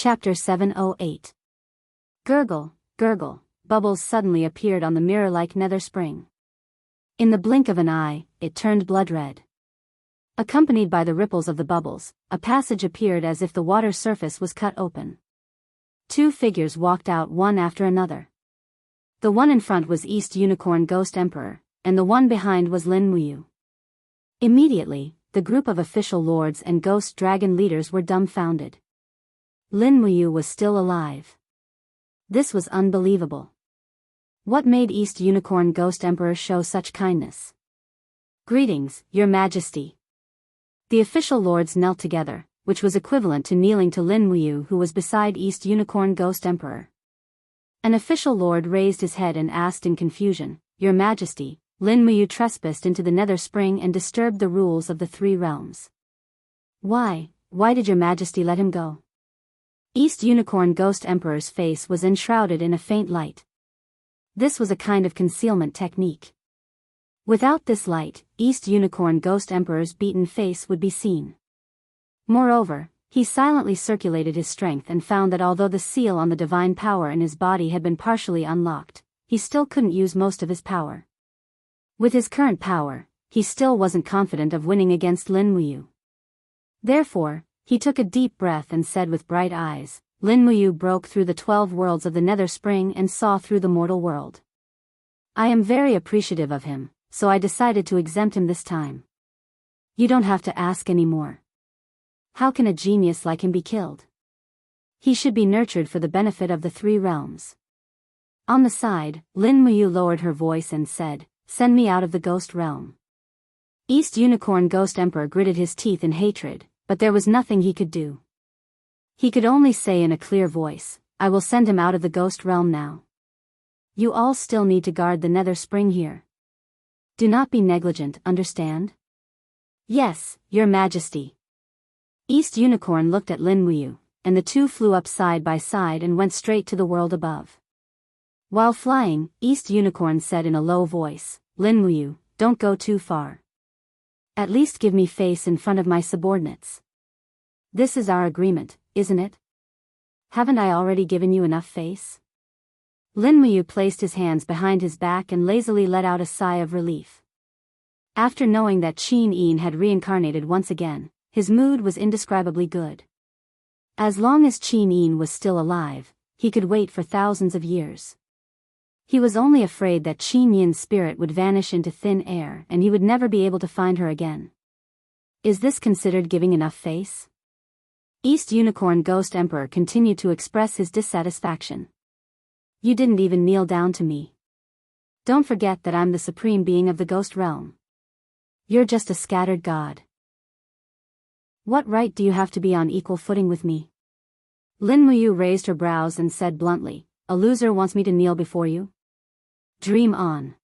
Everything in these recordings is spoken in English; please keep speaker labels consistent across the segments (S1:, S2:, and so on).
S1: Chapter 708. Gurgle, gurgle, bubbles suddenly appeared on the mirror-like nether spring. In the blink of an eye, it turned blood-red. Accompanied by the ripples of the bubbles, a passage appeared as if the water surface was cut open. Two figures walked out one after another. The one in front was East Unicorn Ghost Emperor, and the one behind was Lin Muyu. Immediately, the group of official lords and ghost dragon leaders were dumbfounded. Lin Muyu was still alive. This was unbelievable. What made East Unicorn Ghost Emperor show such kindness? Greetings, Your Majesty. The official lords knelt together, which was equivalent to kneeling to Lin Muyu, who was beside East Unicorn Ghost Emperor. An official lord raised his head and asked in confusion, Your Majesty, Lin Muyu trespassed into the nether spring and disturbed the rules of the three realms. Why did Your Majesty let him go? East Unicorn Ghost Emperor's face was enshrouded in a faint light. This was a kind of concealment technique. Without this light, East Unicorn Ghost Emperor's beaten face would be seen. Moreover, he silently circulated his strength and found that although the seal on the divine power in his body had been partially unlocked, he still couldn't use most of his power. With his current power, he still wasn't confident of winning against Lin Muyu. Therefore, he took a deep breath and said with bright eyes, Lin Muyu broke through the 12 worlds of the nether spring and saw through the mortal world. I am very appreciative of him, so I decided to exempt him this time. You don't have to ask anymore. How can a genius like him be killed? He should be nurtured for the benefit of the three realms. On the side, Lin Muyu lowered her voice and said, Send me out of the ghost realm. East Unicorn Ghost Emperor gritted his teeth in hatred, but there was nothing he could do. He could only say in a clear voice, I will send him out of the ghost realm now. You all still need to guard the nether spring here. Do not be negligent, understand? Yes, Your Majesty. East Unicorn looked at Lin Muyu, and the two flew up side by side and went straight to the world above. While flying, East Unicorn said in a low voice, Lin Muyu, don't go too far. At least give me face in front of my subordinates. This is our agreement, isn't it? Haven't I already given you enough face? Lin Muyu placed his hands behind his back and lazily let out a sigh of relief. After knowing that Qin Yin had reincarnated once again, his mood was indescribably good. As long as Qin Yin was still alive, he could wait for thousands of years. He was only afraid that Qin Yin's spirit would vanish into thin air and he would never be able to find her again. Is this considered giving enough face? East Unicorn Ghost Emperor continued to express his dissatisfaction. You didn't even kneel down to me. Don't forget that I'm the supreme being of the ghost realm. You're just a scattered god. What right do you have to be on equal footing with me? Lin Muyu raised her brows and said bluntly, a loser wants me to kneel before you? Dream on.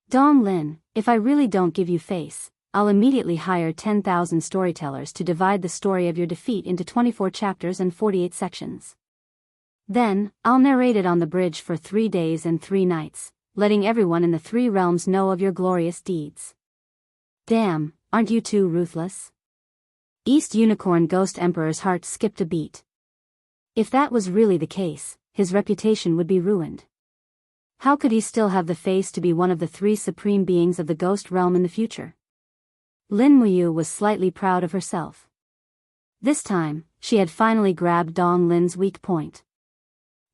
S1: Dong Lin, if I really don't give you face, I'll immediately hire 10,000 storytellers to divide the story of your defeat into 24 chapters and 48 sections. Then, I'll narrate it on the bridge for 3 days and 3 nights, letting everyone in the three realms know of your glorious deeds. Damn, aren't you too ruthless? East Unicorn Ghost Emperor's heart skipped a beat. If that was really the case, his reputation would be ruined. How could he still have the face to be one of the 3 supreme beings of the ghost realm in the future? Lin Muyu was slightly proud of herself. This time, she had finally grabbed Dong Lin's weak point.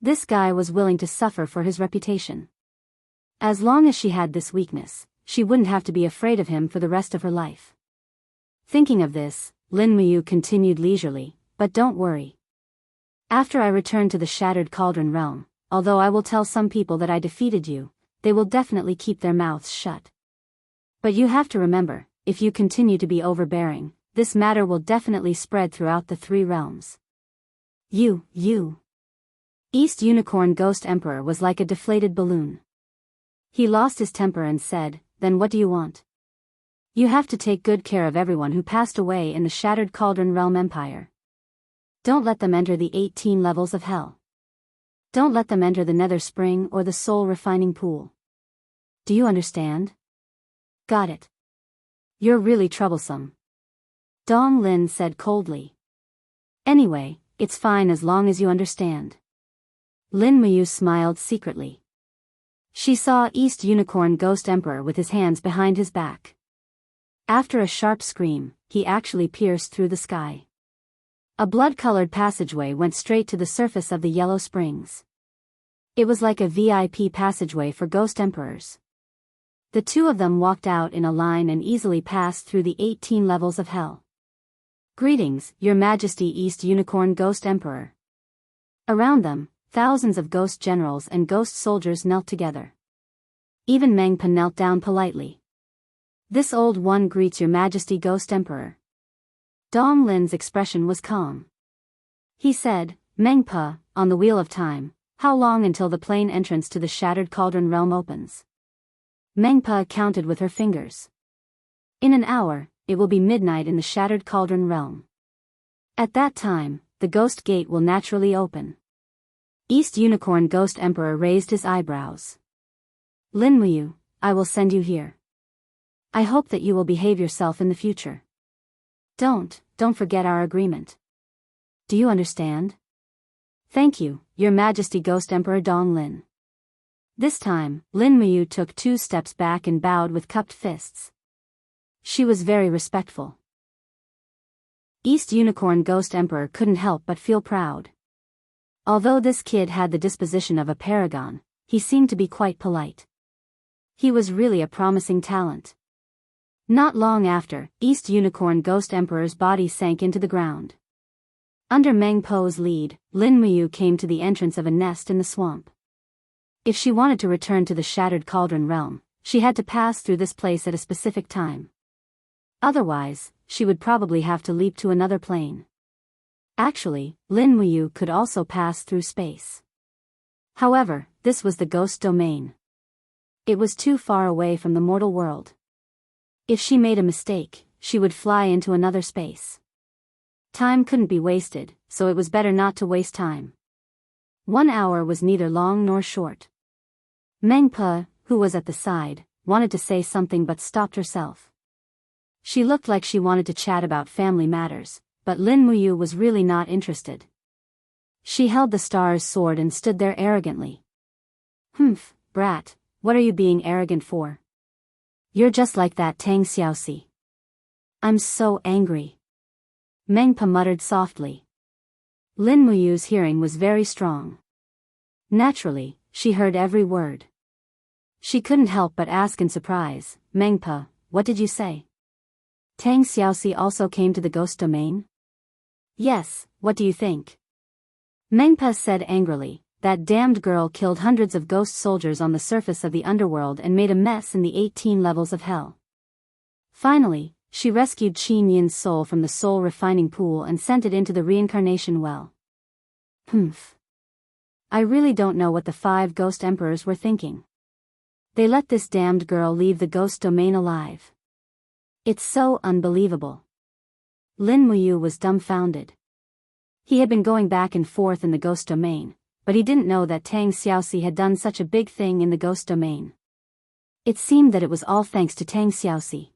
S1: This guy was willing to suffer for his reputation. As long as she had this weakness, she wouldn't have to be afraid of him for the rest of her life. Thinking of this, Lin Muyu continued leisurely, but don't worry. After I return to the Shattered Cauldron realm, although I will tell some people that I defeated you, they will definitely keep their mouths shut. But you have to remember, if you continue to be overbearing, this matter will definitely spread throughout the 3 realms. You. East Unicorn Ghost Emperor was like a deflated balloon. He lost his temper and said, then what do you want? You have to take good care of everyone who passed away in the Shattered Cauldron Realm Empire. Don't let them enter the 18 levels of hell. Don't let them enter the nether spring or the soul refining pool. Do you understand? Got it. You're really troublesome. Dong Lin said coldly. Anyway, it's fine as long as you understand. Lin Muyu smiled secretly. She saw East Unicorn Ghost Emperor with his hands behind his back. After a sharp scream, he actually pierced through the sky. A blood-colored passageway went straight to the surface of the Yellow Springs. It was like a VIP passageway for Ghost Emperors. The two of them walked out in a line and easily passed through the 18 levels of hell. Greetings, Your Majesty East Unicorn Ghost Emperor. Around them, thousands of ghost generals and ghost soldiers knelt together. Even Mengpa knelt down politely. This old one greets Your Majesty Ghost Emperor. Dong Lin's expression was calm. He said, Mengpa, on the wheel of time, how long until the plain entrance to the Shattered Cauldron realm opens? Mengpa counted with her fingers. In an hour, it will be midnight in the Shattered Cauldron realm. At that time, the Ghost Gate will naturally open. East Unicorn Ghost Emperor raised his eyebrows. Lin Muyu, I will send you here. I hope that you will behave yourself in the future. Don't forget our agreement. Do you understand? Thank you, Your Majesty Ghost Emperor Dong Lin. This time, Lin Muyu took 2 steps back and bowed with cupped fists. She was very respectful. East Unicorn Ghost Emperor couldn't help but feel proud. Although this kid had the disposition of a paragon, he seemed to be quite polite. He was really a promising talent. Not long after, East Unicorn Ghost Emperor's body sank into the ground. Under Meng Po's lead, Lin Muyu came to the entrance of a nest in the swamp. If she wanted to return to the Shattered Cauldron realm, she had to pass through this place at a specific time. Otherwise, she would probably have to leap to another plane. Actually, Lin Muyu could also pass through space. However, this was the ghost domain. It was too far away from the mortal world. If she made a mistake, she would fly into another space. Time couldn't be wasted, so it was better not to waste time. 1 hour was neither long nor short. Mengpa, who was at the side, wanted to say something but stopped herself. She looked like she wanted to chat about family matters, but Lin Muyu was really not interested. She held the star's sword and stood there arrogantly. Humph, brat, what are you being arrogant for? You're just like that Tang Xiaoxi. I'm so angry. Mengpa muttered softly. Lin Muyu's hearing was very strong. Naturally, she heard every word. She couldn't help but ask in surprise, Mengpa, what did you say? Tang Xiaoxi also came to the ghost domain? Yes, what do you think? Mengpa said angrily, that damned girl killed hundreds of ghost soldiers on the surface of the underworld and made a mess in the 18 levels of hell. Finally, she rescued Qin Yin's soul from the soul refining pool and sent it into the reincarnation well. Humph. I really don't know what the 5 ghost emperors were thinking. They let this damned girl leave the ghost domain alive. It's so unbelievable. Lin Muyu was dumbfounded. He had been going back and forth in the ghost domain, but he didn't know that Tang Xiaoxi had done such a big thing in the ghost domain. It seemed that it was all thanks to Tang Xiaoxi.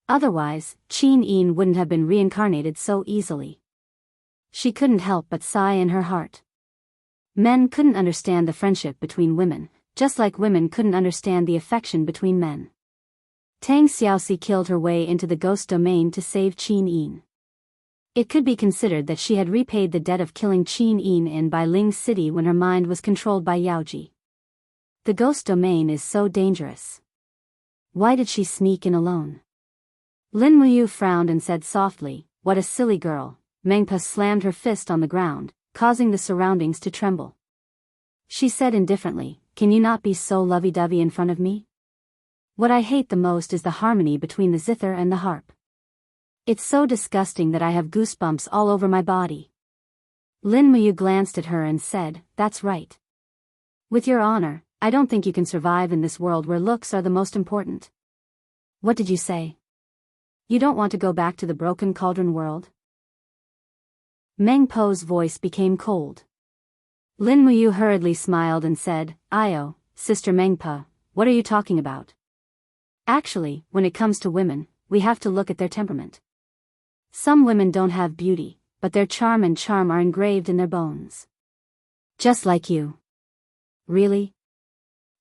S1: Otherwise, Qin Yin wouldn't have been reincarnated so easily. She couldn't help but sigh in her heart. Men couldn't understand the friendship between women, just like women couldn't understand the affection between men. Tang Xiaoxi killed her way into the ghost domain to save Qin Yin. It could be considered that she had repaid the debt of killing Qin Yin in Bailing City when her mind was controlled by Yaoji. The ghost domain is so dangerous. Why did she sneak in alone? Lin Muyu frowned and said softly, what a silly girl. Mengpa slammed her fist on the ground, causing the surroundings to tremble. She said indifferently, can you not be so lovey-dovey in front of me? What I hate the most is the harmony between the zither and the harp. It's so disgusting that I have goosebumps all over my body. Lin Muyu glanced at her and said, that's right. With your honor, I don't think you can survive in this world where looks are the most important. What did you say? You don't want to go back to the broken cauldron world? Meng Po's voice became cold. Lin Muyu hurriedly smiled and said, Io, Sister Mengpa, what are you talking about? Actually, when it comes to women, we have to look at their temperament. Some women don't have beauty, but their charm are engraved in their bones. Just like you. Really?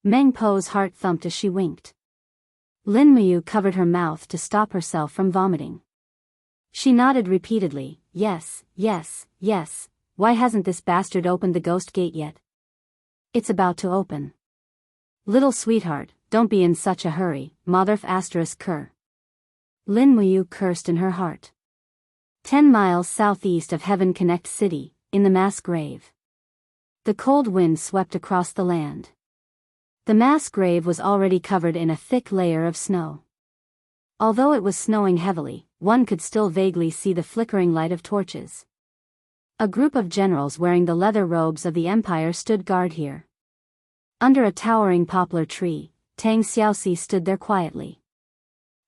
S1: Meng Po's heart thumped as she winked. Lin Muyu covered her mouth to stop herself from vomiting. She nodded repeatedly, yes, yes, yes. Why hasn't this bastard opened the ghost gate yet? It's about to open. Little sweetheart, don't be in such a hurry, motherf asterisk cur. Lin Muyu cursed in her heart. 10 miles southeast of Heaven Connect City, in the mass grave. The cold wind swept across the land. The mass grave was already covered in a thick layer of snow. Although it was snowing heavily, one could still vaguely see the flickering light of torches. A group of generals wearing the leather robes of the empire stood guard here. Under a towering poplar tree, Tang Xiaoxi stood there quietly.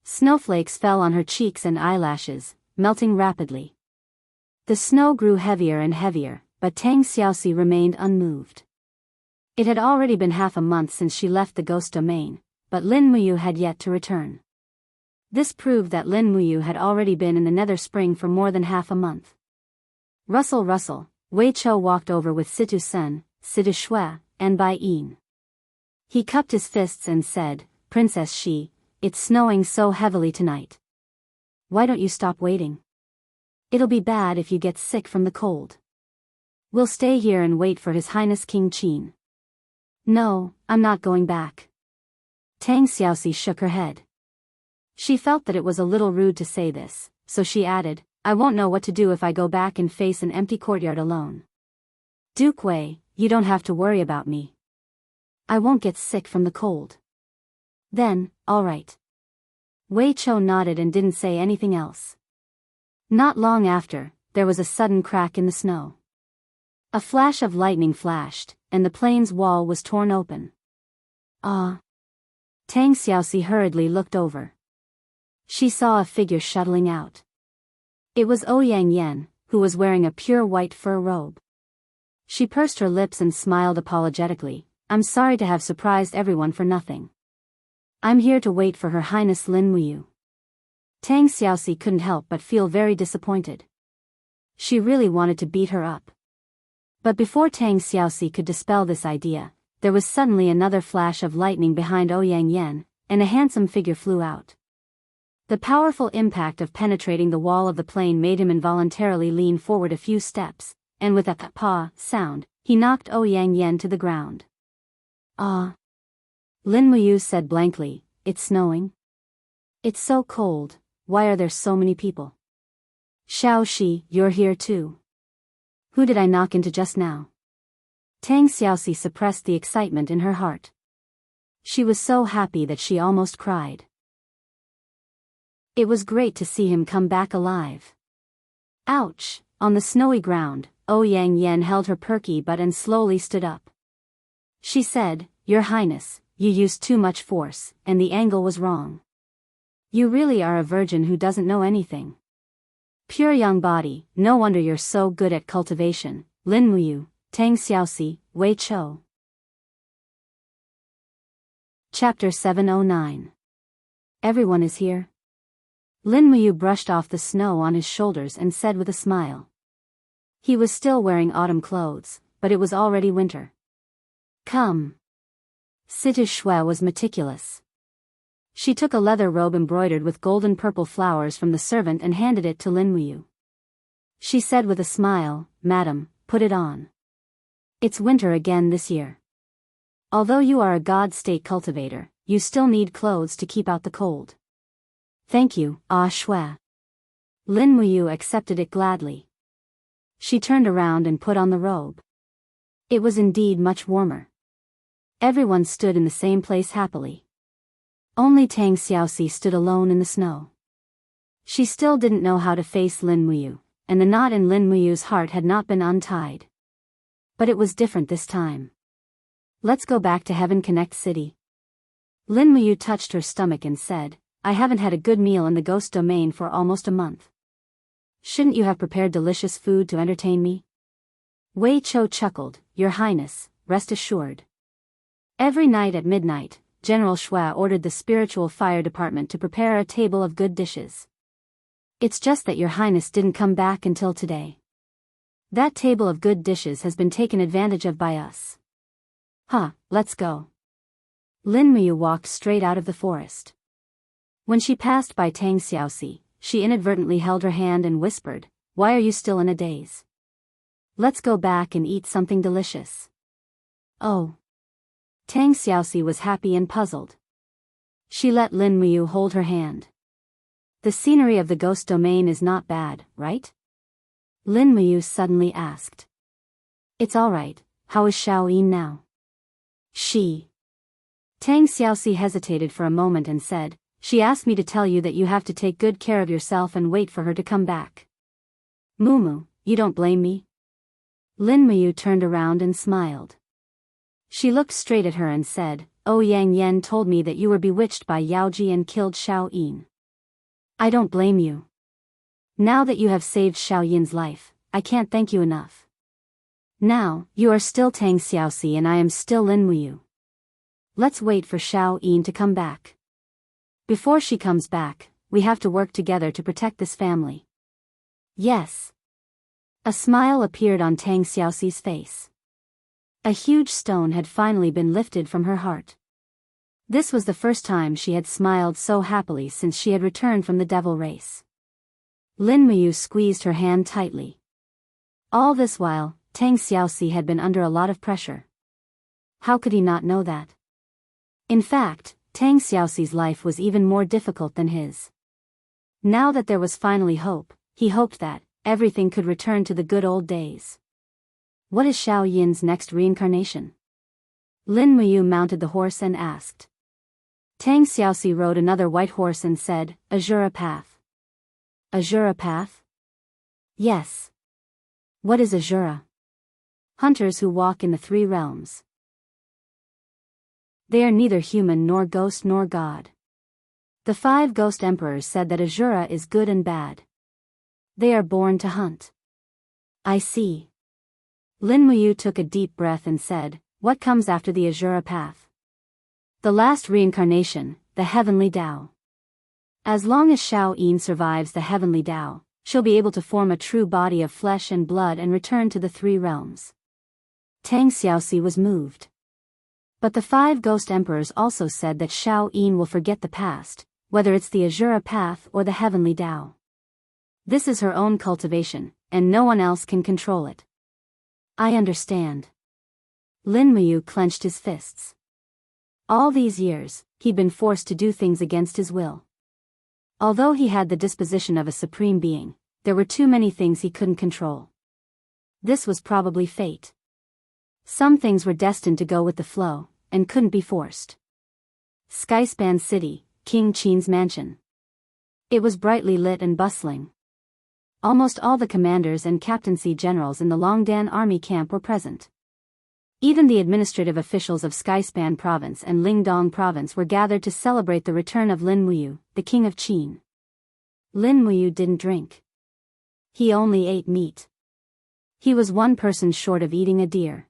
S1: Snowflakes fell on her cheeks and eyelashes, melting rapidly. The snow grew heavier and heavier, but Tang Xiaoxi remained unmoved. It had already been half a month since she left the ghost domain, but Lin Muyu had yet to return. This proved that Lin Muyu had already been in the Nether Spring for more than half a month. Rustle, Wei Chou walked over with Situ Sen, Situ Shui, and Bai Yin. He cupped his fists and said, Princess Shi, it's snowing so heavily tonight. Why don't you stop waiting? It'll be bad if you get sick from the cold. We'll stay here and wait for His Highness King Qin. No, I'm not going back. Tang Xiaoxi shook her head. She felt that it was a little rude to say this, so she added, I won't know what to do if I go back and face an empty courtyard alone. Duke Wei, you don't have to worry about me. I won't get sick from the cold. Then, all right. Wei Chou nodded and didn't say anything else. Not long after, there was a sudden crack in the snow. A flash of lightning flashed, and the plane's wall was torn open. Ah! Tang Xiaoxi hurriedly looked over. She saw a figure shuttling out. It was Ouyang Yan, who was wearing a pure white fur robe. She pursed her lips and smiled apologetically. I'm sorry to have surprised everyone for nothing. I'm here to wait for Her Highness Lin Muyu. Tang Xiaoxi couldn't help but feel very disappointed. She really wanted to beat her up. But before Tang Xiaoxi could dispel this idea, there was suddenly another flash of lightning behind Ouyang Yan, and a handsome figure flew out. The powerful impact of penetrating the wall of the plane made him involuntarily lean forward a few steps, and with a pa sound, he knocked Ouyang Yan to the ground. Ah! Lin Muyu said blankly, it's snowing? It's so cold, why are there so many people? Xiao Shi, you're here too. Who did I knock into just now? Tang Xiaoxi suppressed the excitement in her heart. She was so happy that she almost cried. It was great to see him come back alive. Ouch! On the snowy ground, Ouyang Yan held her perky butt and slowly stood up. She said, Your Highness, you used too much force, and the angle was wrong. You really are a virgin who doesn't know anything. Pure young body, no wonder you're so good at cultivation. Lin Muyu, Tang Xiaoxi, Wei Chou. Chapter 709. Everyone is here. Lin Muyu brushed off the snow on his shoulders and said with a smile. He was still wearing autumn clothes, but it was already winter. Come. Situ Shui was meticulous. She took a leather robe embroidered with golden purple flowers from the servant and handed it to Lin Muyu. She said with a smile, Madam, put it on. It's winter again this year. Although you are a god-state cultivator, you still need clothes to keep out the cold. Thank you, Ah Shui. Lin Muyu accepted it gladly. She turned around and put on the robe. It was indeed much warmer. Everyone stood in the same place happily. Only Tang Xiaoxi stood alone in the snow. She still didn't know how to face Lin Muyu, and the knot in Lin Muyu's heart had not been untied. But it was different this time. Let's go back to Heaven Connect City. Lin Muyu touched her stomach and said, I haven't had a good meal in the ghost domain for almost a month. Shouldn't you have prepared delicious food to entertain me? Wei Chou chuckled, Your Highness, rest assured. Every night at midnight, General Shui ordered the spiritual fire department to prepare a table of good dishes. It's just that Your Highness didn't come back until today. That table of good dishes has been taken advantage of by us. Let's go. Lin Muyu walked straight out of the forest. When she passed by Tang Xiaoxi, she inadvertently held her hand and whispered, "Why are you still in a daze? Let's go back and eat something delicious." Oh. Tang Xiaoxi was happy and puzzled. She let Lin Muyu hold her hand. "The scenery of the ghost domain is not bad, right?" Lin Muyu suddenly asked. "It's all right. How is Xiao Yin now?" Tang Xiaoxi hesitated for a moment and said, "She asked me to tell you that you have to take good care of yourself and wait for her to come back." "Mumu, you don't blame me?" Lin Muyu turned around and smiled. She looked straight at her and said, "Oh, Yang Yan told me that you were bewitched by Yaoji and killed Xiao Yin. I don't blame you. Now that you have saved Xiao Yin's life, I can't thank you enough. Now, you are still Tang Xiaoxi and I am still Lin Muyu. Let's wait for Xiao Yin to come back. Before she comes back, we have to work together to protect this family." "Yes." A smile appeared on Tang Xiaoxi's face. A huge stone had finally been lifted from her heart. This was the first time she had smiled so happily since she had returned from the devil race. Lin Muyu squeezed her hand tightly. All this while, Tang Xiaoxi had been under a lot of pressure. How could he not know that? In fact, Tang Xiaoxi's life was even more difficult than his. Now that there was finally hope, he hoped that everything could return to the good old days. What is Xiao Yin's next reincarnation? Lin Muyu mounted the horse and asked. Tang Xiaoxi rode another white horse and said, "Azura Path." "Azura Path?" "Yes." "What is Azura?" "Hunters who walk in the three realms. They are neither human nor ghost nor god. The 5 ghost emperors said that Azura is good and bad. They are born to hunt." "I see." Lin Muyu took a deep breath and said, "What comes after the Azura Path?" "The last reincarnation, the heavenly Tao. As long as Xiao Yin survives the heavenly Tao, she'll be able to form a true body of flesh and blood and return to the 3 realms." Tang Xiaoxi was moved. But the 5 ghost emperors also said that Xiao Yin will forget the past, whether it's the Azura Path or the heavenly Tao. This is her own cultivation, and no one else can control it. "I understand." Lin Muyu clenched his fists. All these years, he'd been forced to do things against his will. Although he had the disposition of a supreme being, there were too many things he couldn't control. This was probably fate. Some things were destined to go with the flow, and couldn't be forced. Skyspan City, King Qin's mansion. It was brightly lit and bustling. Almost all the commanders and captaincy generals in the Longdan army camp were present. Even the administrative officials of Skyspan province and Lingdong province were gathered to celebrate the return of Lin Muyu, the king of Qin. Lin Muyu didn't drink. He only ate meat. He was one person short of eating a deer.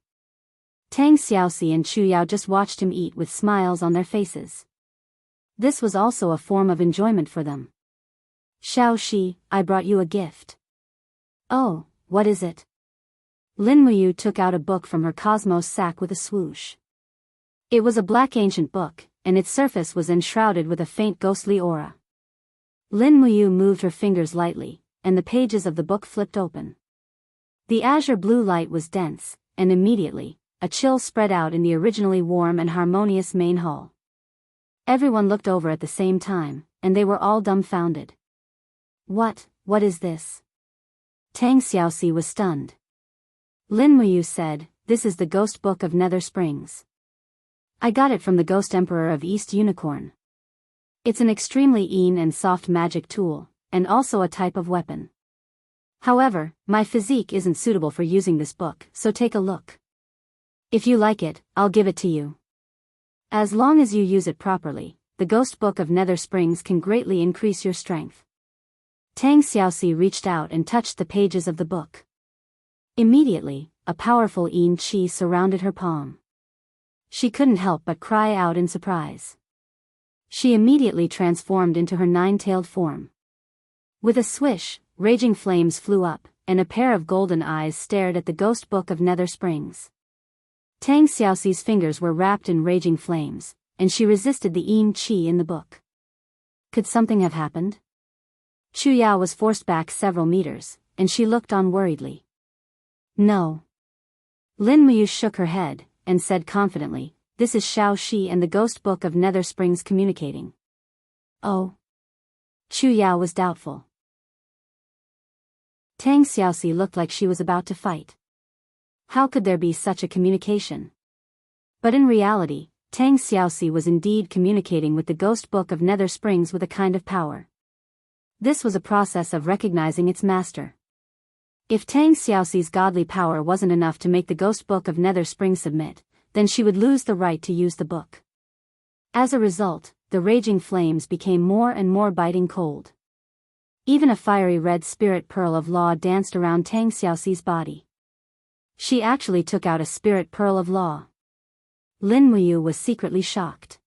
S1: Tang Xiaoxi and Chu Yao just watched him eat with smiles on their faces. This was also a form of enjoyment for them. "Xiao Shi, I brought you a gift." "Oh, what is it?" Lin Muyu took out a book from her cosmos sack with a swoosh. It was a black ancient book, and its surface was enshrouded with a faint ghostly aura. Lin Muyu moved her fingers lightly, and the pages of the book flipped open. The azure blue light was dense, and immediately, a chill spread out in the originally warm and harmonious main hall. Everyone looked over at the same time, and they were all dumbfounded. What is this?" Tang Xiaoxi was stunned. Lin Muyu said, "This is the Ghost Book of Nether Springs. I got it from the Ghost Emperor of East Unicorn. It's an extremely and soft magic tool, and also a type of weapon. However, my physique isn't suitable for using this book, so take a look. If you like it, I'll give it to you. As long as you use it properly, the Ghost Book of Nether Springs can greatly increase your strength." Tang Xiaoxi reached out and touched the pages of the book. Immediately, a powerful yin qi surrounded her palm. She couldn't help but cry out in surprise. She immediately transformed into her 9-tailed form. With a swish, raging flames flew up, and a pair of golden eyes stared at the ghost book of Nether Springs. Tang Xiaoxi's fingers were wrapped in raging flames, and she resisted the yin qi in the book. Could something have happened? Chu Yao was forced back several meters, and she looked on worriedly. No. Lin Muyu shook her head, and said confidently, "This is Shao Shi and the ghost book of Nether Springs communicating." Oh. Chu Yao was doubtful. Tang Xiaoxi looked like she was about to fight. How could there be such a communication? But in reality, Tang Xiaoxi was indeed communicating with the ghost book of Nether Springs with a kind of power. This was a process of recognizing its master. If Tang Xiaoxi's godly power wasn't enough to make the ghost book of Nether Springs submit, then she would lose the right to use the book. As a result, the raging flames became more and more biting cold. Even a fiery red spirit pearl of law danced around Tang Xiaoxi's body. She actually took out a spirit pearl of law. Lin Muyu was secretly shocked.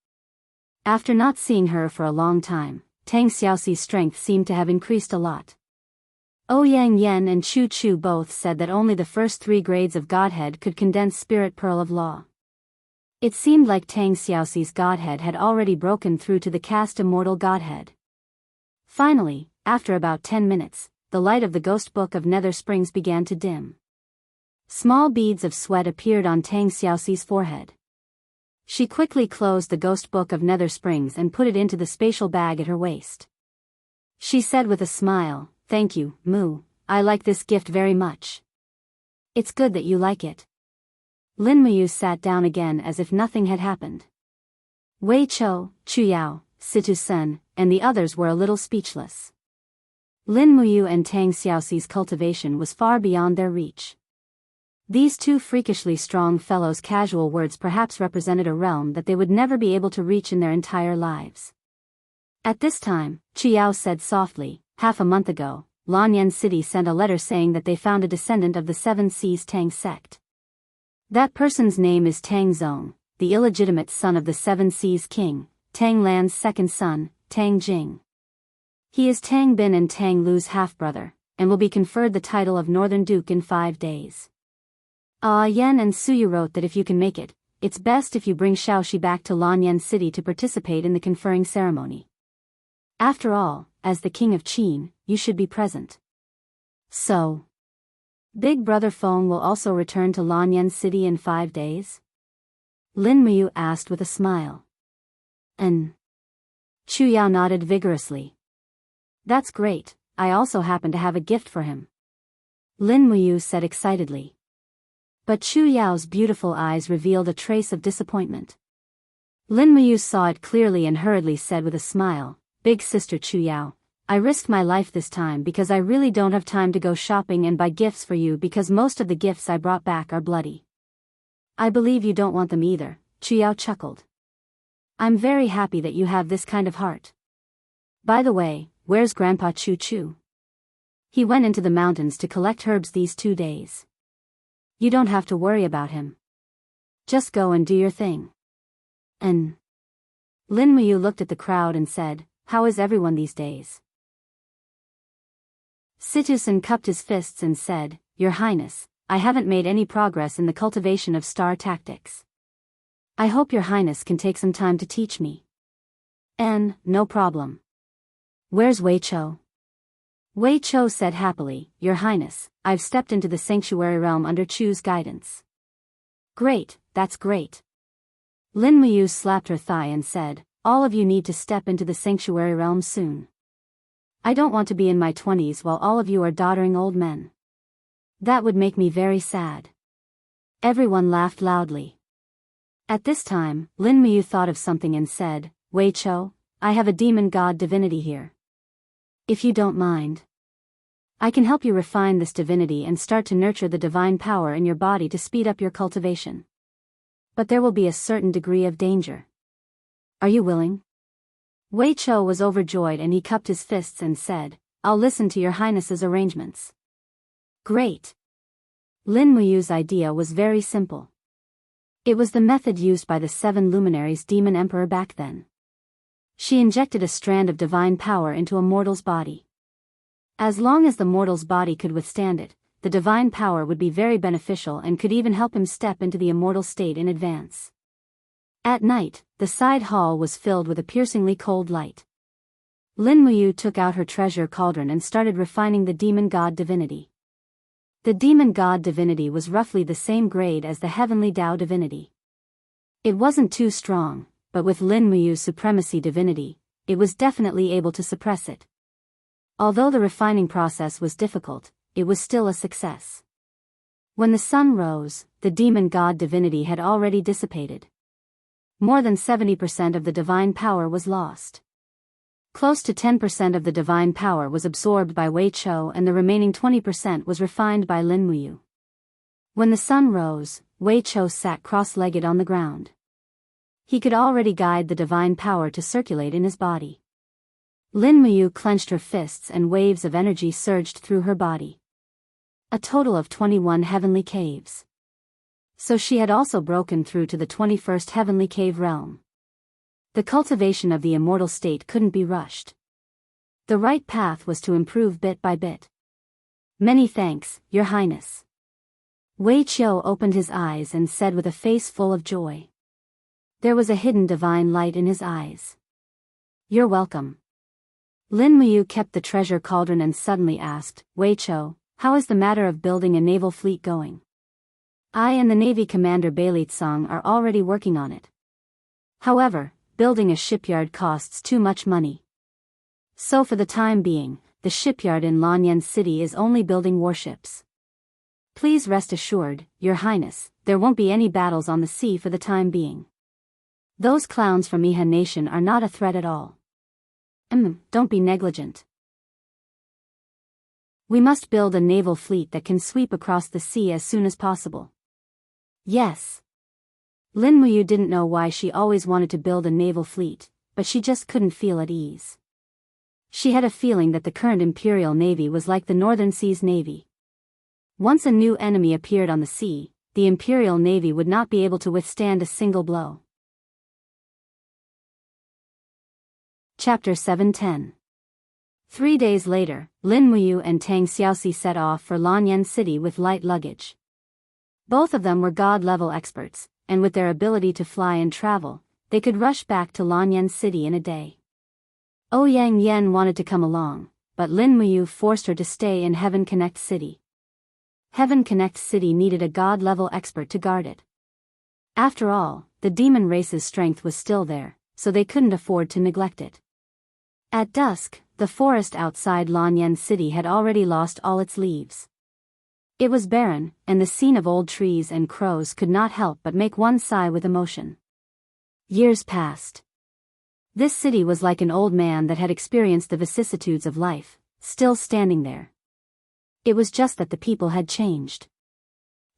S1: After not seeing her for a long time, Tang Xiaoxi's strength seemed to have increased a lot. Ouyang Yan and Chu Chu both said that only the first 3 grades of Godhead could condense Spirit Pearl of Law. It seemed like Tang Xiaoxi's Godhead had already broken through to the caste Immortal Godhead. Finally, after about 10 minutes, the light of the ghost book of Nether Springs began to dim. Small beads of sweat appeared on Tang Xiaoxi's forehead. She quickly closed the ghost book of Nether Springs and put it into the spatial bag at her waist. She said with a smile, "Thank you, Mu, I like this gift very much." "It's good that you like it." Lin Muyu sat down again as if nothing had happened. Wei Chou, Chu Yao, Situ Sen, and the others were a little speechless. Lin Muyu and Tang Xiaoxi's cultivation was far beyond their reach. These 2 freakishly strong fellows' casual words perhaps represented a realm that they would never be able to reach in their entire lives. At this time, Chu Yao said softly, "Half a month ago, Lanyan City sent a letter saying that they found a descendant of the 7 Seas Tang sect. That person's name is Tang Zong, the illegitimate son of the 7 Seas king, Tang Lan's second son, Tang Jing. He is Tang Bin and Tang Lu's half-brother, and will be conferred the title of Northern Duke in 5 days. Yan and Suyu wrote that if you can make it, it's best if you bring Shaoxi back to Lanyan City to participate in the conferring ceremony. After all, as the king of Qin, you should be present." "So, Big Brother Feng will also return to Lanyan City in 5 days?" Lin Muyu asked with a smile. Chu Yao nodded vigorously. "That's great, I also happen to have a gift for him," Lin Muyu said excitedly. But Chu Yao's beautiful eyes revealed a trace of disappointment. Lin Muyu saw it clearly and hurriedly said with a smile, "Big sister Chu Yao, I risked my life this time because I really don't have time to go shopping and buy gifts for you because most of the gifts I brought back are bloody." "I believe you don't want them either," Chu Yao chuckled. "I'm very happy that you have this kind of heart. By the way, where's Grandpa Chu Chu?" "He went into the mountains to collect herbs these 2 days. You don't have to worry about him. Just go and do your thing." Lin Muyu looked at the crowd and said, "How is everyone these days?" Situsen cupped his fists and said, "Your Highness, I haven't made any progress in the cultivation of star tactics. I hope your Highness can take some time to teach me." No problem. Where's Wei Chou?" Wei Chou said happily, "Your Highness, I've stepped into the sanctuary realm under Chu's guidance." "Great, that's great." Lin Muyu slapped her thigh and said, "All of you need to step into the sanctuary realm soon. I don't want to be in my 20s while all of you are doddering old men. That would make me very sad." Everyone laughed loudly. At this time, Lin Muyu thought of something and said, "Wei Chou, I have a demon god divinity here. If you don't mind, I can help you refine this divinity and start to nurture the divine power in your body to speed up your cultivation. But there will be a certain degree of danger. Are you willing?" Wei Chou was overjoyed and he cupped his fists and said, "I'll listen to your Highness's arrangements." Great. Lin Muyu's idea was very simple. It was the method used by the 7 luminaries demon emperor back then. She injected a strand of divine power into a mortal's body. As long as the mortal's body could withstand it, the divine power would be very beneficial and could even help him step into the immortal state in advance. At night, the side hall was filled with a piercingly cold light. Lin Muyu took out her treasure cauldron and started refining the demon god divinity. The demon god divinity was roughly the same grade as the heavenly Dao divinity. It wasn't too strong, but with Lin Muyu's supremacy divinity, it was definitely able to suppress it. Although the refining process was difficult, it was still a success. When the sun rose, the demon god divinity had already dissipated. More than 70% of the divine power was lost. Close to 10% of the divine power was absorbed by Wei Chou and the remaining 20% was refined by Lin Muyu. When the sun rose, Wei Chou sat cross-legged on the ground. He could already guide the divine power to circulate in his body. Lin Muyu clenched her fists and waves of energy surged through her body. A total of 21 heavenly caves. So she had also broken through to the 21st heavenly cave realm. The cultivation of the immortal state couldn't be rushed. The right path was to improve bit by bit. Many thanks, Your Highness. Wei Qiu opened his eyes and said with a face full of joy. There was a hidden divine light in his eyes. You're welcome. Lin Muyu kept the treasure cauldron and suddenly asked, Wei Qiu, how is the matter of building a naval fleet going? I and the Navy Commander Bailey Tsang are already working on it. However, building a shipyard costs too much money. So for the time being, the shipyard in Lanyan City is only building warships. Please rest assured, Your Highness, there won't be any battles on the sea for the time being. Those clowns from Mihan Nation are not a threat at all. Don't be negligent. We must build a naval fleet that can sweep across the sea as soon as possible. Yes. Lin Muyu didn't know why she always wanted to build a naval fleet, but she just couldn't feel at ease. She had a feeling that the current Imperial Navy was like the Northern Seas Navy. Once a new enemy appeared on the sea, the Imperial Navy would not be able to withstand a single blow. Chapter 710. 3 days later, Lin Muyu and Tang Xiaoxi set off for Lanyan City with light luggage. Both of them were god-level experts, and with their ability to fly and travel, they could rush back to Lanyan City in a day. Ouyang Yen wanted to come along, but Lin Muyu forced her to stay in Heaven Connect City. Heaven Connect City needed a god-level expert to guard it. After all, the demon race's strength was still there, so they couldn't afford to neglect it. At dusk, the forest outside Lanyan City had already lost all its leaves. It was barren, and the scene of old trees and crows could not help but make one sigh with emotion. Years passed. This city was like an old man that had experienced the vicissitudes of life, still standing there. It was just that the people had changed.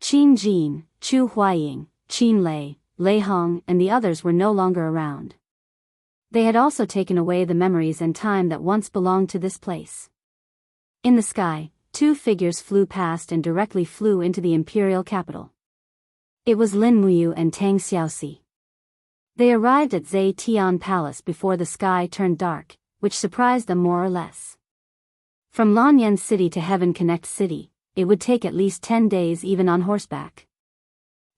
S1: Qin Jin, Chu Huaying, Qin Lei, Lei Hong and the others were no longer around. They had also taken away the memories and time that once belonged to this place. In the sky, 2 figures flew past and directly flew into the imperial capital. It was Lin Muyu and Tang Xiaoxi. They arrived at Zhe Tian Palace before the sky turned dark, which surprised them more or less. From Lanyan City to Heaven Connect City, it would take at least 10 days even on horseback.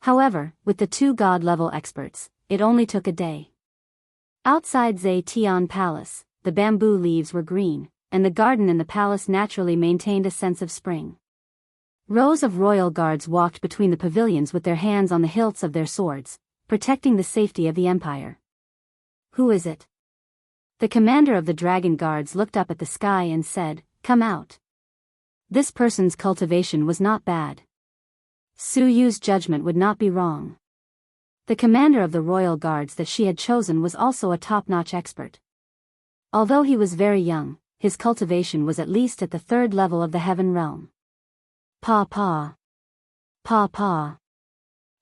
S1: However, with the 2 god-level experts, it only took a day. Outside Zhe Tian Palace, the bamboo leaves were green, and the garden in the palace naturally maintained a sense of spring. Rows of royal guards walked between the pavilions with their hands on the hilts of their swords, protecting the safety of the empire. Who is it? The commander of the dragon guards looked up at the sky and said, Come out. This person's cultivation was not bad. Su Yu's judgment would not be wrong. The commander of the royal guards that she had chosen was also a top-notch expert. Although he was very young, his cultivation was at least at the 3rd level of the heaven realm. Pa pa. Pa pa.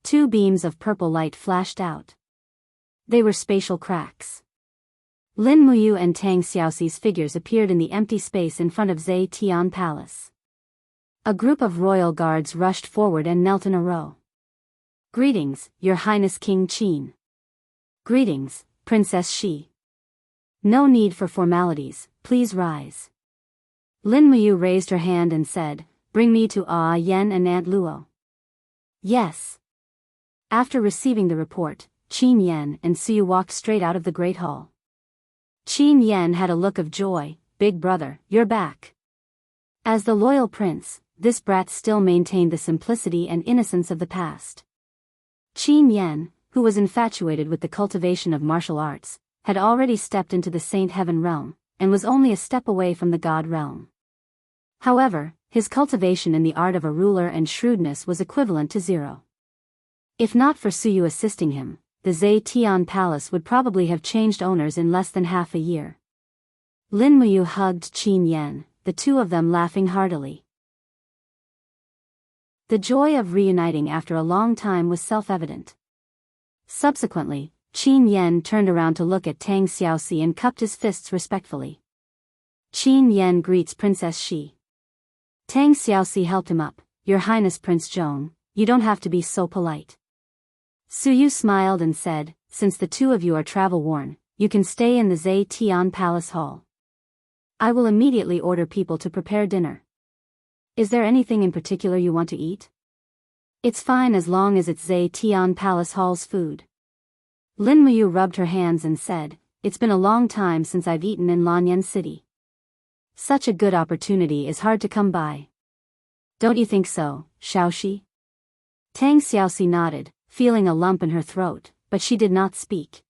S1: 2 beams of purple light flashed out. They were spatial cracks. Lin Muyu and Tang Xiaoxi's figures appeared in the empty space in front of Zhe Tian Palace. A group of royal guards rushed forward and knelt in a row. Greetings, Your Highness King Qin. Greetings, Princess Shi. No need for formalities, please rise. Lin Muyu raised her hand and said, "Bring me to Yen and Aunt Luo." Yes. After receiving the report, Qin Yan and Suyu walked straight out of the Great Hall. Qin Yan had a look of joy. "Big brother, you're back." As the loyal prince, this brat still maintained the simplicity and innocence of the past. Qin Yan, who was infatuated with the cultivation of martial arts, had already stepped into the Saint Heaven realm, and was only a step away from the God realm. However, his cultivation in the art of a ruler and shrewdness was equivalent to zero. If not for Suyu assisting him, the Zetian Palace would probably have changed owners in less than half a year. Lin Muyu hugged Qin Yan, the two of them laughing heartily. The joy of reuniting after a long time was self-evident. Subsequently, Qin Yan turned around to look at Tang Xiaoxi and cupped his fists respectfully. Qin Yan greets Princess Shi. Tang Xiaoxi helped him up. "Your Highness Prince Zhong, you don't have to be so polite." Suyu smiled and said, "Since the two of you are travel-worn, you can stay in the Zetian Palace Hall. I will immediately order people to prepare dinner. Is there anything in particular you want to eat? It's fine as long as it's Zetian Palace Hall's food." Lin Muyu rubbed her hands and said, "It's been a long time since I've eaten in Lanyan City. Such a good opportunity is hard to come by. Don't you think so, Xiaoxi?" Tang Xiaoxi nodded, feeling a lump in her throat, but she did not speak.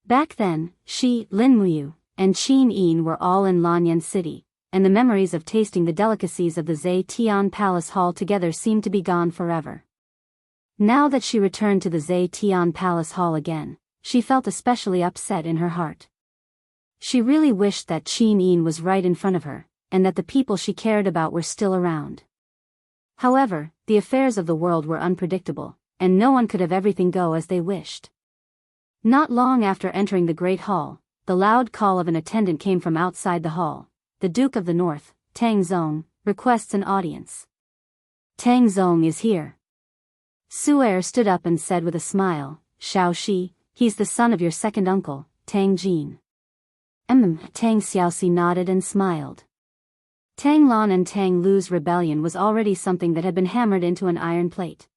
S1: Back then, she, Lin Muyu, and Qin Yin were all in Lanyan City, and the memories of tasting the delicacies of the Zetian Palace Hall together seemed to be gone forever. Now that she returned to the Zetian Palace Hall again, she felt especially upset in her heart. She really wished that Qin Yin was right in front of her, and that the people she cared about were still around. However, the affairs of the world were unpredictable, and no one could have everything go as they wished. Not long after entering the Great Hall, the loud call of an attendant came from outside the hall. "The Duke of the North, Tang Zong, requests an audience." "Tang Zong is here." Su'er stood up and said with a smile, "Xiaoxi, he's the son of your second uncle, Tang Jin." Tang Xiaoxi nodded and smiled. Tang Lan and Tang Lu's rebellion was already something that had been hammered into an iron plate.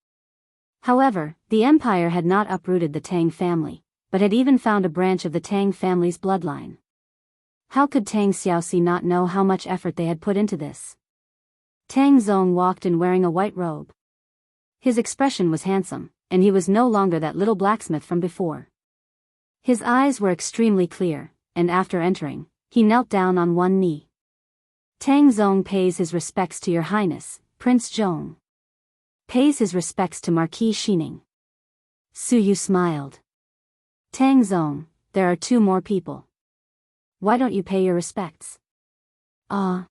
S1: However, the empire had not uprooted the Tang family, but had even found a branch of the Tang family's bloodline. How could Tang Xiaoxi not know how much effort they had put into this? Tang Zong walked in wearing a white robe. His expression was handsome, and he was no longer that little blacksmith from before. His eyes were extremely clear, and after entering, he knelt down on one knee. "Tang Zong pays his respects to your Highness, Prince Zhong. Pays his respects to Marquis Xining." Suyu smiled. "Tang Zong, there are two more people. Why don't you pay your respects?" "Ah."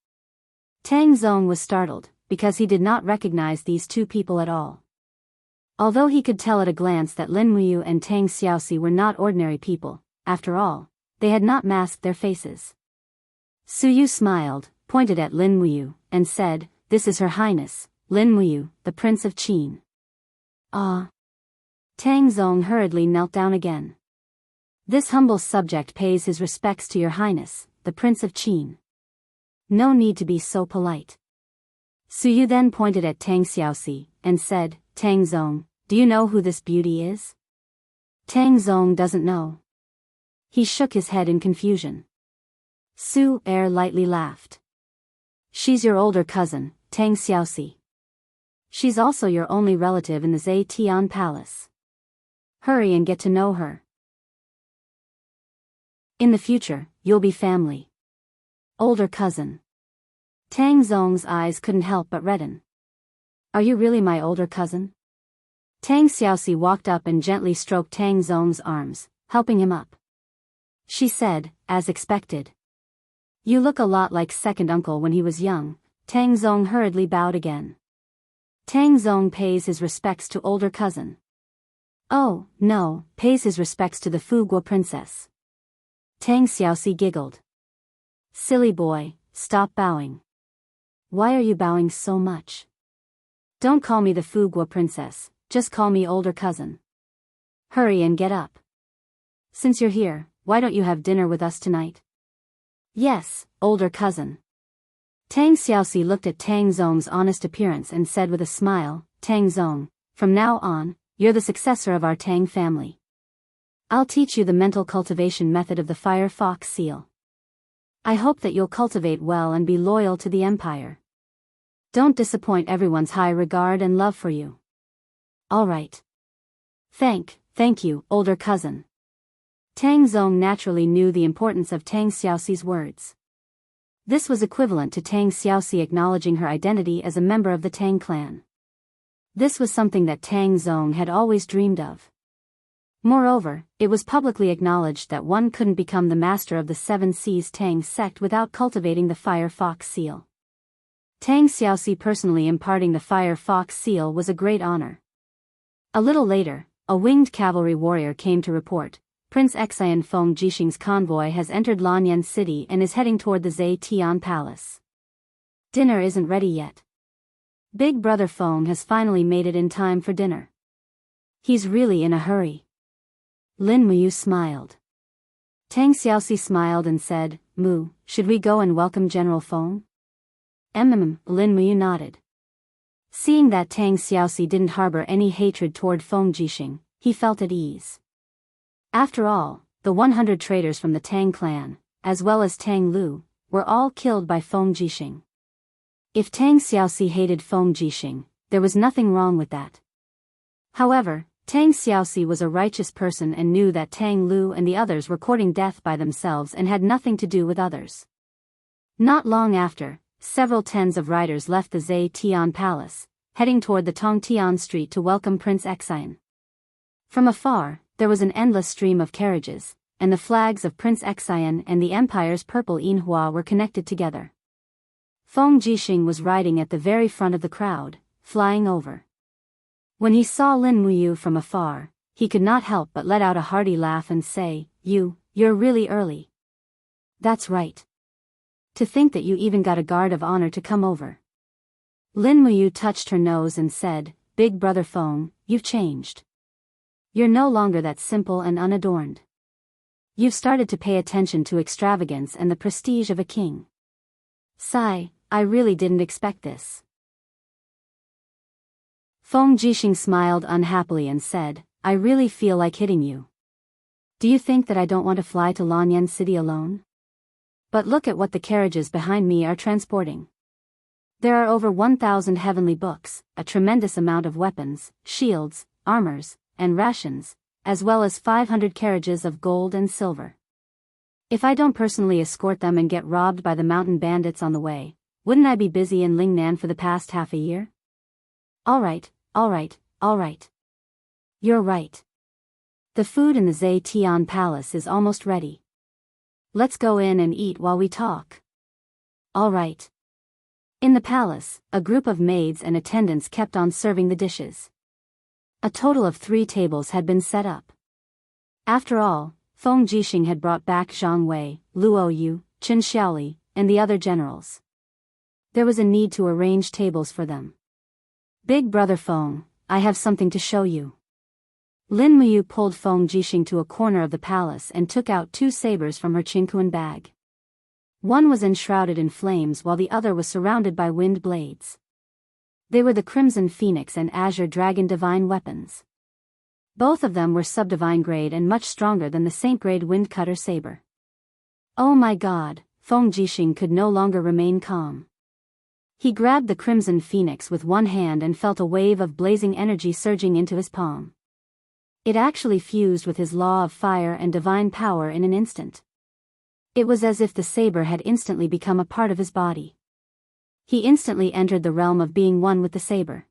S1: Tang Zong was startled, because he did not recognize these two people at all. Although he could tell at a glance that Lin Muyu and Tang Xiaoxi were not ordinary people, after all, they had not masked their faces. Suyu smiled, pointed at Lin Muyu, and said, "This is Her Highness, Lin Muyu, the Prince of Qin." "Ah." Tang Zong hurriedly knelt down again. "This humble subject pays his respects to your Highness, the Prince of Qin. No need to be so polite." Suyu then pointed at Tang Xiaoxi, and said, "Tang Zong, do you know who this beauty is?" Tang Zong doesn't know. He shook his head in confusion. Su'er lightly laughed. "She's your older cousin, Tang Xiaoxi. She's also your only relative in the Zetian Palace. Hurry and get to know her. In the future, you'll be family." "Older cousin." Tang Zong's eyes couldn't help but redden. "Are you really my older cousin?" Tang Xiaoxi walked up and gently stroked Tang Zong's arms, helping him up. She said, as expected, "You look a lot like second uncle when he was young." Tang Zong hurriedly bowed again. Tang Zong pays his respects to older cousin. "Oh, no, pays his respects to the Fuguo princess." Tang Xiaoxi giggled. "Silly boy, stop bowing. Why are you bowing so much? Don't call me the Fuguo princess, just call me older cousin. Hurry and get up. Since you're here, why don't you have dinner with us tonight?" "Yes, older cousin." Tang Xiaoxi looked at Tang Zong's honest appearance and said with a smile, Tang Zong, from now on, you're the successor of our Tang family. I'll teach you the mental cultivation method of the Fire Fox seal. I hope that you'll cultivate well and be loyal to the empire. Don't disappoint everyone's high regard and love for you. All right. Thank you, older cousin. Tang Zong naturally knew the importance of Tang Xiaoxi's words. This was equivalent to Tang Xiaoxi acknowledging her identity as a member of the Tang clan. This was something that Tang Zong had always dreamed of. Moreover, it was publicly acknowledged that one couldn't become the master of the Seven Seas Tang sect without cultivating the Fire Fox seal. Tang Xiaoxi personally imparting the Fire Fox seal was a great honor. A little later, a winged cavalry warrior came to report, Prince Xian Feng Jixing's convoy has entered Lanyan City and is heading toward the Zhe Tian Palace. Dinner isn't ready yet. Big brother Feng has finally made it in time for dinner. He's really in a hurry. Lin Muyu smiled. Tang Xiaoxi smiled and said, Mu, should we go and welcome General Feng? Lin Muyu nodded. Seeing that Tang Xiaoxi didn't harbor any hatred toward Feng Jixing, he felt at ease. After all, the 100 traders from the Tang clan, as well as Tang Lu, were all killed by Feng Jixing. If Tang Xiaoxi hated Feng Jixing, there was nothing wrong with that. However, Tang Xiaoxi was a righteous person and knew that Tang Lu and the others were courting death by themselves and had nothing to do with others. Not long after, several tens of riders left the Zhe Tian Palace, heading toward the Tongtian Street to welcome Prince Xian. From afar, there was an endless stream of carriages, and the flags of Prince Xian and the Empire's purple Yinhua were connected together. Feng Jixing was riding at the very front of the crowd, flying over. When he saw Lin Muyu from afar, he could not help but let out a hearty laugh and say, You're really early. That's right. To think that you even got a guard of honor to come over. Lin Muyu touched her nose and said, Big brother Feng, you've changed. You're no longer that simple and unadorned. You've started to pay attention to extravagance and the prestige of a king. Sigh, I really didn't expect this. Feng Jixing smiled unhappily and said, I really feel like hitting you. Do you think that I don't want to fly to Lanyan City alone? But look at what the carriages behind me are transporting. There are over 1,000 heavenly books, a tremendous amount of weapons, shields, armors, and rations, as well as 500 carriages of gold and silver. If I don't personally escort them and get robbed by the mountain bandits on the way, wouldn't I be busy in Lingnan for the past half a year? All right. You're right. The food in the Zhe Tian Palace is almost ready. Let's go in and eat while we talk. All right. In the palace, a group of maids and attendants kept on serving the dishes. A total of 3 tables had been set up. After all, Feng Jixing had brought back Zhang Wei, Luo Yu, Chen Xiaoli, and the other generals. There was a need to arrange tables for them. Big brother Feng, I have something to show you. Lin Muyu pulled Feng Jixing to a corner of the palace and took out 2 sabers from her Qingquan bag. One was enshrouded in flames while the other was surrounded by wind blades. They were the Crimson Phoenix and Azure Dragon divine weapons. Both of them were sub-divine grade and much stronger than the Saint grade Windcutter saber. Oh my god, Feng Jixing could no longer remain calm. He grabbed the Crimson Phoenix with one hand and felt a wave of blazing energy surging into his palm. It actually fused with his law of fire and divine power in an instant. It was as if the saber had instantly become a part of his body. He instantly entered the realm of being one with the saber.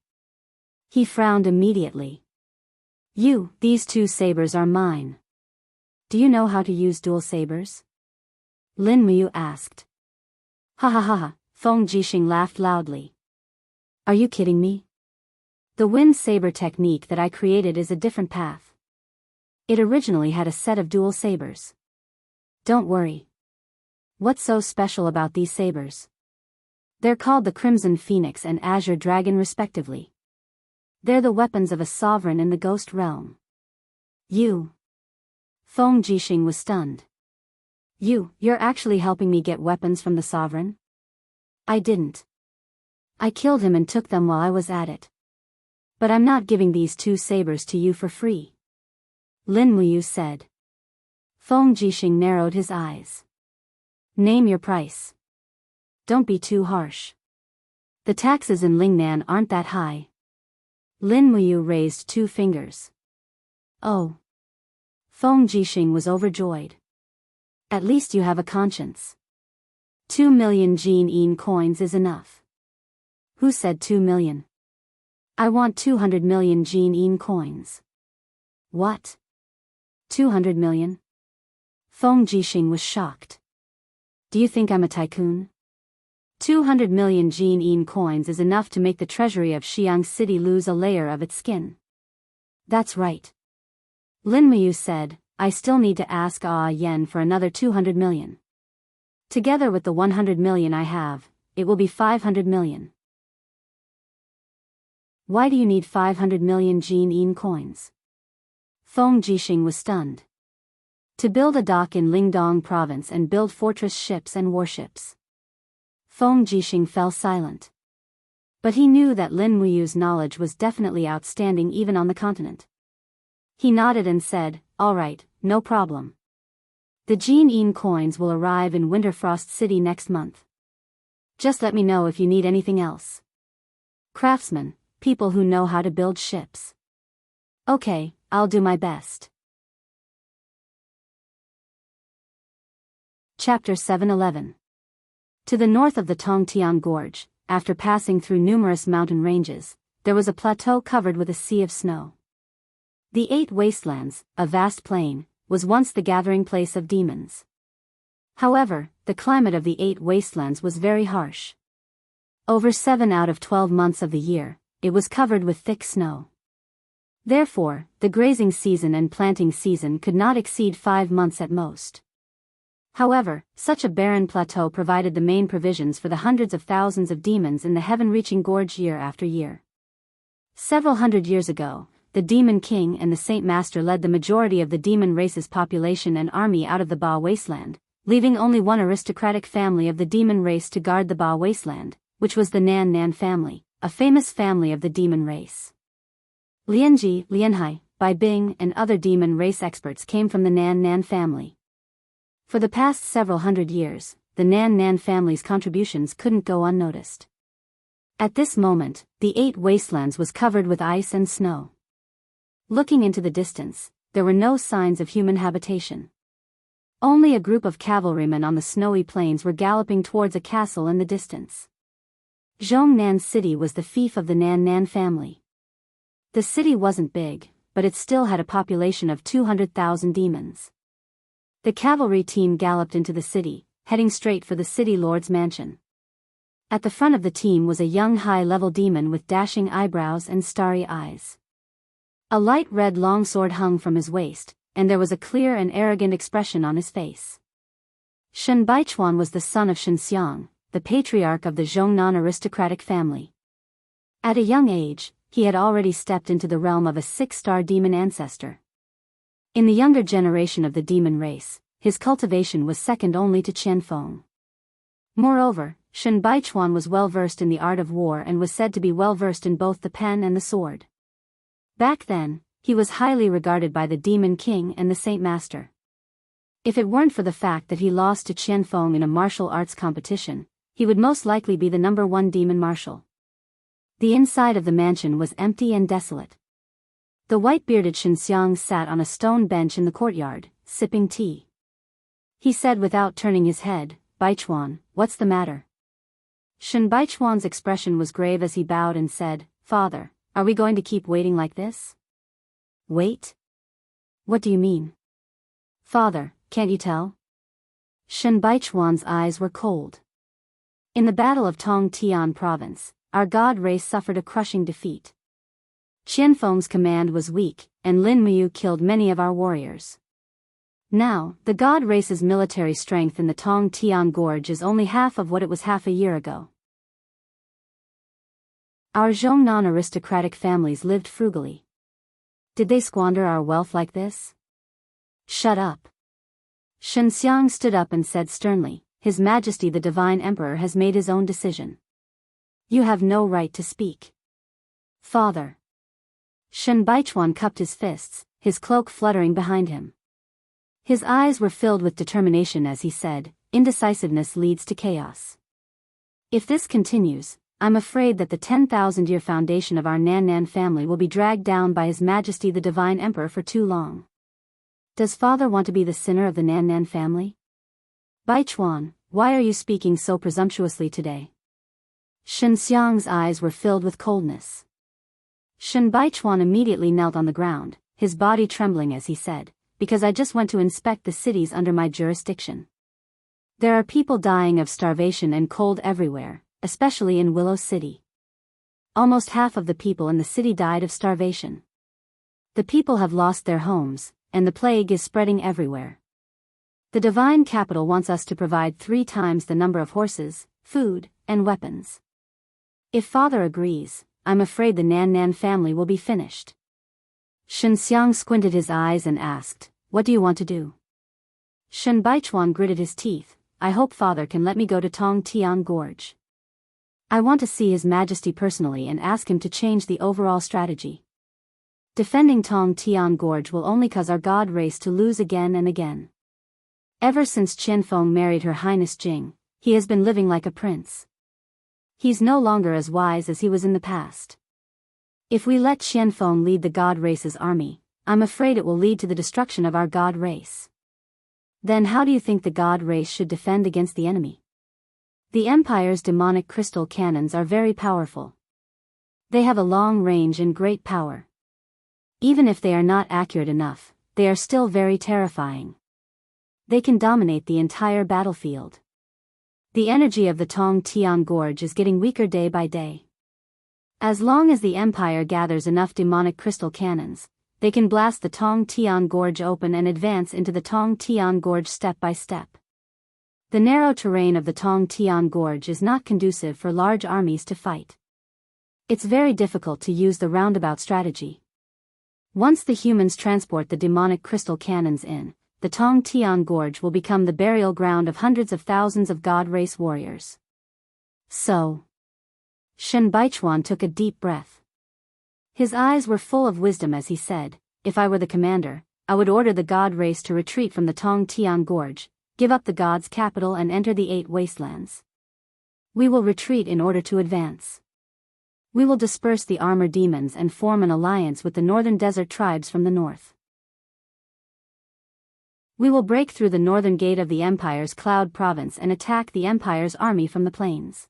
S1: He frowned immediately. These 2 sabers are mine. Do you know how to use dual sabers? Lin Muyu asked. Ha ha ha ha, Feng Jixing laughed loudly. Are you kidding me? The wind saber technique that I created is a different path. It originally had a set of dual sabers. Don't worry. What's so special about these sabers? They're called the Crimson Phoenix and Azure Dragon respectively. They're the weapons of a sovereign in the ghost realm. Feng Jixing was stunned. You're actually helping me get weapons from the sovereign? I didn't. I killed him and took them while I was at it. But I'm not giving these 2 sabers to you for free. Lin Muyu said. Feng Jixing narrowed his eyes. Name your price. Don't be too harsh. The taxes in Lingnan aren't that high. Lin Muyu raised 2 fingers. Oh. Feng Jixing was overjoyed. At least you have a conscience. 2 million Jin coins is enough. Who said 2 million? I want 200 million Jin coins. What? 200 million? Feng Jixing was shocked. Do you think I'm a tycoon? 200 million Jin coins is enough to make the treasury of Xiang City lose a layer of its skin. That's right. Lin Muyu said, I still need to ask Yen for another 200 million. Together with the 100 million I have, it will be 500 million. Why do you need 500 million Jin coins? Feng Jixing was stunned. To build a dock in Lingdong province and build fortress ships and warships. Feng Jixing fell silent. But he knew that Lin Muyu's knowledge was definitely outstanding even on the continent. He nodded and said, all right, no problem. The Jin coins will arrive in Winterfrost City next month. Just let me know if you need anything else. Craftsmen, people who know how to build ships. Okay, I'll do my best. Chapter 711. To the north of the Tongtian Gorge, after passing through numerous mountain ranges, there was a plateau covered with a sea of snow. The 8 Wastelands, a vast plain, was once the gathering place of demons. However, the climate of the 8 Wastelands was very harsh. Over 7 out of 12 months of the year, it was covered with thick snow. Therefore, the grazing season and planting season could not exceed 5 months at most. However, such a barren plateau provided the main provisions for the hundreds of thousands of demons in the heaven-reaching gorge year after year. Several hundred years ago, the Demon King and the Saint Master led the majority of the demon race's population and army out of the Ba Wasteland, leaving only one aristocratic family of the demon race to guard the Ba Wasteland, which was the Nan Nan family, a famous family of the demon race. Lianji, Lianhai, Bai Bing and other demon race experts came from the Nan Nan family. For the past several hundred years, the Nan Nan family's contributions couldn't go unnoticed. At this moment, the 8 Wastelands was covered with ice and snow. Looking into the distance, there were no signs of human habitation. Only a group of cavalrymen on the snowy plains were galloping towards a castle in the distance. Zhongnan City was the fief of the Nan Nan family. The city wasn't big, but it still had a population of 200,000 demons. The cavalry team galloped into the city, heading straight for the city lord's mansion. At the front of the team was a young high-level demon with dashing eyebrows and starry eyes. A light red longsword hung from his waist, and there was a clear and arrogant expression on his face. Shen Baichuan was the son of Shen Xiang, the patriarch of the Zhongnan aristocratic family. At a young age, he had already stepped into the realm of a 6-star demon ancestor. In the younger generation of the demon race, his cultivation was second only to Qianfeng. Moreover, Shen Baichuan was well versed in the art of war and was said to be well versed in both the pen and the sword. Back then, he was highly regarded by the Demon King and the Saint Master. If it weren't for the fact that he lost to Qianfeng in a martial arts competition, he would most likely be the number 1 demon marshal. The inside of the mansion was empty and desolate. The white-bearded Shen Xiang sat on a stone bench in the courtyard, sipping tea. He said without turning his head, Baichuan, what's the matter? Shen Baichuan's expression was grave as he bowed and said, Father, are we going to keep waiting like this? Wait? What do you mean? Father, can't you tell? Shen Baichuan's eyes were cold. In the Battle of Tongtian Province, our god race suffered a crushing defeat. Qianfeng's command was weak, and Lin Muyu killed many of our warriors. Now, the god race's military strength in the Tongtian Gorge is only half of what it was half a year ago. Our Zhongnan aristocratic families lived frugally. Did they squander our wealth like this? Shut up. Shen Xiang stood up and said sternly, His Majesty the Divine Emperor has made his own decision. You have no right to speak. Father. Shen Baichuan cupped his fists, his cloak fluttering behind him. His eyes were filled with determination as he said, indecisiveness leads to chaos. If this continues, I'm afraid that the 10,000-year foundation of our Nan family will be dragged down by His Majesty the Divine Emperor for too long. Does father want to be the sinner of the Nan family? Baichuan, why are you speaking so presumptuously today? Shen Xiang's eyes were filled with coldness. Shen Baichuan immediately knelt on the ground, his body trembling as he said, because I just went to inspect the cities under my jurisdiction. There are people dying of starvation and cold everywhere, especially in Willow City. Almost half of the people in the city died of starvation. The people have lost their homes, and the plague is spreading everywhere. The divine capital wants us to provide 3 times the number of horses, food, and weapons. If father agrees, I'm afraid the Nan family will be finished. Shen Xiang squinted his eyes and asked, what do you want to do? Shen Baichuan gritted his teeth, I hope father can let me go to Tong Tian Gorge. I want to see His Majesty personally and ask him to change the overall strategy. Defending Tong Tian Gorge will only cause our god race to lose again and again. Ever since Qianfeng married Her Highness Jing, he has been living like a prince. He's no longer as wise as he was in the past. If we let Qianfeng lead the god race's army, I'm afraid it will lead to the destruction of our god race. Then how do you think the god race should defend against the enemy? The Empire's demonic crystal cannons are very powerful. They have a long range and great power. Even if they are not accurate enough, they are still very terrifying. They can dominate the entire battlefield. The energy of the Tong Tian Gorge is getting weaker day by day. As long as the Empire gathers enough demonic crystal cannons, they can blast the Tong Tian Gorge open and advance into the Tong Tian Gorge step by step. The narrow terrain of the Tong Tian Gorge is not conducive for large armies to fight. It's very difficult to use the roundabout strategy. Once the humans transport the demonic crystal cannons in, the Tong Tian Gorge will become the burial ground of hundreds of thousands of god race warriors. So. Shen Baichuan took a deep breath. His eyes were full of wisdom as he said, if I were the commander, I would order the god race to retreat from the Tong Tian Gorge, give up the god's capital and enter the 8 wastelands. We will retreat in order to advance. We will disperse the armor demons and form an alliance with the northern desert tribes from the north. We will break through the northern gate of the Empire's Cloud Province and attack the Empire's army from the plains.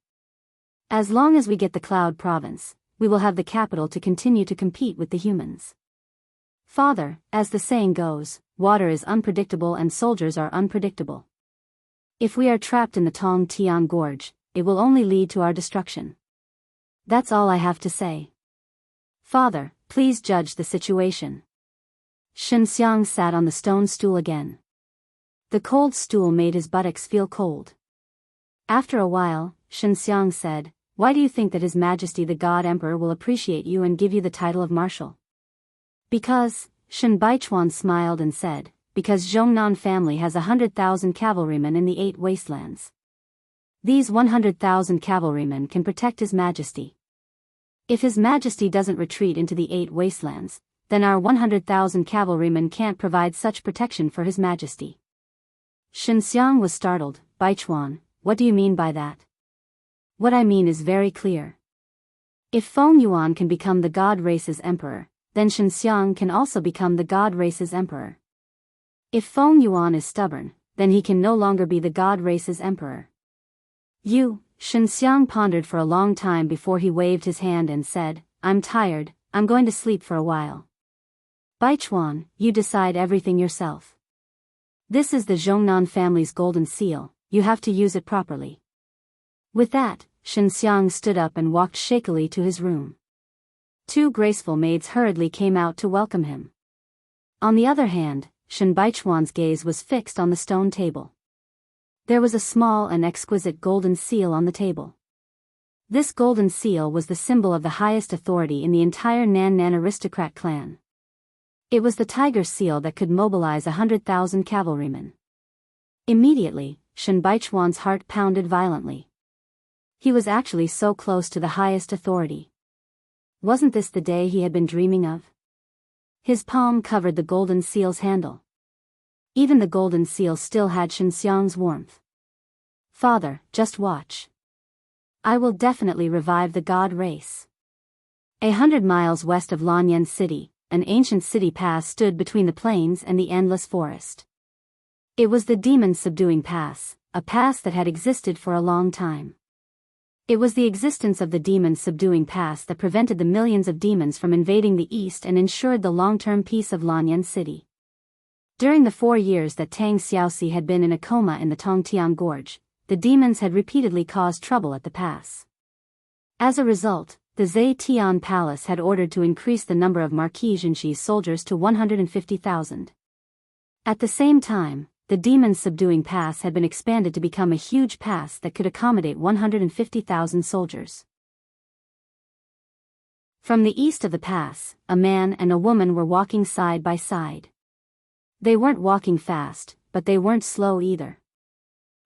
S1: As long as we get the Cloud Province, we will have the capital to continue to compete with the humans. Father, as the saying goes, water is unpredictable and soldiers are unpredictable. If we are trapped in the Tong Tian Gorge, it will only lead to our destruction. That's all I have to say. Father, please judge the situation. Shen Xiang sat on the stone stool again. The cold stool made his buttocks feel cold. After a while, Shen Xiang said, why do you think that His Majesty the God Emperor will appreciate you and give you the title of Marshal? Because, Shen Baichuan smiled and said, because Zhongnan family has 100,000 cavalrymen in the 8 wastelands. These 100,000 cavalrymen can protect His Majesty. If His Majesty doesn't retreat into the 8 wastelands, then our 100,000 cavalrymen can't provide such protection for His Majesty. Shen Xiang was startled. Baichuan, what do you mean by that? What I mean is very clear. If Feng Yuan can become the god race's emperor, then Shen Xiang can also become the god race's emperor. If Feng Yuan is stubborn, then he can no longer be the god race's emperor. Shen Xiang pondered for a long time before he waved his hand and said, I'm tired, I'm going to sleep for a while. Baichuan, you decide everything yourself. This is the Zhongnan family's golden seal, you have to use it properly. With that, Shen Xiang stood up and walked shakily to his room. 2 graceful maids hurriedly came out to welcome him. On the other hand, Shen Baichuan's gaze was fixed on the stone table. There was a small and exquisite golden seal on the table. This golden seal was the symbol of the highest authority in the entire Nan aristocrat clan. It was the tiger seal that could mobilize 100,000 cavalrymen. Immediately, Shen Baichuan's heart pounded violently. He was actually so close to the highest authority. Wasn't this the day he had been dreaming of? His palm covered the golden seal's handle. Even the golden seal still had Shen Xiang's warmth. Father, just watch. I will definitely revive the god race. 100 miles west of Lanyan City, an ancient city pass stood between the plains and the endless forest. It was the demon-subduing pass, a pass that had existed for a long time. It was the existence of the demon-subduing pass that prevented the millions of demons from invading the east and ensured the long-term peace of Lanyan City. During the 4 years that Tang Xiaoxi had been in a coma in the Tongtian Gorge, the demons had repeatedly caused trouble at the pass. As a result, the Zetian Palace had ordered to increase the number of Marquis Jinshi's soldiers to 150,000. At the same time, the demon-subduing pass had been expanded to become a huge pass that could accommodate 150,000 soldiers. From the east of the pass, a man and a woman were walking side by side. They weren't walking fast, but they weren't slow either.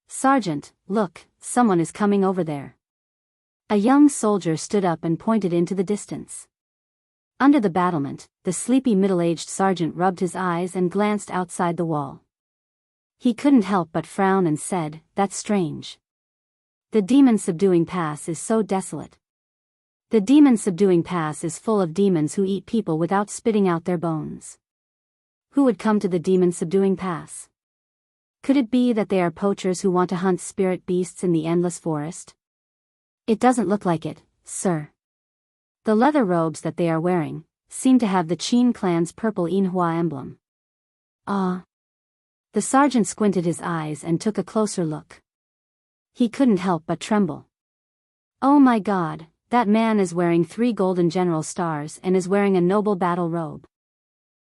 S1: "Sergeant, look, someone is coming over there." A young soldier stood up and pointed into the distance. Under the battlement, the sleepy middle-aged sergeant rubbed his eyes and glanced outside the wall. He couldn't help but frown and said, "That's strange. The demon-subduing pass is so desolate. The demon-subduing pass is full of demons who eat people without spitting out their bones. Who would come to the demon-subduing pass? Could it be that they are poachers who want to hunt spirit beasts in the endless forest? It doesn't look like it, sir. The leather robes that they are wearing seem to have the Qin clan's purple Yinhua emblem." Ah. The sergeant squinted his eyes and took a closer look. He couldn't help but tremble. "Oh my God, that man is wearing 3 golden general stars and is wearing a noble battle robe.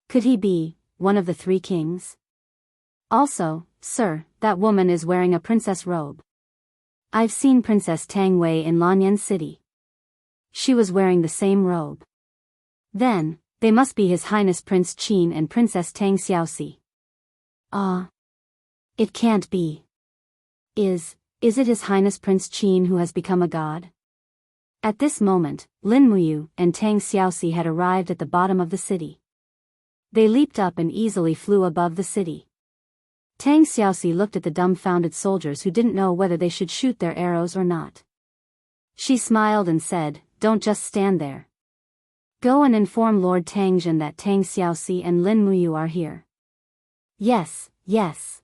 S1: Could he be one of the 3 kings? Also, sir, that woman is wearing a princess robe. I've seen Princess Tang Wei in Lanyan City. She was wearing the same robe. Then, they must be His Highness Prince Qin and Princess Tang Xiaoxi. Ah. It can't be. Is it His Highness Prince Qin who has become a god?" At this moment, Lin Muyu and Tang Xiaoxi had arrived at the bottom of the city. They leaped up and easily flew above the city. Tang Xiaoxi looked at the dumbfounded soldiers who didn't know whether they should shoot their arrows or not. She smiled and said, "Don't just stand there. Go and inform Lord Tangjin that Tang Xiaoxi and Lin Muyu are here." Yes, yes.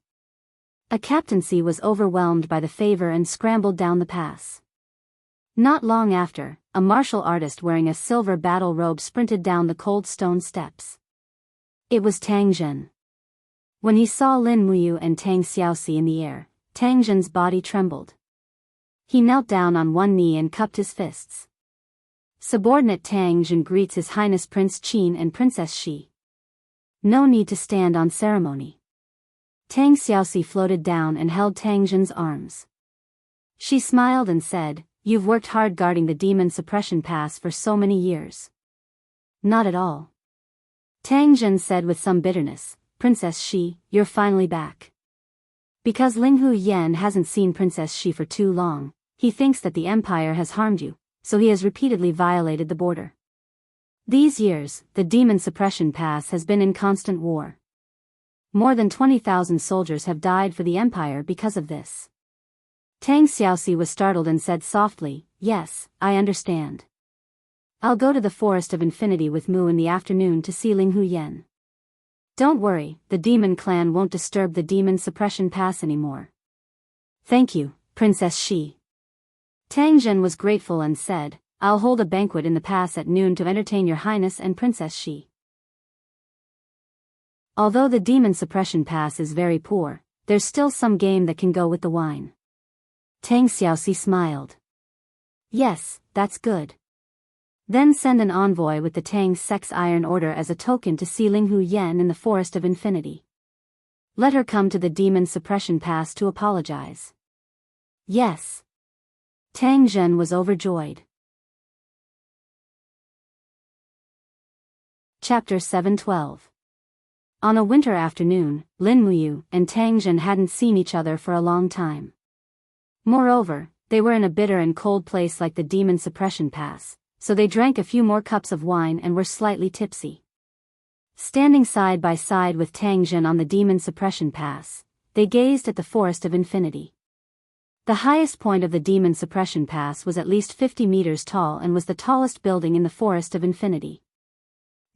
S1: A captaincy was overwhelmed by the favor and scrambled down the pass. Not long after, a martial artist wearing a silver battle robe sprinted down the cold stone steps. It was Tangjin. When he saw Lin Muyu and Tang Xiaoxi in the air, Tangjin's body trembled. He knelt down on one knee and cupped his fists. Subordinate Tangjin greets His Highness Prince Qin and Princess Shi. No need to stand on ceremony. Tang Xiaoxi floated down and held Tangjin's arms. She smiled and said, "You've worked hard guarding the demon suppression pass for so many years." "Not at all," Tangjin said with some bitterness. "Princess Shi, you're finally back." Because Linghu Yan hasn't seen Princess Shi for too long, he thinks that the Empire has harmed you, so he has repeatedly violated the border. These years, the demon suppression pass has been in constant war. More than 20,000 soldiers have died for the Empire because of this. Tang Xiaoxi was startled and said softly, "Yes, I understand. I'll go to the Forest of Infinity with Mu in the afternoon to see Linghu Yan. Don't worry, the demon clan won't disturb the demon suppression pass anymore." "Thank you, Princess Shi." Tangjin was grateful and said, "I'll hold a banquet in the pass at noon to entertain Your Highness and Princess Shi." Although the demon suppression pass is very poor, there's still some game that can go with the wine. Tang Xiaoxi smiled. "Yes, that's good. Then send an envoy with the Tang Sex Iron Order as a token to see Linghu Yan in the Forest of Infinity. Let her come to the demon suppression pass to apologize." "Yes." Tang Zhen was overjoyed. Chapter 712. On a winter afternoon, Lin Muyu and Tang Zhen hadn't seen each other for a long time. Moreover, they were in a bitter and cold place like the Demon Suppression Pass, so they drank a few more cups of wine and were slightly tipsy. Standing side by side with Tang Zhen on the Demon Suppression Pass, they gazed at the Forest of Infinity. The highest point of the Demon Suppression Pass was at least 50 meters tall and was the tallest building in the Forest of Infinity.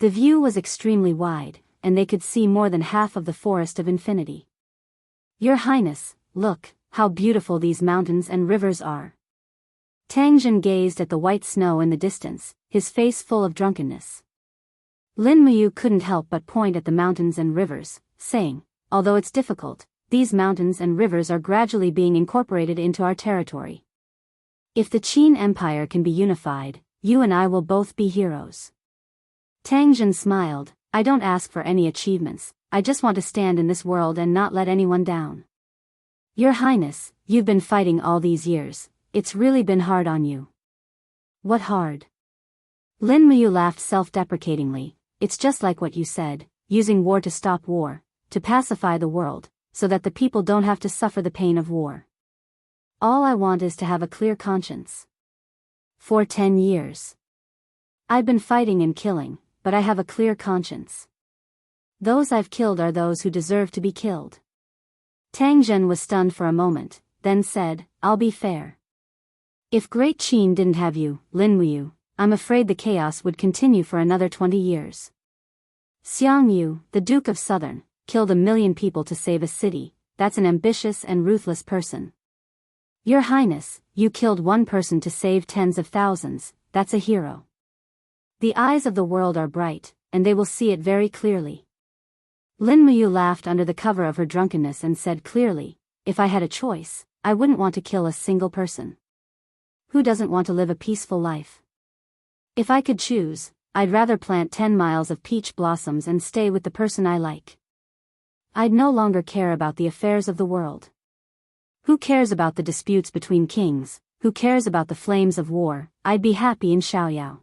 S1: The view was extremely wide, and they could see more than half of the Forest of Infinity. Your Highness, look, how beautiful these mountains and rivers are. Tang Zhen gazed at the white snow in the distance, his face full of drunkenness. Lin Muyu couldn't help but point at the mountains and rivers, saying, although it's difficult, these mountains and rivers are gradually being incorporated into our territory. If the Qin Empire can be unified, you and I will both be heroes. Tang Zhen smiled, I don't ask for any achievements, I just want to stand in this world and not let anyone down. Your Highness, you've been fighting all these years, it's really been hard on you. What hard? Lin Muyu laughed self-deprecatingly, it's just like what you said, using war to stop war, to pacify the world, so that the people don't have to suffer the pain of war. All I want is to have a clear conscience. For 10 years. I've been fighting and killing, but I have a clear conscience. Those I've killed are those who deserve to be killed. Tang Zhen was stunned for a moment, then said, I'll be fair. If Great Qin didn't have you, Lin Muyu, I'm afraid the chaos would continue for another 20 years. Xiangyu, the Duke of Southern, killed 1 million people to save a city, that's an ambitious and ruthless person. Your Highness, you killed one person to save tens of thousands, that's a hero. The eyes of the world are bright, and they will see it very clearly. Lin Muyu laughed under the cover of her drunkenness and said clearly, if I had a choice, I wouldn't want to kill a single person. Who doesn't want to live a peaceful life? If I could choose, I'd rather plant 10 miles of peach blossoms and stay with the person I like. I'd no longer care about the affairs of the world. Who cares about the disputes between kings, who cares about the flames of war? I'd be happy in Xiaoyao.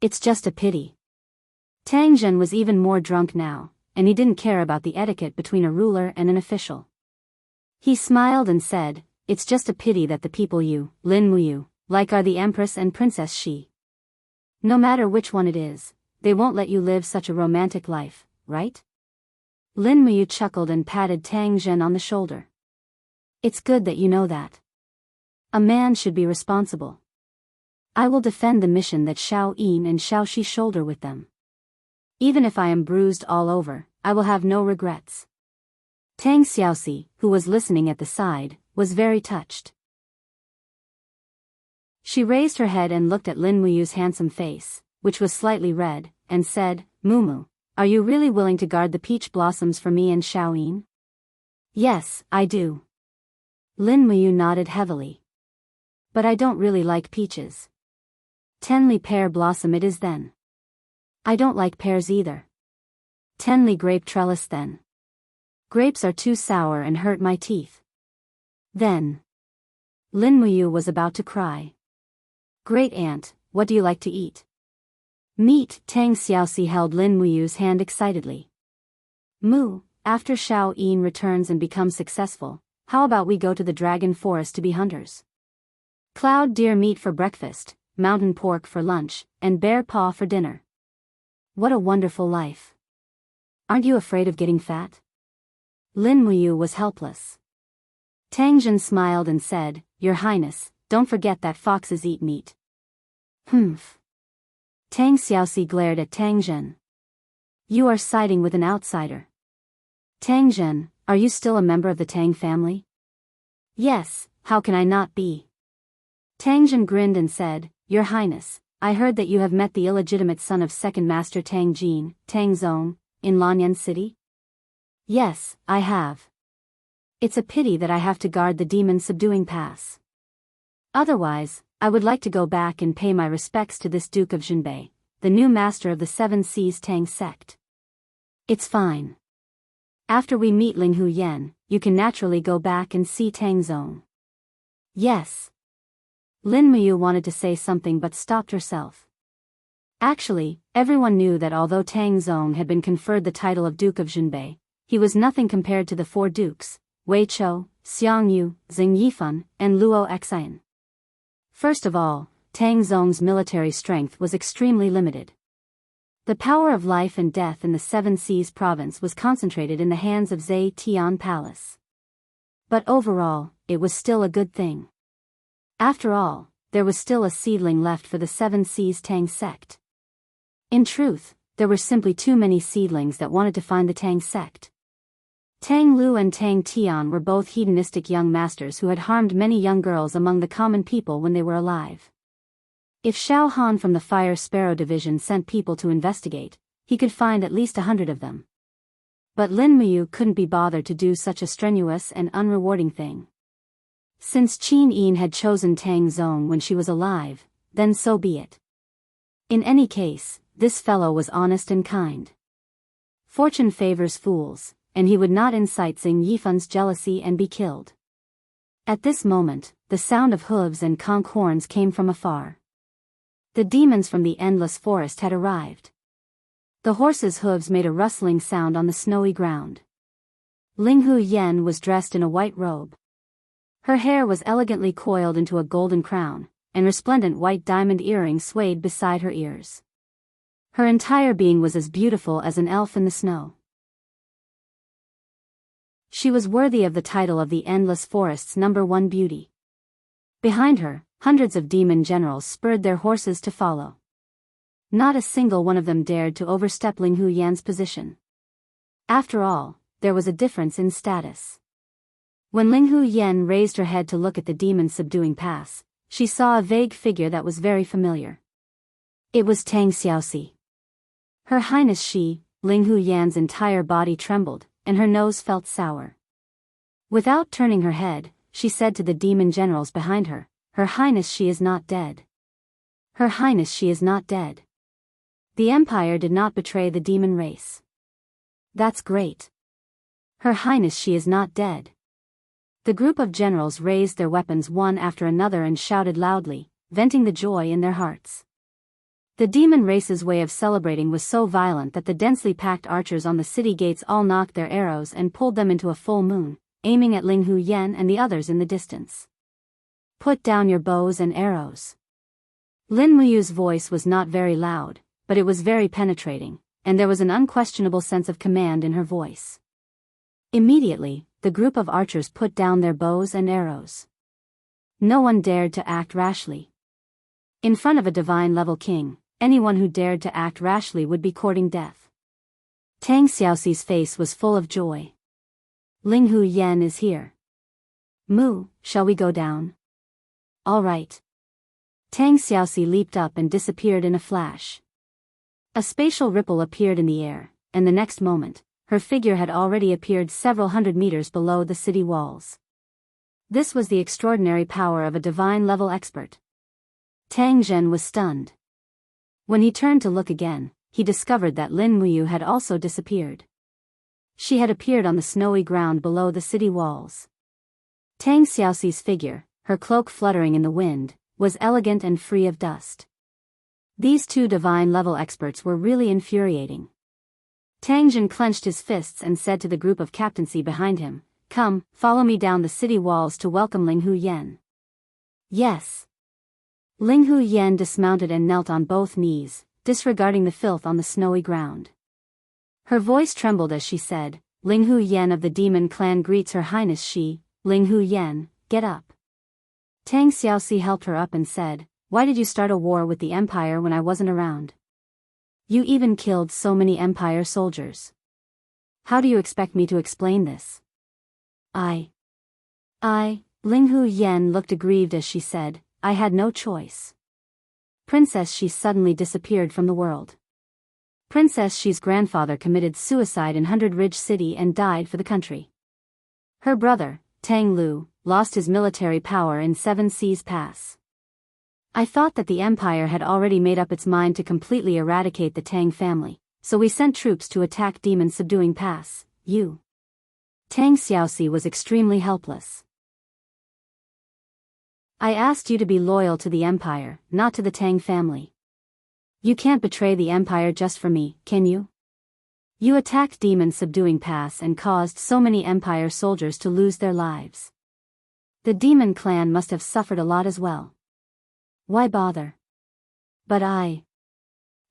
S1: It's just a pity. Tang Zhen was even more drunk now, and he didn't care about the etiquette between a ruler and an official. He smiled and said, it's just a pity that the people you, Lin Muyu, like are the Empress and Princess Shi. No matter which one it is, they won't let you live such a romantic life, right? Lin Muyu chuckled and patted Tang Zhen on the shoulder. It's good that you know that. A man should be responsible. I will defend the mission that Xiao Yin and Xiao Shi shoulder with them. Even if I am bruised all over, I will have no regrets. Tang Xiaoxi, who was listening at the side, was very touched. She raised her head and looked at Lin Muyu's handsome face, which was slightly red, and said, Mumu, are you really willing to guard the peach blossoms for me and Xiao Yin? Yes, I do. Lin Muyu nodded heavily. But I don't really like peaches. Tenli pear blossom it is then. I don't like pears either. Tenli grape trellis then. Grapes are too sour and hurt my teeth. Then. Lin Muyu was about to cry. Great aunt, what do you like to eat? Meat. Tang Xiaoxi held Lin Muyu's hand excitedly. Mu, after Xiao Yin returns and becomes successful, how about we go to the dragon forest to be hunters? Cloud deer meat for breakfast, mountain pork for lunch, and bear paw for dinner. What a wonderful life. Aren't you afraid of getting fat? Lin Muyu was helpless. Tang Zhen smiled and said, Your Highness, don't forget that foxes eat meat. Humph. Tang Xiaoxi glared at Tang Zhen. You are siding with an outsider. Tang Zhen, are you still a member of the Tang family? Yes, how can I not be? Tang Zhen grinned and said, Your Highness, I heard that you have met the illegitimate son of Second Master Tang Jin, Tang Zong, in Lanyan City? Yes, I have. It's a pity that I have to guard the demon subduing pass. Otherwise, I would like to go back and pay my respects to this Duke of Jinbei, the new master of the Seven Seas Tang sect. It's fine. After we meet Ling Hu Yen, you can naturally go back and see Tang Zong. Yes. Lin Muyu wanted to say something but stopped herself. Actually, everyone knew that although Tang Zong had been conferred the title of Duke of Zhenbei, he was nothing compared to the four dukes, Wei Chou, Xiang Yu, Xing Yifan, and Luo Xian. First of all, Tang Zong's military strength was extremely limited. The power of life and death in the Seven Seas province was concentrated in the hands of Zhe Tian Palace. But overall, it was still a good thing. After all, there was still a seedling left for the Seven Seas Tang sect. In truth, there were simply too many seedlings that wanted to find the Tang sect. Tang Lu and Tang Tian were both hedonistic young masters who had harmed many young girls among the common people when they were alive. If Xiao Han from the Fire Sparrow Division sent people to investigate, he could find at least 100 of them. But Lin Muyu couldn't be bothered to do such a strenuous and unrewarding thing. Since Qin Yin had chosen Tang Zong when she was alive, then so be it. In any case, this fellow was honest and kind. Fortune favors fools, and he would not incite Xing Yifan's jealousy and be killed. At this moment, the sound of hooves and conch horns came from afar. The demons from the endless forest had arrived. The horses' hooves made a rustling sound on the snowy ground. Linghu Yen was dressed in a white robe. Her hair was elegantly coiled into a golden crown, and resplendent white diamond earrings swayed beside her ears. Her entire being was as beautiful as an elf in the snow. She was worthy of the title of the Endless Forest's #1 beauty. Behind her, hundreds of demon generals spurred their horses to follow. Not a single one of them dared to overstep Linghu Yan's position. After all, there was a difference in status. When Linghu Yan raised her head to look at the demon subduing pass, she saw a vague figure that was very familiar. It was Tang Xiaoxi. Her Highness she, Linghu Yan's entire body trembled, and her nose felt sour. Without turning her head, she said to the demon generals behind her, "Her Highness she is not dead. Her Highness she is not dead." The Empire did not betray the demon race. That's great. Her Highness she is not dead. The group of generals raised their weapons one after another and shouted loudly, venting the joy in their hearts. The demon race's way of celebrating was so violent that the densely packed archers on the city gates all knocked their arrows and pulled them into a full moon, aiming at Linghu Yan and the others in the distance. "Put down your bows and arrows." Lin Muyu's voice was not very loud, but it was very penetrating, and there was an unquestionable sense of command in her voice. Immediately, the group of archers put down their bows and arrows. No one dared to act rashly. In front of a divine-level king, anyone who dared to act rashly would be courting death. Tang Xiaoxi's face was full of joy. "Linghu Yan is here. Mu, shall we go down?" "All right." Tang Xiaoxi leaped up and disappeared in a flash. A spatial ripple appeared in the air, and the next moment, her figure had already appeared several hundred meters below the city walls. This was the extraordinary power of a divine-level expert. Tang Zhen was stunned. When he turned to look again, he discovered that Lin Muyu had also disappeared. She had appeared on the snowy ground below the city walls. Tang Xiaoxi's figure, her cloak fluttering in the wind, was elegant and free of dust. These two divine-level experts were really infuriating. Tang Zhen clenched his fists and said to the group of captaincy behind him, "Come, follow me down the city walls to welcome Linghu Yan." "Yes." Linghu Yan dismounted and knelt on both knees, disregarding the filth on the snowy ground. Her voice trembled as she said, "Linghu Yan of the demon clan greets Her Highness she, Linghu Yan, get up." Tang Xiaoxi helped her up and said, "Why did you start a war with the Empire when I wasn't around? You even killed so many Empire soldiers. How do you expect me to explain this?" I, Linghu Yan looked aggrieved as she said, "I had no choice." Princess She suddenly disappeared from the world. Princess She's grandfather committed suicide in 100 Ridge City and died for the country. Her brother, Tang Lu, lost his military power in Seven Seas Pass. I thought that the Empire had already made up its mind to completely eradicate the Tang family, so we sent troops to attack Demon Subduing Pass. Tang Xiaoxi was extremely helpless. "I asked you to be loyal to the Empire, not to the Tang family. You can't betray the Empire just for me, can you? You attacked Demon Subduing Pass and caused so many Empire soldiers to lose their lives. The Demon clan must have suffered a lot as well. Why bother? But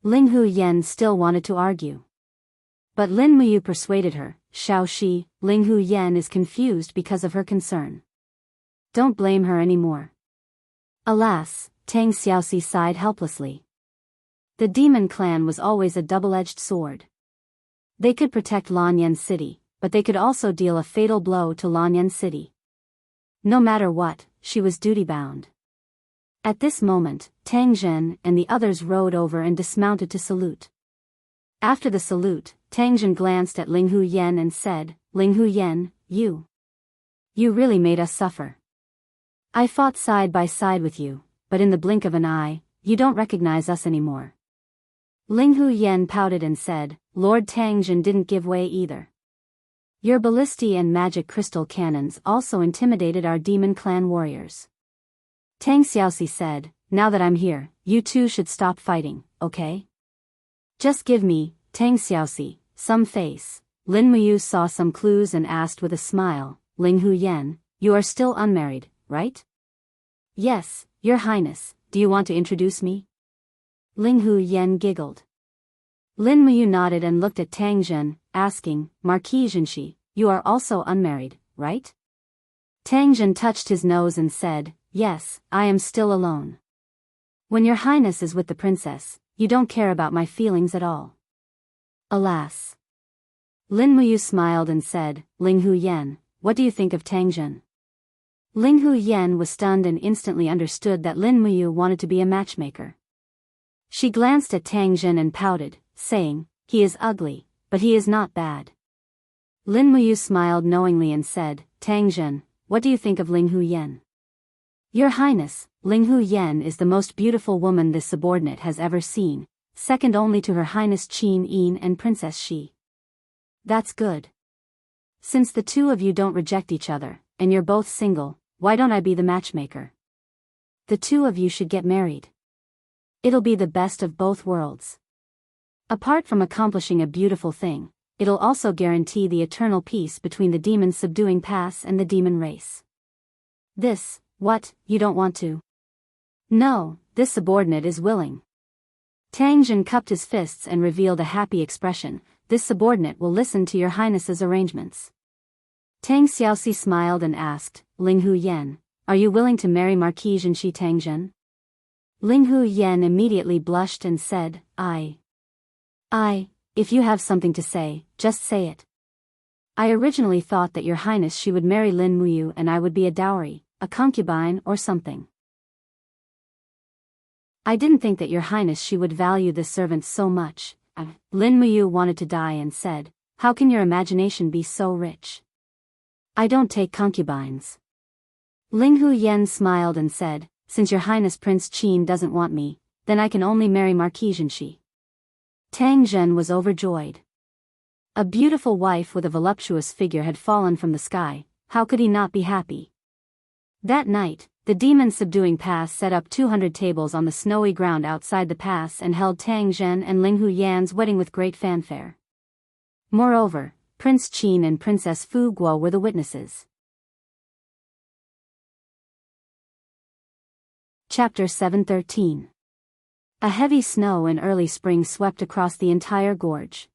S1: Ling Hu Yen still wanted to argue. But Lin Muyu persuaded her. Xiao Shi, Ling Hu Yen is confused because of her concern. Don't blame her anymore. Alas, Tang Xiaoxi sighed helplessly. The Demon clan was always a double-edged sword. They could protect Lanyan City, but they could also deal a fatal blow to Lanyan City. No matter what, she was duty-bound. At this moment, Tang Zhen and the others rode over and dismounted to salute. After the salute, Tang Zhen glanced at Ling Hu Yen and said, Ling Hu Yen, you really made us suffer. I fought side by side with you, but in the blink of an eye, you don't recognize us anymore. Ling Hu Yen pouted and said, Lord Tang Zhen didn't give way either. Your ballistae and magic crystal cannons also intimidated our demon clan warriors. Tang Xiaoxi said, now that I'm here, you two should stop fighting, okay? Just give me, Tang Xiaoxi, some face. Lin Muyu saw some clues and asked with a smile, Ling Hu Yen, you are still unmarried, right? Yes, Your Highness, do you want to introduce me? Ling Hu Yen giggled. Lin Muyu nodded and looked at Tang Zhen, asking, Marquis Xianxia, you are also unmarried, right? Tang Zhen touched his nose and said, yes, I am still alone. When Your Highness is with the princess, you don't care about my feelings at all. Alas. Lin Muyu smiled and said, Ling Hu Yen, what do you think of Tang Zhen? Ling Hu Yen was stunned and instantly understood that Lin Muyu wanted to be a matchmaker. She glanced at Tang Zhen and pouted, saying, he is ugly, but he is not bad. Lin Muyu smiled knowingly and said, Tang Zhen, what do you think of Ling Hu Yen? Your Highness, Ling Hu Yen is the most beautiful woman this subordinate has ever seen, second only to Her Highness Qin Yin and Princess Shi. That's good. Since the two of you don't reject each other, and you're both single, why don't I be the matchmaker? The two of you should get married. It'll be the best of both worlds. Apart from accomplishing a beautiful thing, it'll also guarantee the eternal peace between the demon subduing pass and the demon race. What, you don't want to? No, this subordinate is willing. Tang Zhen cupped his fists and revealed a happy expression, this subordinate will listen to Your Highness's arrangements. Tang Xiaoxi smiled and asked, Ling Hu Yen, are you willing to marry Marquis Xianxia Tang Zhen? Ling Hu Yen immediately blushed and said, if you have something to say, just say it. I originally thought that Your Highness she would marry Lin Muyu and I would be a dowry, a concubine or something. I didn't think that Your Highness she would value this servant so much. Lin Muyu wanted to die and said, how can your imagination be so rich? I don't take concubines. Ling Hu Yen smiled and said, since Your Highness Prince Qin doesn't want me, then I can only marry Marquis Xianxia. Tang Zhen was overjoyed. A beautiful wife with a voluptuous figure had fallen from the sky, how could he not be happy? That night, the demon subduing pass set up 200 tables on the snowy ground outside the pass and held Tang Zhen and Ling Hu Yan's wedding with great fanfare. Moreover, Prince Qin and Princess Fu Guo were the witnesses. Chapter 713. A heavy snow in early spring swept across the entire gorge.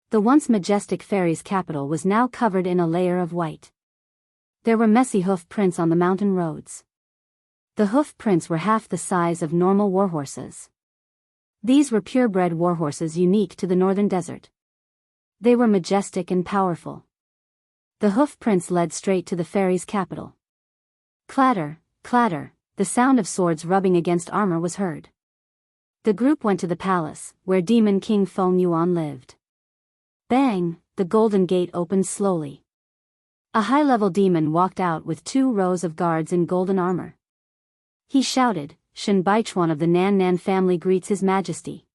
S1: The once majestic fairy's capital was now covered in a layer of white. There were messy hoof prints on the mountain roads. The hoof prints were half the size of normal warhorses. These were purebred warhorses unique to the northern desert. They were majestic and powerful. The hoof prints led straight to the fairy's capital. Clatter, clatter, the sound of swords rubbing against armor was heard. The group went to the palace, where Demon King Feng Yuan lived. Bang, the golden gate opened slowly. A high-level demon walked out with 2 rows of guards in golden armor. He shouted, Shen Baichuan of the Nan Nan family greets His Majesty.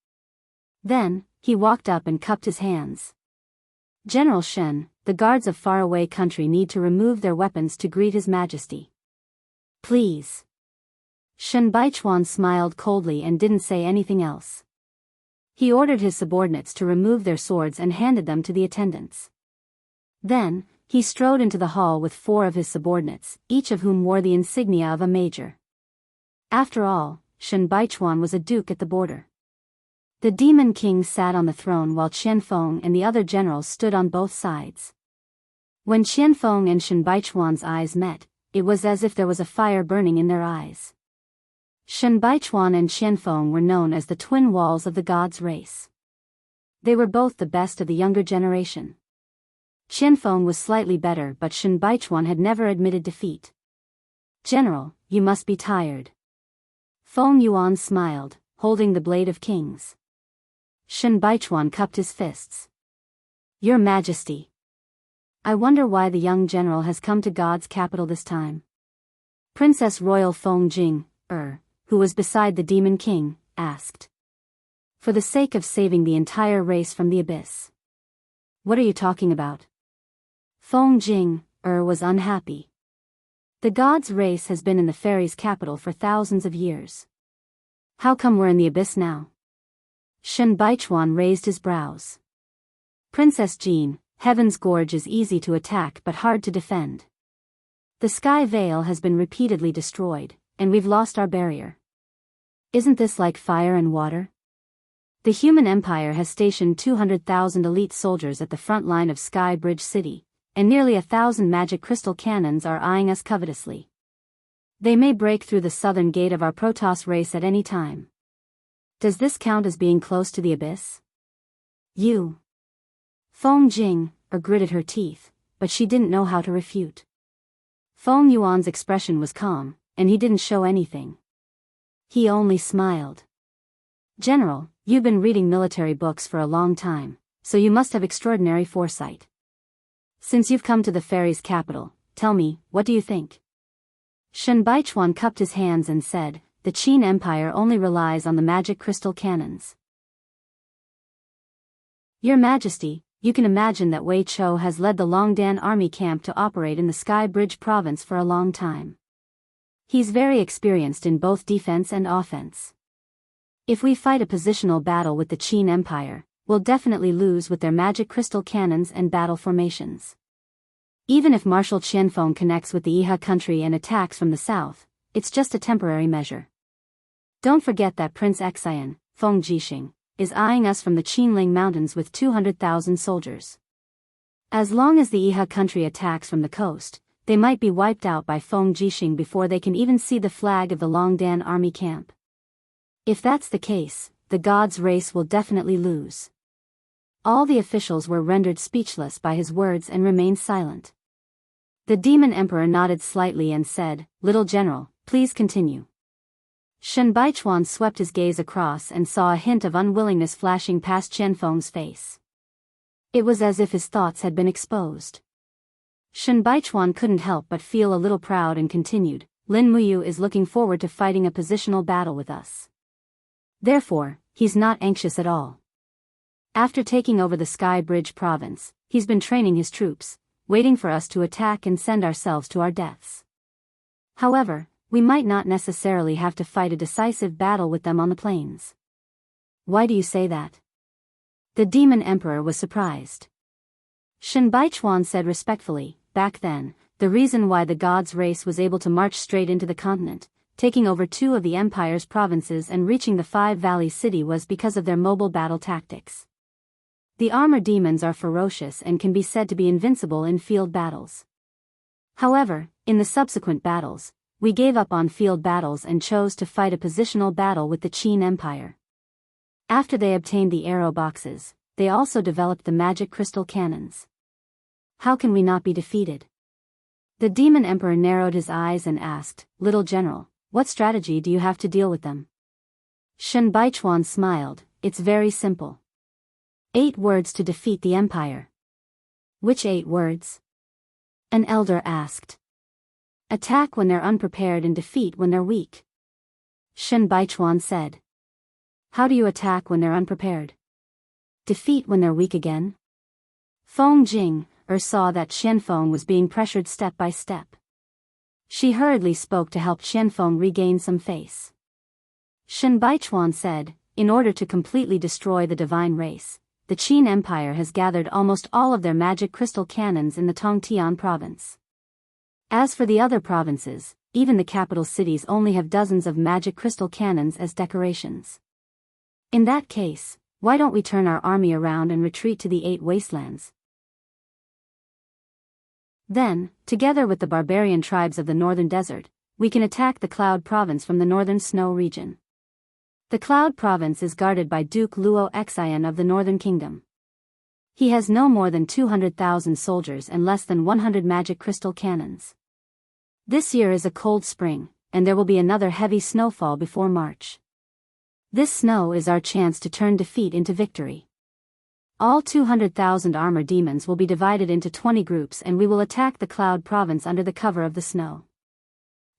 S1: Then, he walked up and cupped his hands. General Shen, the guards of faraway country need to remove their weapons to greet His Majesty. Please. Shen Baichuan smiled coldly and didn't say anything else. He ordered his subordinates to remove their swords and handed them to the attendants. Then, he strode into the hall with 4 of his subordinates, each of whom wore the insignia of a major. After all, Shen Baichuan was a duke at the border. The Demon King sat on the throne while Qianfeng and the other generals stood on both sides. When Qianfeng and Shen Baichuan's eyes met, it was as if there was a fire burning in their eyes. Shen Baichuan and Qianfeng were known as the twin walls of the gods' race. They were both the best of the younger generation. Qianfeng was slightly better, but Shen Baichuan had never admitted defeat. "General, you must be tired." Feng Yuan smiled, holding the Blade of Kings. Shen Baichuan cupped his fists. "Your Majesty. I wonder why the young general has come to God's capital this time." Princess Royal Feng Jing, who was beside the Demon King, asked. "For the sake of saving the entire race from the abyss." "What are you talking about?" Feng Jing, was unhappy. "The gods' race has been in the fairies' capital for thousands of years. How come we're in the abyss now?" Shen Baichuan raised his brows. "Princess Jean, Heaven's Gorge is easy to attack but hard to defend. The Sky Veil has been repeatedly destroyed, and we've lost our barrier. Isn't this like fire and water? The human empire has stationed 200,000 elite soldiers at the front line of Sky Bridge City, and nearly 1,000 magic crystal cannons are eyeing us covetously. They may break through the southern gate of our Protoss race at any time. Does this count as being close to the abyss?" "You." Feng Jing, gritted her teeth, but she didn't know how to refute. Feng Yuan's expression was calm, and he didn't show anything. He only smiled. "General, you've been reading military books for a long time, so you must have extraordinary foresight. Since you've come to the fairies' capital, tell me, what do you think?" Shen Baichuan cupped his hands and said, "The Qin Empire only relies on the magic crystal cannons. Your Majesty, you can imagine that Wei Chou has led the Longdan army camp to operate in the Sky Bridge province for a long time. He's very experienced in both defense and offense. If we fight a positional battle with the Qin Empire, we'll definitely lose with their magic crystal cannons and battle formations. Even if Marshal Qianfeng connects with the Iha country and attacks from the south, it's just a temporary measure. Don't forget that Prince Xian, Feng Jixing, is eyeing us from the Qinling Mountains with 200,000 soldiers. As long as the Iha country attacks from the coast, they might be wiped out by Feng Jixing before they can even see the flag of the Longdan army camp. If that's the case, the gods' race will definitely lose." All the officials were rendered speechless by his words and remained silent. The Demon Emperor nodded slightly and said, "Little General, please continue." Shen Baichuan swept his gaze across and saw a hint of unwillingness flashing past Qianfeng's face. It was as if his thoughts had been exposed. Shen Baichuan couldn't help but feel a little proud and continued, "Lin Muyu is looking forward to fighting a positional battle with us. Therefore, he's not anxious at all. After taking over the Sky Bridge province, he's been training his troops, waiting for us to attack and send ourselves to our deaths. However, we might not necessarily have to fight a decisive battle with them on the plains." "Why do you say that?" The Demon Emperor was surprised. Shen Baichuan said respectfully, "Back then, the reason why the gods' race was able to march straight into the continent, taking over 2 of the empire's provinces and reaching the 5-Valley city was because of their mobile battle tactics. The armor demons are ferocious and can be said to be invincible in field battles. However, in the subsequent battles, we gave up on field battles and chose to fight a positional battle with the Qin Empire. After they obtained the arrow boxes, they also developed the magic crystal cannons. How can we not be defeated?" The Demon Emperor narrowed his eyes and asked, "Little General, what strategy do you have to deal with them?" Shen Baichuan smiled, "It's very simple. 8 words to defeat the Empire." "Which 8 words?" an elder asked. "Attack when they're unprepared and defeat when they're weak," Shen Baichuan said. "How do you attack when they're unprepared? Defeat when they're weak again?" Feng Jing, saw that Qianfeng was being pressured step by step. She hurriedly spoke to help Qianfeng regain some face. Shen Baichuan said, in order to completely destroy the divine race, the Qin Empire has gathered almost all of their magic crystal cannons in the Tongtian province. As for the other provinces, even the capital cities only have dozens of magic crystal cannons as decorations. In that case, why don't we turn our army around and retreat to the 8 wastelands? Then, together with the barbarian tribes of the northern desert, we can attack the Cloud Province from the northern snow region. The Cloud Province is guarded by Duke Luo Xian of the Northern Kingdom. He has no more than 200,000 soldiers and less than 100 magic crystal cannons. This year is a cold spring, and there will be another heavy snowfall before March. This snow is our chance to turn defeat into victory. All 200,000 armor demons will be divided into 20 groups and we will attack the Cloud Province under the cover of the snow.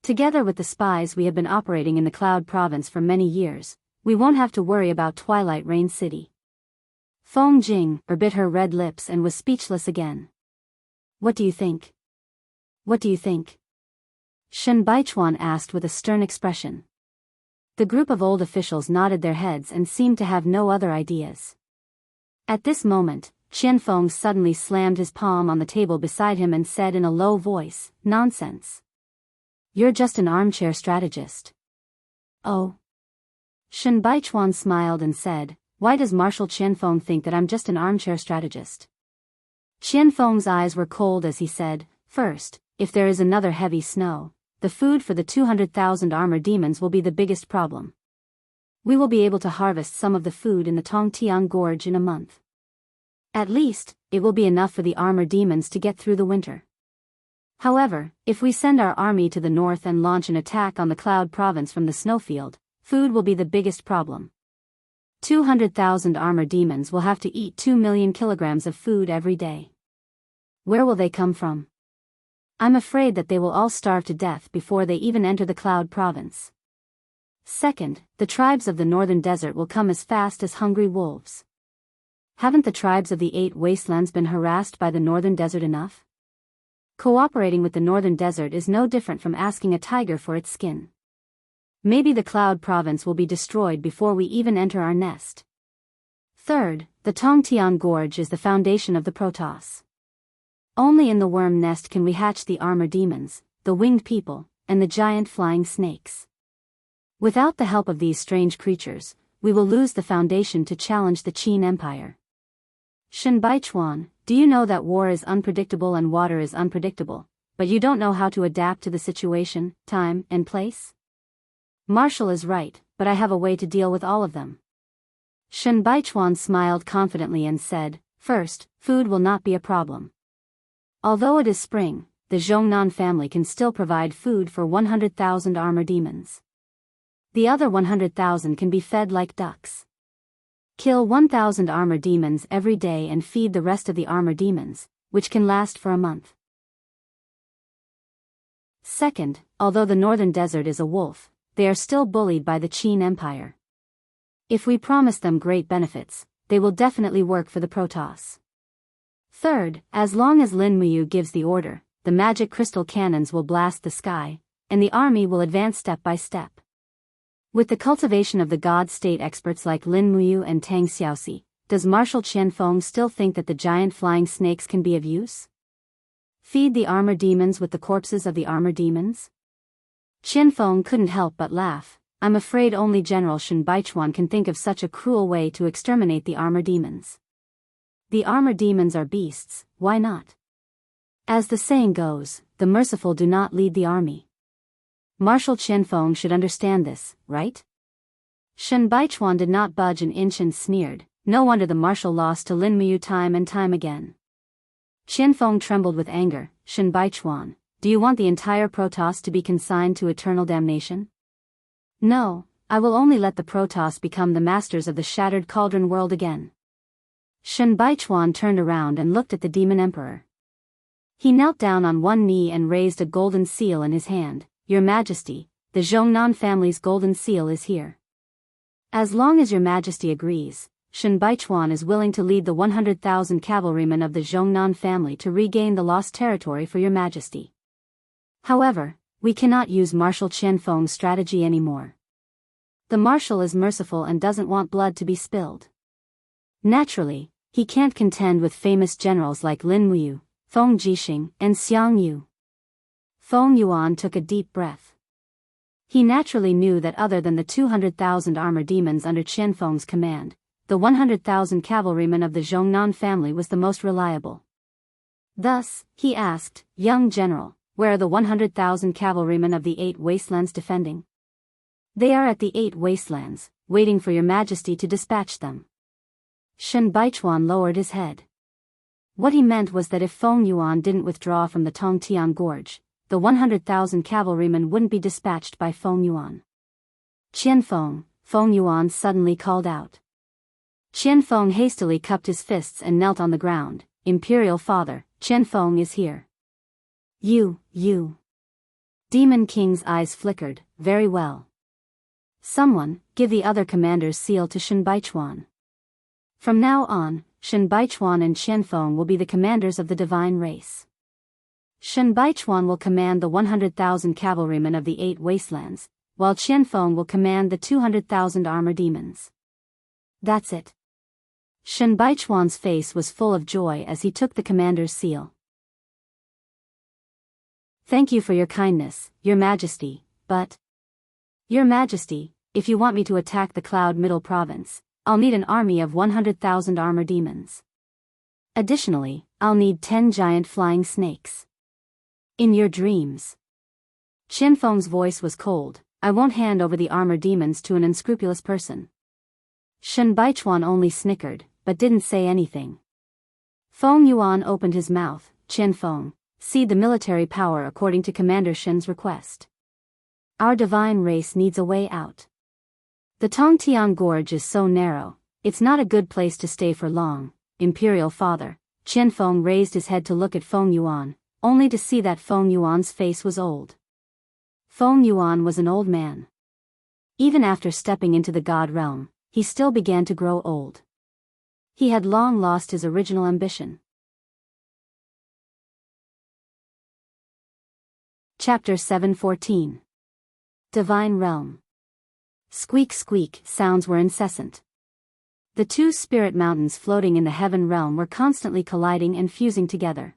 S1: Together with the spies we have been operating in the Cloud Province for many years, we won't have to worry about Twilight Rain City. Feng Jing bit her red lips and was speechless again. What do you think? What do you think? Shen Baichuan asked with a stern expression. The group of old officials nodded their heads and seemed to have no other ideas. At this moment, Qianfeng suddenly slammed his palm on the table beside him and said in a low voice, "Nonsense. You're just an armchair strategist." Oh. Shen Baichuan smiled and said, "Why does Marshal Qianfeng think that I'm just an armchair strategist?" Qianfeng's eyes were cold as he said, "First, if there is another heavy snow, the food for the 200,000 armor demons will be the biggest problem. We will be able to harvest some of the food in the Tongtian Gorge in a month. At least, it will be enough for the armor demons to get through the winter. However, if we send our army to the north and launch an attack on the Cloud Province from the snowfield, food will be the biggest problem. 200,000 armor demons will have to eat 2 million kilograms of food every day. Where will they come from? I'm afraid that they will all starve to death before they even enter the Cloud Province. Second, the tribes of the northern desert will come as fast as hungry wolves. Haven't the tribes of the 8 wastelands been harassed by the northern desert enough? Cooperating with the northern desert is no different from asking a tiger for its skin. Maybe the Cloud Province will be destroyed before we even enter our nest. Third, the Tongtian Gorge is the foundation of the Protoss. Only in the worm nest can we hatch the armor demons, the winged people, and the giant flying snakes. Without the help of these strange creatures, we will lose the foundation to challenge the Qin Empire. Shen Baichuan, do you know that war is unpredictable and water is unpredictable, but you don't know how to adapt to the situation, time, and place? Marshall is right, but I have a way to deal with all of them. Shen Baichuan smiled confidently and said, "First, food will not be a problem. Although it is spring, the Zhongnan family can still provide food for 100,000 armor demons. The other 100,000 can be fed like ducks. Kill 1,000 armor demons every day and feed the rest of the armor demons, which can last for a month." Second, although the northern desert is a wolf, they are still bullied by the Qin Empire. If we promise them great benefits, they will definitely work for the Protoss. Third, as long as Lin Muyu gives the order, the magic crystal cannons will blast the sky, and the army will advance step by step. With the cultivation of the God State experts like Lin Muyu and Tang Xiaoxi, does Marshal Qianfeng still think that the giant flying snakes can be of use? Feed the armor demons with the corpses of the armor demons? Qianfeng couldn't help but laugh. I'm afraid only General Shen Baichuan can think of such a cruel way to exterminate the armor demons. The armor demons are beasts, why not? As the saying goes, the merciful do not lead the army. Marshal Qianfeng should understand this, right? Shen Baichuan did not budge an inch and sneered, no wonder the marshal lost to Lin Muyu time and time again. Qianfeng trembled with anger. Shen Baichuan, do you want the entire Protoss to be consigned to eternal damnation? No, I will only let the Protoss become the masters of the shattered cauldron world again. Shen Baichuan turned around and looked at the demon emperor. He knelt down on one knee and raised a golden seal in his hand. Your Majesty, the Zhongnan family's golden seal is here. As long as your Majesty agrees, Shen Baichuan is willing to lead the 100,000 cavalrymen of the Zhongnan family to regain the lost territory for your Majesty. However, we cannot use Marshal Qianfeng's strategy anymore. The marshal is merciful and doesn't want blood to be spilled. Naturally, he can't contend with famous generals like Lin Muyu, Feng Jixing, and Xiang Yu. Feng Yuan took a deep breath. He naturally knew that other than the 200,000 armor demons under Qianfeng's command, the 100,000 cavalrymen of the Zhongnan family was the most reliable. Thus, he asked, "Young general, where are the 100,000 cavalrymen of the 8 wastelands defending?" "They are at the 8 wastelands, waiting for your majesty to dispatch them." Shen Baichuan lowered his head. What he meant was that if Feng Yuan didn't withdraw from the Tongtian Gorge, the 100,000 cavalrymen wouldn't be dispatched by Feng Yuan. "Qianfeng," Feng Yuan suddenly called out. Qianfeng hastily cupped his fists and knelt on the ground. "Imperial father, Qianfeng is here." You. Demon King's eyes flickered. "Very well. Someone, give the other commander's seal to Shen Baichuan. From now on, Shen Baichuan and Qianfeng will be the commanders of the divine race. Shen Baichuan will command the 100,000 cavalrymen of the 8 wastelands, while Qianfeng will command the 200,000 armor demons. That's it." Shen Baichuan's face was full of joy as he took the commander's seal. "Thank you for your kindness, Your Majesty, but... Your Majesty, if you want me to attack the Cloud Middle Province, I'll need an army of 100,000 armor demons. Additionally, I'll need 10 giant flying snakes. In your dreams." Qianfeng's voice was cold. "I won't hand over the armor demons to an unscrupulous person." Shen Baichuan only snickered, but didn't say anything. Feng Yuan opened his mouth. "Qianfeng, cede the military power according to Commander Shen's request. Our divine race needs a way out. The Tongtian Gorge is so narrow, it's not a good place to stay for long, Imperial Father." Qianfeng raised his head to look at Feng Yuan, only to see that Feng Yuan's face was old. Feng Yuan was an old man. Even after stepping into the God realm, he still began to grow old. He had long lost his original ambition. Chapter 714. Divine Realm. Squeak squeak sounds were incessant. The 2 spirit mountains floating in the heaven realm were constantly colliding and fusing together.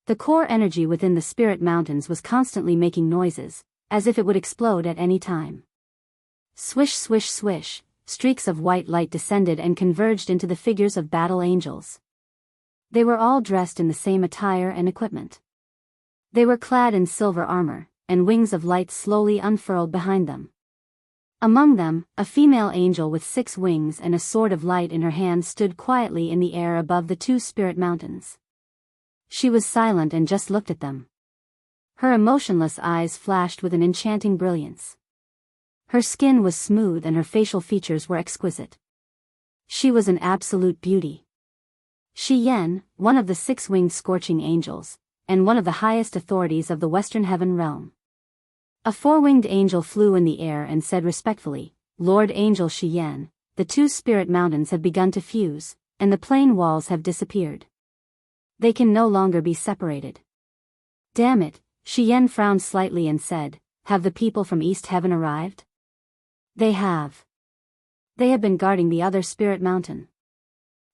S1: The core energy within the spirit mountains was constantly making noises, as if it would explode at any time. Swish swish swish, streaks of white light descended and converged into the figures of battle angels. They were all dressed in the same attire and equipment. They were clad in silver armor, and wings of light slowly unfurled behind them. Among them, a female angel with 6 wings and a sword of light in her hand stood quietly in the air above the 2 spirit mountains. She was silent and just looked at them. Her emotionless eyes flashed with an enchanting brilliance. Her skin was smooth and her facial features were exquisite. She was an absolute beauty. Shi Yan, one of the 6-winged scorching angels, and one of the highest authorities of the Western Heaven realm. A 4-winged angel flew in the air and said respectfully, "Lord Angel Shi Yan, the 2 spirit mountains have begun to fuse, and the plain walls have disappeared. They can no longer be separated." "Damn it," Shi Yan frowned slightly and said, "Have the people from East Heaven arrived?" "They have. They have been guarding the other spirit mountain."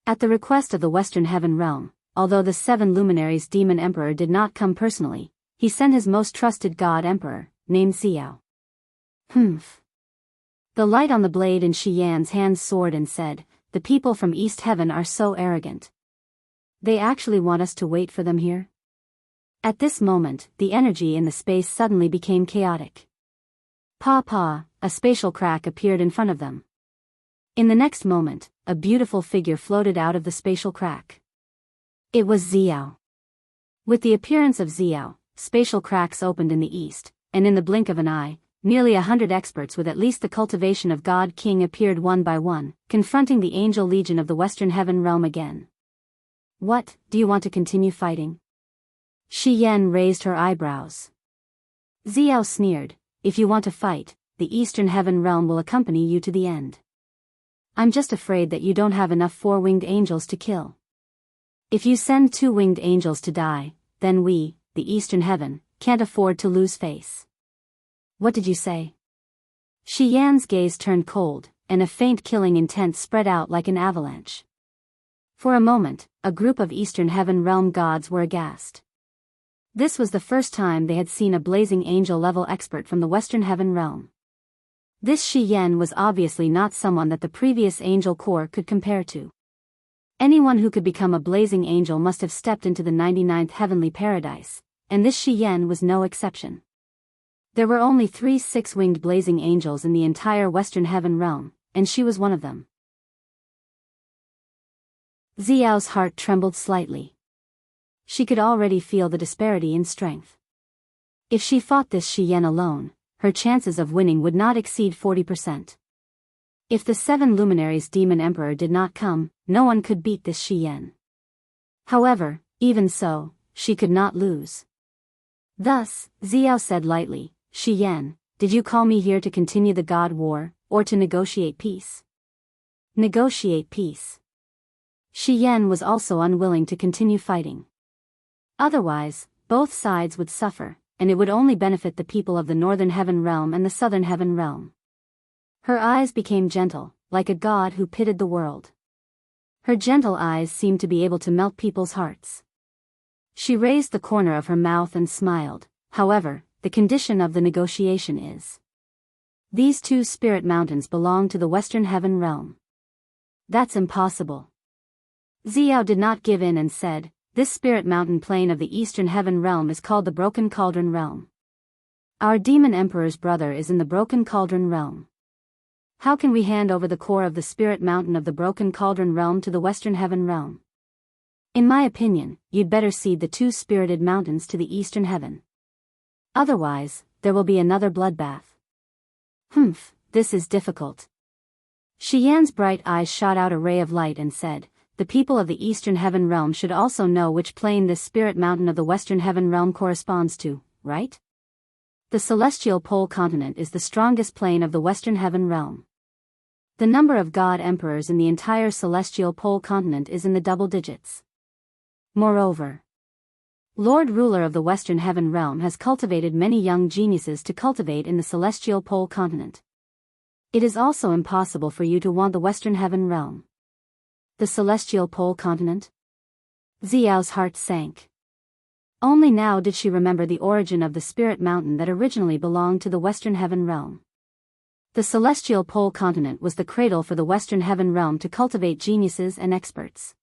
S1: At the request of the Western Heaven realm, although the 7 luminaries Demon Emperor did not come personally, he sent his most trusted God Emperor, named Xiao. "Humph." The light on the blade in Shi Yan's hand soared and said, "The people from East Heaven are so arrogant. They actually want us to wait for them here?" At this moment, the energy in the space suddenly became chaotic. Pa, a spatial crack appeared in front of them. In the next moment, a beautiful figure floated out of the spatial crack. It was Xiao. With the appearance of Xiao, spatial cracks opened in the east, and in the blink of an eye, nearly 100 experts with at least the cultivation of God King appeared one by one, confronting the angel legion of the Western Heaven realm again. "What, do you want to continue fighting?" Shi Yan raised her eyebrows. Xiao sneered, "If you want to fight, the Eastern Heaven realm will accompany you to the end. I'm just afraid that you don't have enough 4-winged angels to kill. If you send 2-winged angels to die, then we, the Eastern Heaven, can't afford to lose face." "What did you say?" Shi Yan's gaze turned cold, and a faint killing intent spread out like an avalanche. For a moment, a group of Eastern Heaven Realm gods were aghast. This was the first time they had seen a blazing angel-level expert from the Western Heaven Realm. This Shi Yan was obviously not someone that the previous angel corps could compare to. Anyone who could become a blazing angel must have stepped into the 99th heavenly paradise, and this Shi Yan was no exception. There were only 3 six-winged blazing angels in the entire Western Heaven Realm, and she was one of them. Xiao's heart trembled slightly. She could already feel the disparity in strength. If she fought this Shi Yan alone, her chances of winning would not exceed 40%. If the 7 luminaries Demon Emperor did not come, no one could beat this Shi Yan. However, even so, she could not lose. Thus, Xiao said lightly, "Shi Yan, did you call me here to continue the God War, or to negotiate peace?" Negotiate peace. Shi Yan was also unwilling to continue fighting. Otherwise, both sides would suffer, and it would only benefit the people of the Northern Heaven Realm and the Southern Heaven Realm. Her eyes became gentle, like a god who pitied the world. Her gentle eyes seemed to be able to melt people's hearts. She raised the corner of her mouth and smiled. "However, the condition of the negotiation is. These 2 spirit mountains belong to the Western Heaven Realm." "That's impossible." Xiao did not give in and said, "This spirit mountain plane of the Eastern Heaven Realm is called the Broken Cauldron Realm. Our Demon Emperor's brother is in the Broken Cauldron Realm. How can we hand over the core of the spirit mountain of the Broken Cauldron Realm to the Western Heaven Realm? In my opinion, you'd better cede the 2 spirited mountains to the Eastern Heaven. Otherwise, there will be another bloodbath." This is difficult. Shi Yan's bright eyes shot out a ray of light and said, "The people of the Eastern Heaven Realm should also know which plane this spirit mountain of the Western Heaven Realm corresponds to, right? The Celestial Pole Continent is the strongest plane of the Western Heaven Realm. The number of God Emperors in the entire Celestial Pole Continent is in the double digits. Moreover, Lord Ruler of the Western Heaven Realm has cultivated many young geniuses to cultivate in the Celestial Pole Continent. It is also impossible for you to want the Western Heaven Realm." The Celestial Pole Continent? Xiao's heart sank. Only now did she remember the origin of the spirit mountain that originally belonged to the Western Heaven Realm. The Celestial Pole Continent was the cradle for the Western Heaven Realm to cultivate geniuses and experts.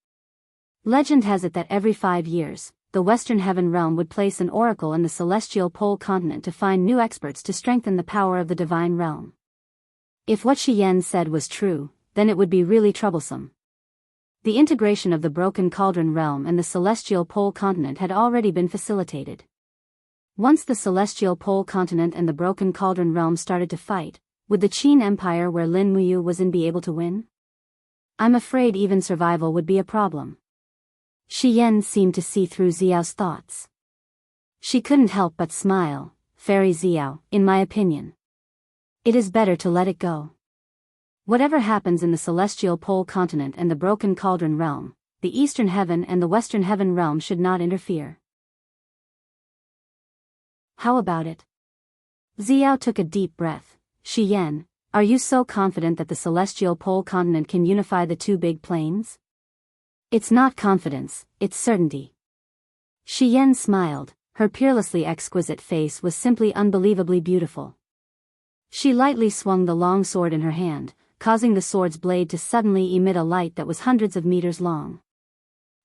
S1: Legend has it that every 5 years, the Western Heaven Realm would place an oracle in the Celestial Pole Continent to find new experts to strengthen the power of the Divine Realm. If what Shi Yan said was true, then it would be really troublesome. The integration of the Broken Cauldron Realm and the Celestial Pole Continent had already been facilitated. Once the Celestial Pole Continent and the Broken Cauldron Realm started to fight, would the Qin Empire where Lin Muyu was in be able to win? I'm afraid even survival would be a problem. Shi Yan seemed to see through Xiao's thoughts. She couldn't help but smile. "Fairy Xiao, in my opinion, it is better to let it go. Whatever happens in the Celestial Pole Continent and the Broken Cauldron Realm, the Eastern Heaven and the Western Heaven Realm should not interfere." "How about it?" Xiao took a deep breath. "Shi Yan, are you so confident that the Celestial Pole Continent can unify the 2 big planes?" "It's not confidence, it's certainty." Shi Yan smiled. Her peerlessly exquisite face was simply unbelievably beautiful. She lightly swung the long sword in her hand, causing the sword's blade to suddenly emit a light that was hundreds of meters long.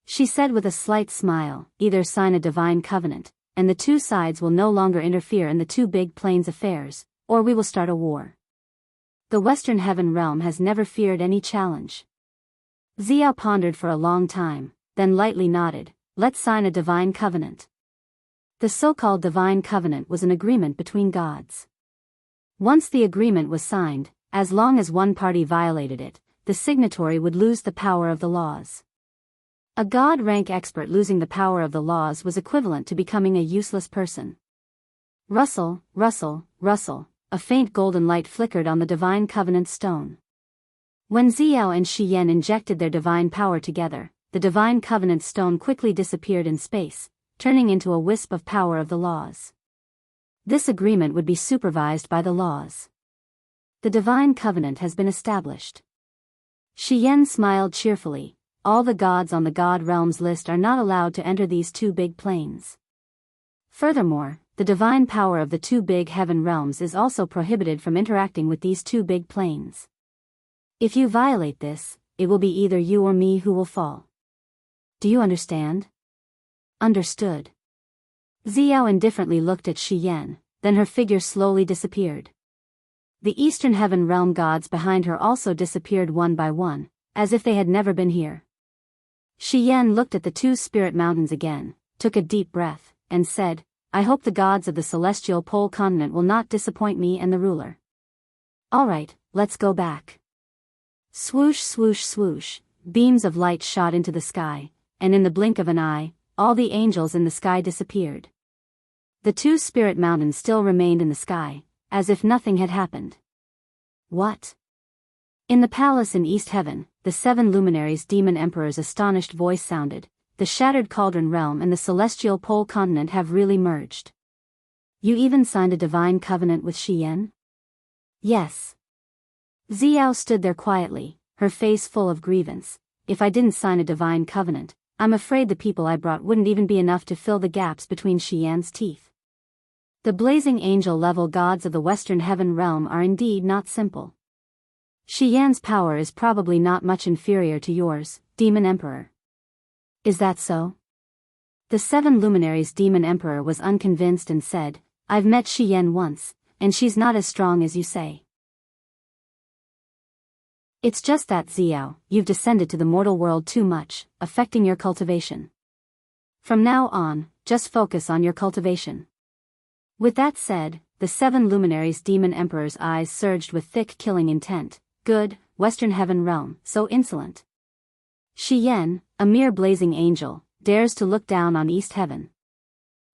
S1: She said with a slight smile, "Either sign a divine covenant, and the 2 sides will no longer interfere in the 2 big planes' affairs, or we will start a war. The Western Heaven Realm has never feared any challenge." Xiao pondered for a long time, then lightly nodded. "Let's sign a divine covenant." The so-called divine covenant was an agreement between gods. Once the agreement was signed, as long as one party violated it, the signatory would lose the power of the laws. A god-rank expert losing the power of the laws was equivalent to becoming a useless person. Rustle, rustle, rustle, a faint golden light flickered on the divine covenant stone. When Xiao and Shi Yan injected their divine power together, the divine covenant stone quickly disappeared in space, turning into a wisp of power of the laws. This agreement would be supervised by the laws. The divine covenant has been established. Xian smiled cheerfully. All the gods on the god realms list are not allowed to enter these two big planes. Furthermore, the divine power of the two big heaven realms is also prohibited from interacting with these two big planes. If you violate this, it will be either you or me who will fall. Do you understand? Understood. Xiao indifferently looked at Xian, then her figure slowly disappeared. The eastern heaven realm gods behind her also disappeared one by one, as if they had never been here. Xian looked at the two spirit mountains again, took a deep breath, and said, I hope the gods of the celestial pole continent will not disappoint me and the ruler. Alright, let's go back. Swoosh swoosh swoosh, beams of light shot into the sky, and in the blink of an eye, all the angels in the sky disappeared. The two spirit mountains still remained in the sky, as if nothing had happened. What? In the palace in East Heaven, the seven luminaries' demon emperor's astonished voice sounded, the shattered cauldron realm and the celestial pole continent have really merged. You even signed a divine covenant with Xian? Yes. Xiao stood there quietly, her face full of grievance. If I didn't sign a divine covenant, I'm afraid the people I brought wouldn't even be enough to fill the gaps between Xian's teeth. The blazing angel-level gods of the Western Heaven realm are indeed not simple. Xian's power is probably not much inferior to yours, Demon Emperor. Is that so? The seven luminaries' Demon Emperor was unconvinced and said, I've met Xian once, and she's not as strong as you say. It's just that Xiao, you've descended to the mortal world too much, affecting your cultivation. From now on, just focus on your cultivation. With that said, the seven luminaries' Demon Emperor's eyes surged with thick killing intent. Good, Western Heaven realm, so insolent. Xian, a mere blazing angel, dares to look down on East Heaven.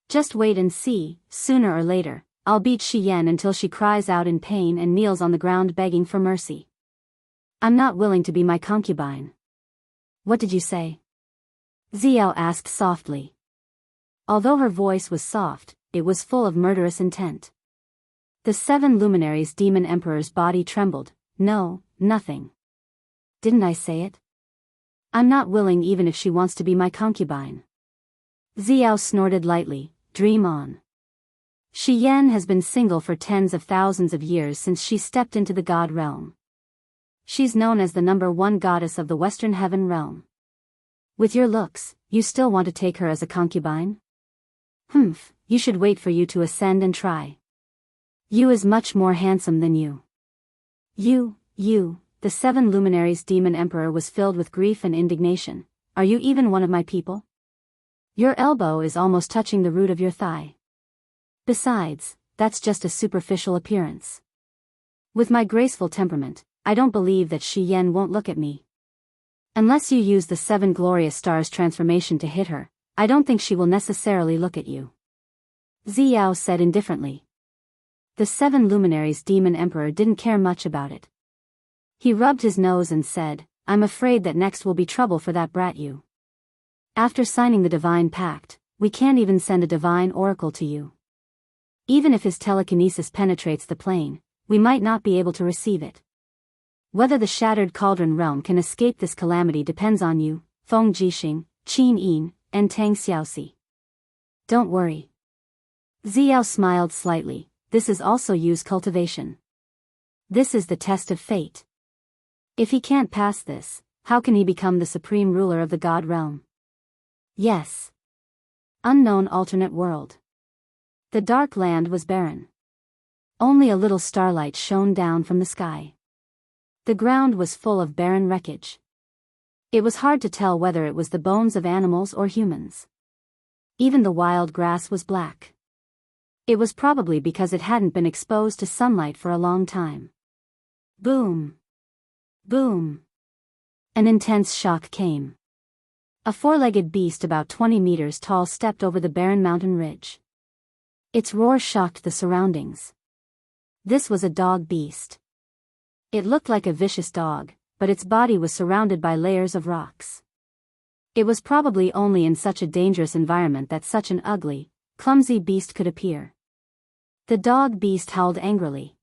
S1: Just wait and see, sooner or later, I'll beat Xian until she cries out in pain and kneels on the ground begging for mercy. I'm not willing to be my concubine. What did you say? Xiao asked softly. Although her voice was soft, it was full of murderous intent. The seven luminaries' Demon Emperor's body trembled. No, nothing. Didn't I say it? I'm not willing even if she wants to be my concubine. Xiao snorted lightly, dream on. Xian has been single for tens of thousands of years since she stepped into the god realm. She's known as the #1 goddess of the Western Heaven realm. With your looks, you still want to take her as a concubine? Humph, you should wait for you to ascend and try. You is much more handsome than you. You, the seven luminaries' Demon Emperor was filled with grief and indignation. Are you even one of my people? Your elbow is almost touching the root of your thigh. Besides, that's just a superficial appearance. With my graceful temperament, I don't believe that Xian won't look at me. Unless you use the seven glorious stars transformation to hit her, I don't think she will necessarily look at you. Xiao said indifferently. The seven luminaries' Demon Emperor didn't care much about it. He rubbed his nose and said, I'm afraid that next will be trouble for that brat you. After signing the divine pact, we can't even send a divine oracle to you. Even if his telekinesis penetrates the plane, we might not be able to receive it. Whether the shattered cauldron realm can escape this calamity depends on you, Feng Jixing, Qin Yin, and Tang Xiaoxi. Don't worry. Xiao smiled slightly. This is also Yu's cultivation. This is the test of fate. If he can't pass this, how can he become the supreme ruler of the god realm? Yes. Unknown alternate world. The dark land was barren. Only a little starlight shone down from the sky. The ground was full of barren wreckage. It was hard to tell whether it was the bones of animals or humans. Even the wild grass was black. It was probably because it hadn't been exposed to sunlight for a long time. Boom. Boom. An intense shock came. A four-legged beast about 20 meters tall stepped over the barren mountain ridge. Its roar shocked the surroundings. This was a dog beast. It looked like a vicious dog, but its body was surrounded by layers of rocks. It was probably only in such a dangerous environment that such an ugly, clumsy beast could appear. The dog beast howled angrily.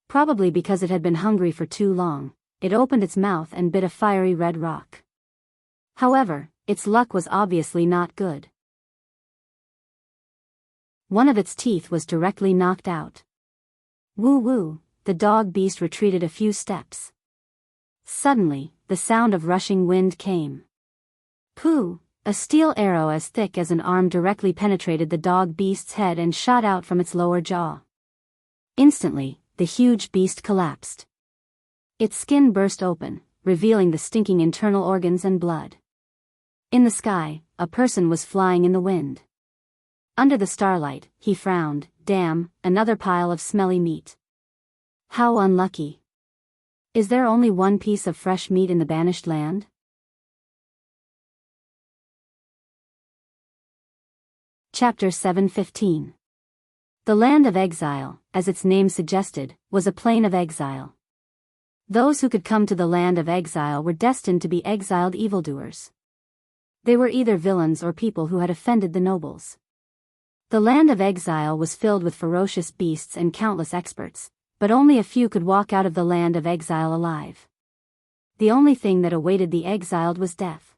S1: Probably because it had been hungry for too long, it opened its mouth and bit a fiery red rock. However, its luck was obviously not good. One of its teeth was directly knocked out. Woo woo, the dog beast retreated a few steps. Suddenly, the sound of rushing wind came. Pooh! A steel arrow as thick as an arm directly penetrated the dog beast's head and shot out from its lower jaw. Instantly, the huge beast collapsed. Its skin burst open, revealing the stinking internal organs and blood. In the sky, a person was flying in the wind. Under the starlight, he frowned. Damn, another pile of smelly meat. How unlucky. Is there only one piece of fresh meat in the banished land? Chapter 7:15. The land of exile, as its name suggested, was a plain of exile. Those who could come to the land of exile were destined to be exiled evildoers. They were either villains or people who had offended the nobles. The land of exile was filled with ferocious beasts and countless experts, but only a few could walk out of the land of exile alive. The only thing that awaited the exiled was death.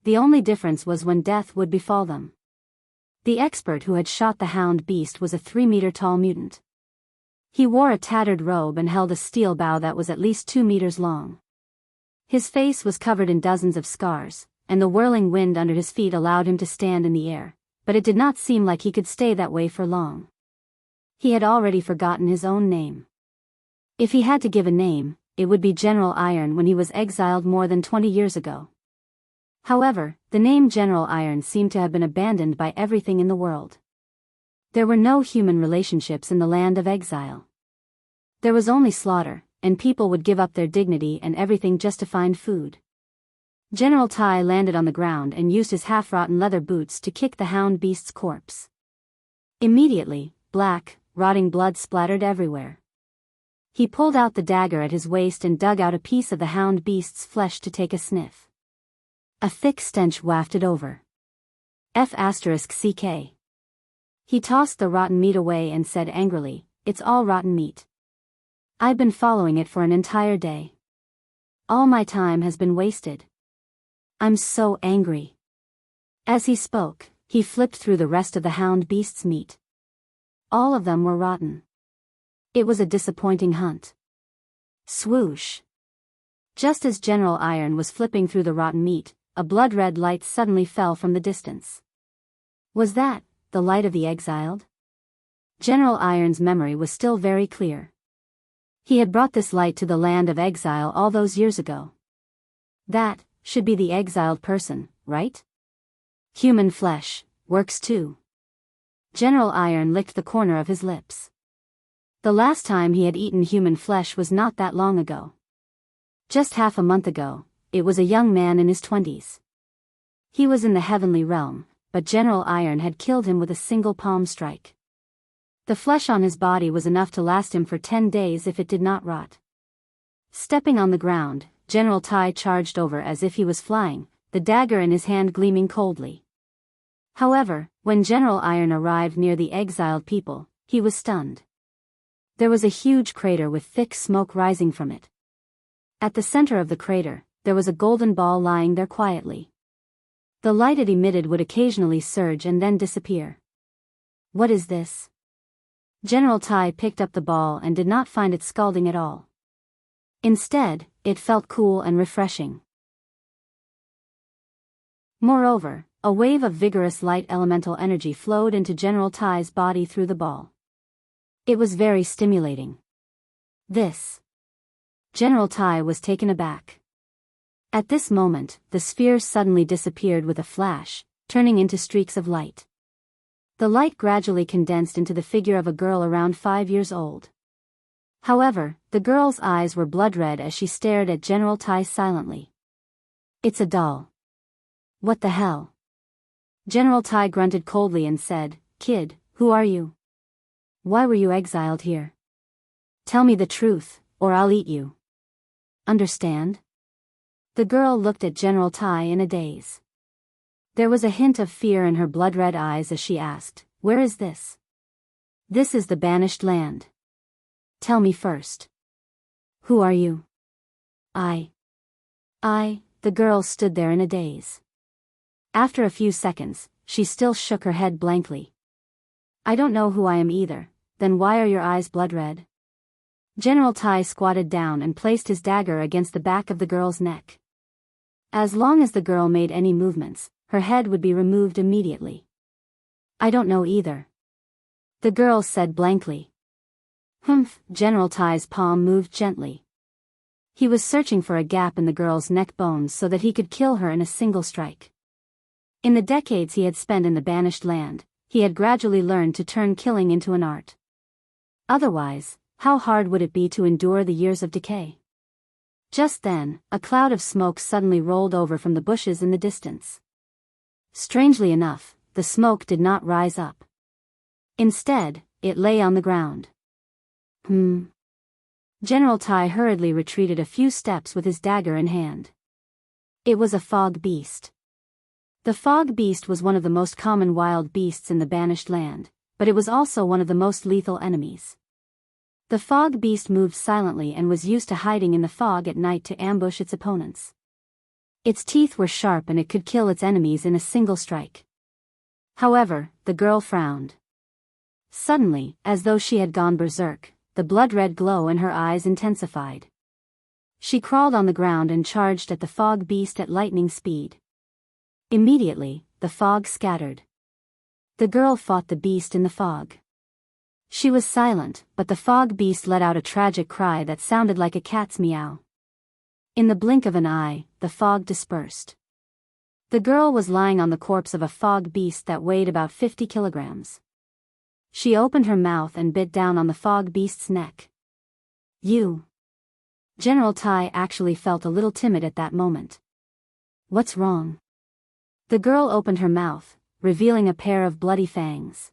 S1: The only difference was when death would befall them. The expert who had shot the hound beast was a 3-meter-tall mutant. He wore a tattered robe and held a steel bow that was at least 2 meters long. His face was covered in dozens of scars, and the whirling wind under his feet allowed him to stand in the air, but it did not seem like he could stay that way for long. He had already forgotten his own name. If he had to give a name, it would be General Iron when he was exiled more than 20 years ago. However, the name General Iron seemed to have been abandoned by everything in the world. There were no human relationships in the land of exile. There was only slaughter, and people would give up their dignity and everything just to find food. General Tai landed on the ground and used his half-rotten leather boots to kick the hound beast's corpse. Immediately, black, rotting blood splattered everywhere. He pulled out the dagger at his waist and dug out a piece of the hound beast's flesh to take a sniff. A thick stench wafted over. F***ck. He tossed the rotten meat away and said angrily, "It's all rotten meat. I've been following it for an entire day. All my time has been wasted. I'm so angry." As he spoke, he flipped through the rest of the hound beast's meat. All of them were rotten. It was a disappointing hunt. Swoosh. Just as General Iron was flipping through the rotten meat, a blood-red light suddenly fell from the distance. Was that the light of the exiled? General Iron's memory was still very clear. He had brought this light to the land of exile all those years ago. That should be the exiled person, right? Human flesh works too. General Iron licked the corner of his lips. The last time he had eaten human flesh was not that long ago. Just half a month ago, it was a young man in his 20s. He was in the heavenly realm, but General Iron had killed him with a single palm strike. The flesh on his body was enough to last him for 10 days if it did not rot. Stepping on the ground, General Tai charged over as if he was flying, the dagger in his hand gleaming coldly. However, when General Iron arrived near the exiled people, he was stunned. There was a huge crater with thick smoke rising from it. At the center of the crater, there was a golden ball lying there quietly. The light it emitted would occasionally surge and then disappear. What is this? General Tai picked up the ball and did not find it scalding at all. Instead, it felt cool and refreshing. Moreover, a wave of vigorous light elemental energy flowed into General Tai's body through the ball. It was very stimulating. This. General Tai was taken aback. At this moment, the sphere suddenly disappeared with a flash, turning into streaks of light. The light gradually condensed into the figure of a girl around 5 years old. However, the girl's eyes were blood-red as she stared at General Tai silently. "It's a doll. What the hell?" General Tai grunted coldly and said, "Kid, who are you? Why were you exiled here? Tell me the truth, or I'll eat you. Understand?" The girl looked at General Tai in a daze. There was a hint of fear in her blood-red eyes as she asked, "Where is this?" "This is the banished land." Tell me first. Who are you? The girl stood there in a daze. After a few seconds, she still shook her head blankly. I don't know who I am either. Then why are your eyes blood red? General Tai squatted down and placed his dagger against the back of the girl's neck. As long as the girl made any movements, her head would be removed immediately. I don't know either. The girl said blankly. Humph, General Tai's palm moved gently. He was searching for a gap in the girl's neck bones so that he could kill her in a single strike. In the decades he had spent in the banished land, he had gradually learned to turn killing into an art. Otherwise, how hard would it be to endure the years of decay? Just then, a cloud of smoke suddenly rolled over from the bushes in the distance. Strangely enough, the smoke did not rise up. Instead, it lay on the ground. General Tai hurriedly retreated a few steps with his dagger in hand. It was a fog beast. The fog beast was one of the most common wild beasts in the banished land, but it was also one of the most lethal enemies. The fog beast moved silently and was used to hiding in the fog at night to ambush its opponents. Its teeth were sharp and it could kill its enemies in a single strike. However, the girl frowned. Suddenly, as though she had gone berserk, the blood-red glow in her eyes intensified. She crawled on the ground and charged at the fog beast at lightning speed. Immediately, the fog scattered. The girl fought the beast in the fog. She was silent, but the fog beast let out a tragic cry that sounded like a cat's meow. In the blink of an eye, the fog dispersed. The girl was lying on the corpse of a fog beast that weighed about 50 kilograms. She opened her mouth and bit down on the fog beast's neck. You. General Tai actually felt a little timid at that moment. What's wrong? The girl opened her mouth, revealing a pair of bloody fangs.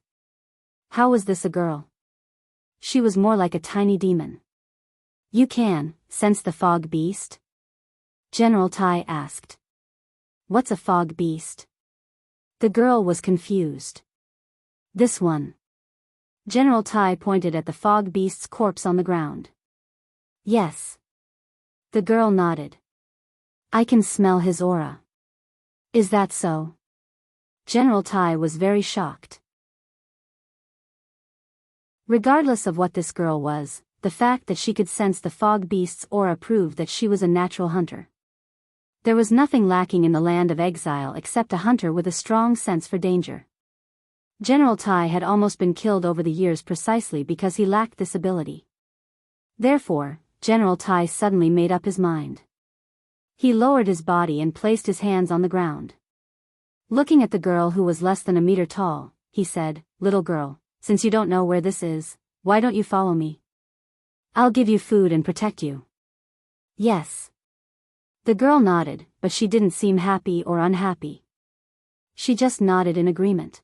S1: How was this a girl? She was more like a tiny demon. You can sense the fog beast? General Tai asked. What's a fog beast? The girl was confused. This one. General Tai pointed at the fog beast's corpse on the ground. Yes. The girl nodded. I can smell his aura. Is that so? General Tai was very shocked. Regardless of what this girl was, the fact that she could sense the fog beast's aura proved that she was a natural hunter. There was nothing lacking in the land of exile except a hunter with a strong sense for danger. General Tai had almost been killed over the years precisely because he lacked this ability. Therefore, General Tai suddenly made up his mind. He lowered his body and placed his hands on the ground. Looking at the girl who was less than a meter tall, he said, "Little girl, since you don't know where this is, why don't you follow me? I'll give you food and protect you." Yes. The girl nodded, but she didn't seem happy or unhappy. She just nodded in agreement.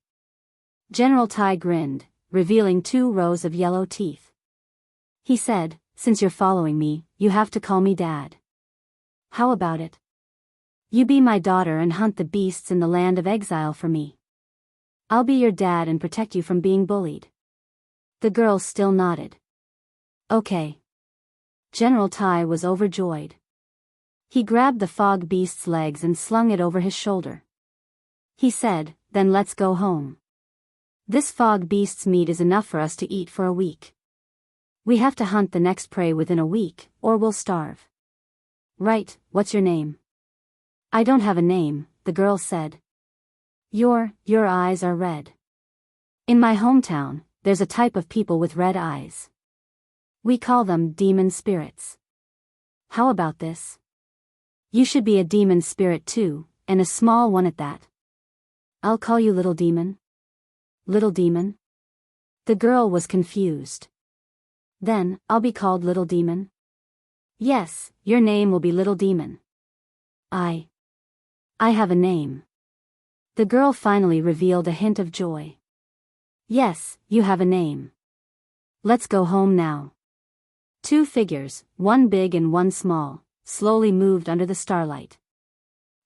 S1: General Tai grinned, revealing 2 rows of yellow teeth. He said, "Since you're following me, you have to call me Dad. How about it? You be my daughter and hunt the beasts in the land of exile for me. I'll be your dad and protect you from being bullied." The girl still nodded. Okay. General Tai was overjoyed. He grabbed the fog beast's legs and slung it over his shoulder. He said, "Then let's go home. This fog beast's meat is enough for us to eat for a week. We have to hunt the next prey within a week, or we'll starve." "Right, what's your name?" "I don't have a name," the girl said. Your eyes are red. In my hometown, there's a type of people with red eyes. We call them demon spirits. How about this? You should be a demon spirit too, and a small one at that. I'll call you Little Demon." Little Demon? The girl was confused. Then, I'll be called Little Demon? Yes, your name will be Little Demon. I have a name. The girl finally revealed a hint of joy. Yes, you have a name. Let's go home now. 2 figures, one big and one small, slowly moved under the starlight.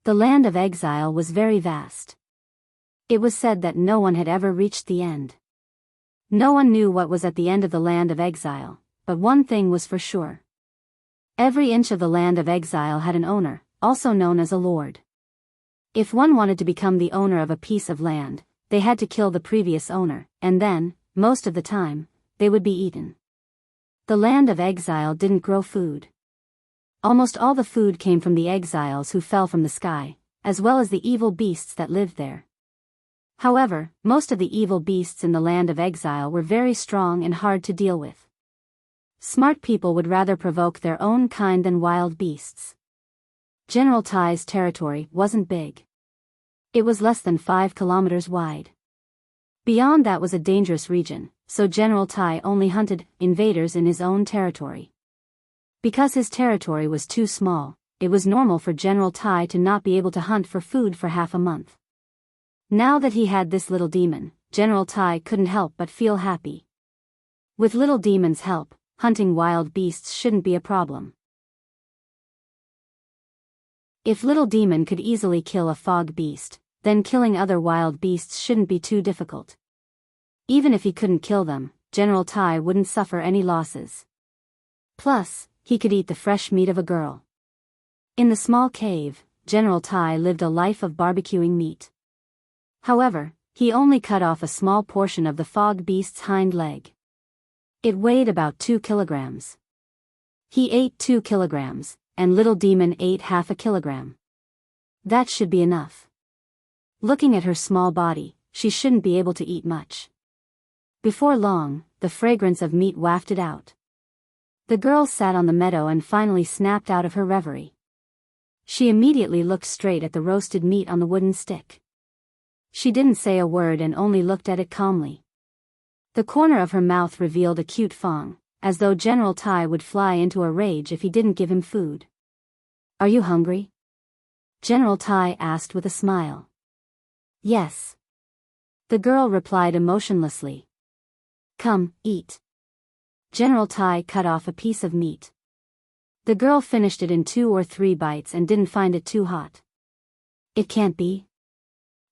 S1: The land of exile was very vast. It was said that no one had ever reached the end. No one knew what was at the end of the land of exile, but one thing was for sure. Every inch of the land of exile had an owner, also known as a lord. If one wanted to become the owner of a piece of land, they had to kill the previous owner, and then, most of the time, they would be eaten. The land of exile didn't grow food. Almost all the food came from the exiles who fell from the sky, as well as the evil beasts that lived there. However, most of the evil beasts in the land of exile were very strong and hard to deal with. Smart people would rather provoke their own kind than wild beasts. General Tai's territory wasn't big. It was less than 5 kilometers wide. Beyond that was a dangerous region, so General Tai only hunted invaders in his own territory. Because his territory was too small, it was normal for General Tai to not be able to hunt for food for half a month. Now that he had this little demon, General Tai couldn't help but feel happy. With little demon's help, hunting wild beasts shouldn't be a problem. If little demon could easily kill a fog beast, then killing other wild beasts shouldn't be too difficult. Even if he couldn't kill them, General Tai wouldn't suffer any losses. Plus, he could eat the fresh meat of a girl. In the small cave, General Tai lived a life of barbecuing meat. However, he only cut off a small portion of the fog beast's hind leg. It weighed about 2 kilograms. He ate 2 kilograms, and little demon ate half a kilogram. That should be enough. Looking at her small body, she shouldn't be able to eat much. Before long, the fragrance of meat wafted out. The girl sat on the meadow and finally snapped out of her reverie. She immediately looked straight at the roasted meat on the wooden stick. She didn't say a word and only looked at it calmly. The corner of her mouth revealed a cute fong, as though General Tai would fly into a rage if he didn't give him food. "Are you hungry?" General Tai asked with a smile. "Yes." The girl replied emotionlessly. "Come, eat." General Tai cut off a piece of meat. The girl finished it in 2 or 3 bites and didn't find it too hot. "It can't be."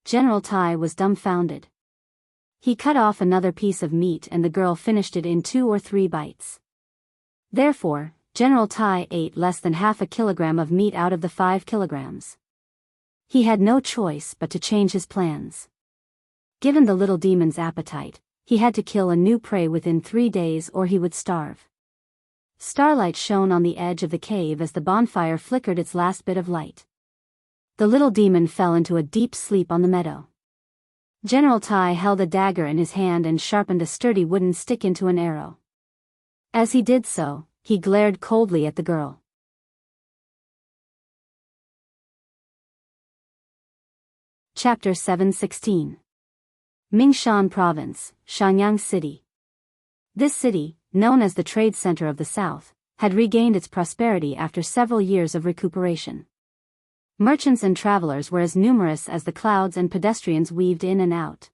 S1: General Tai was dumbfounded. He cut off another piece of meat and the girl finished it in 2 or 3 bites. Therefore, General Tai ate less than half a kilogram of meat out of the 5 kilograms. He had no choice but to change his plans. Given the little demon's appetite, he had to kill a new prey within 3 days or he would starve. Starlight shone on the edge of the cave as the bonfire flickered its last bit of light. The little demon fell into a deep sleep on the meadow. General Tai held a dagger in his hand and sharpened a sturdy wooden stick into an arrow. As he did so, he glared coldly at the girl. Chapter 716. Mingshan Province, Shenyang City. This city, known as the trade center of the South, had regained its prosperity after several years of recuperation. Merchants and travelers were as numerous as the clouds and pedestrians weaved in and out.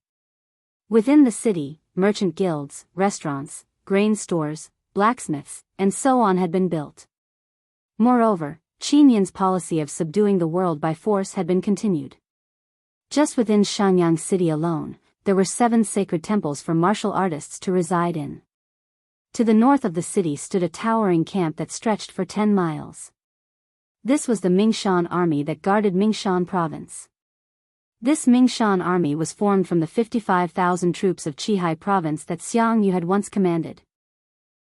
S1: Within the city, merchant guilds, restaurants, grain stores, blacksmiths, and so on had been built. Moreover, Qinyan's policy of subduing the world by force had been continued. Just within Shenyang City alone, there were 7 sacred temples for martial artists to reside in. To the north of the city stood a towering camp that stretched for 10 miles. This was the Mingshan army that guarded Mingshan province. This Mingshan army was formed from the 55,000 troops of Qihai province that Xianghu had once commanded.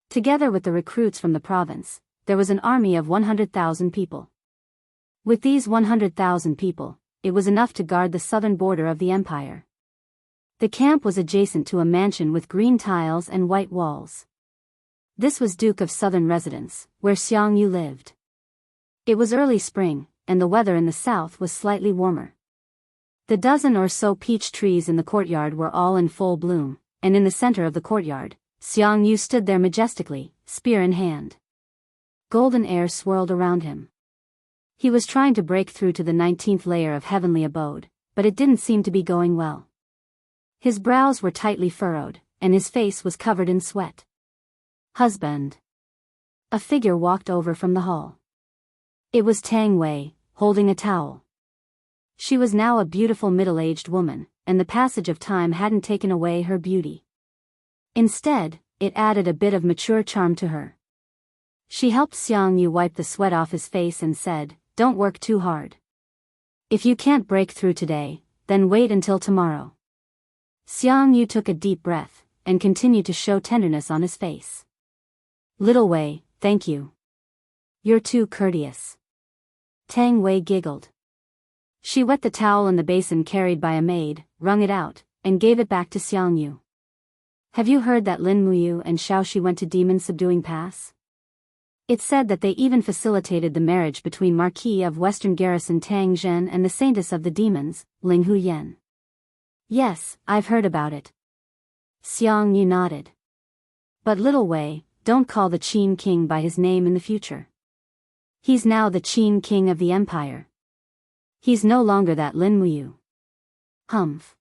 S1: Together with the recruits from the province, there was an army of 100,000 people. With these 100,000 people, it was enough to guard the southern border of the empire. The camp was adjacent to a mansion with green tiles and white walls. This was Duke of Southern Residence, where Xianghu lived. It was early spring, and the weather in the south was slightly warmer. The dozen or so peach trees in the courtyard were all in full bloom, and in the center of the courtyard, Xianghu stood there majestically, spear in hand. Golden air swirled around him. He was trying to break through to the 19th layer of heavenly abode, but it didn't seem to be going well. His brows were tightly furrowed, and his face was covered in sweat. "Husband." A figure walked over from the hall. It was Tang Wei, holding a towel. She was now a beautiful middle-aged woman, and the passage of time hadn't taken away her beauty. Instead, it added a bit of mature charm to her. She helped Xiangyu wipe the sweat off his face and said, "Don't work too hard. If you can't break through today, then wait until tomorrow." Xiangyu took a deep breath, and continued to show tenderness on his face. "Little Wei, thank you. You're too courteous." Tang Wei giggled. She wet the towel in the basin carried by a maid, wrung it out, and gave it back to Xiangyu. "Have you heard that Lin Muyu and Xiaoxi went to Demon Subduing Pass? It's said that they even facilitated the marriage between Marquis of Western Garrison Tang Zhen and the Saintess of the Demons, Ling Huyen." "Yes, I've heard about it." Xiangyu nodded. "But Little Wei, don't call the Qin King by his name in the future. He's now the Qin King of the Empire. He's no longer that Lin Muyu." "Humph."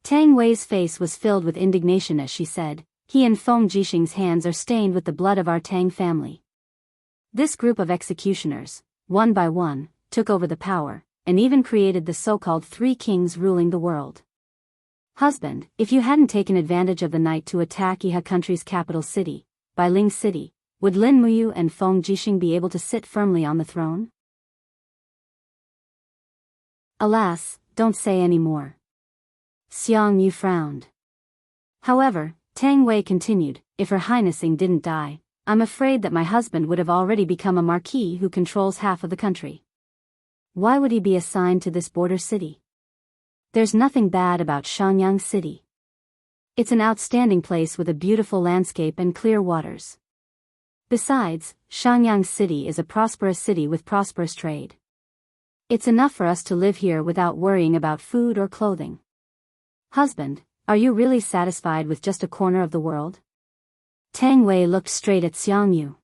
S1: Tang Wei's face was filled with indignation as she said, "He and Feng Jixing's hands are stained with the blood of our Tang family. This group of executioners, one by one, took over the power, and even created the so-called three kings ruling the world. Husband, if you hadn't taken advantage of the night to attack Yihe country's capital city, Bailing City, would Lin Muyu and Feng Jixing be able to sit firmly on the throne?" "Alas, don't say any more." Xiangyu frowned. However, Tang Wei continued, "If Her Highnessing didn't die, I'm afraid that my husband would have already become a marquis who controls half of the country. Why would he be assigned to this border city? There's nothing bad about Shenyang City. It's an outstanding place with a beautiful landscape and clear waters. Besides, Shenyang City is a prosperous city with prosperous trade. It's enough for us to live here without worrying about food or clothing. Husband, are you really satisfied with just a corner of the world?" Tang Wei looked straight at Xiangyu.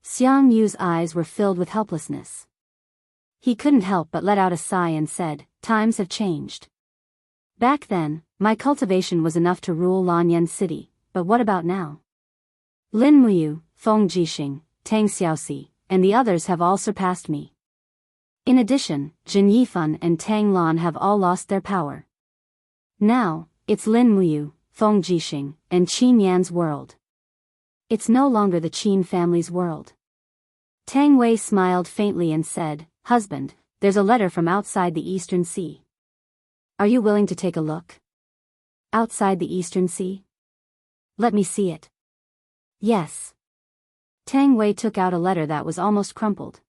S1: Xiangyu's eyes were filled with helplessness. He couldn't help but let out a sigh and said, "Times have changed. Back then, my cultivation was enough to rule Lanyan City, but what about now? Lin Muyu, Feng Jixing, Tang Xiaoxi, and the others have all surpassed me. In addition, Jin Yifan and Tang Lan have all lost their power. Now, it's Lin Muyu, Feng Jixing, and Qin Yan's world. It's no longer the Qin family's world." Tang Wei smiled faintly and said, "Husband, there's a letter from outside the Eastern Sea. Are you willing to take a look?" "Outside the Eastern Sea? Let me see it." "Yes." Tang Wei took out a letter that was almost crumpled.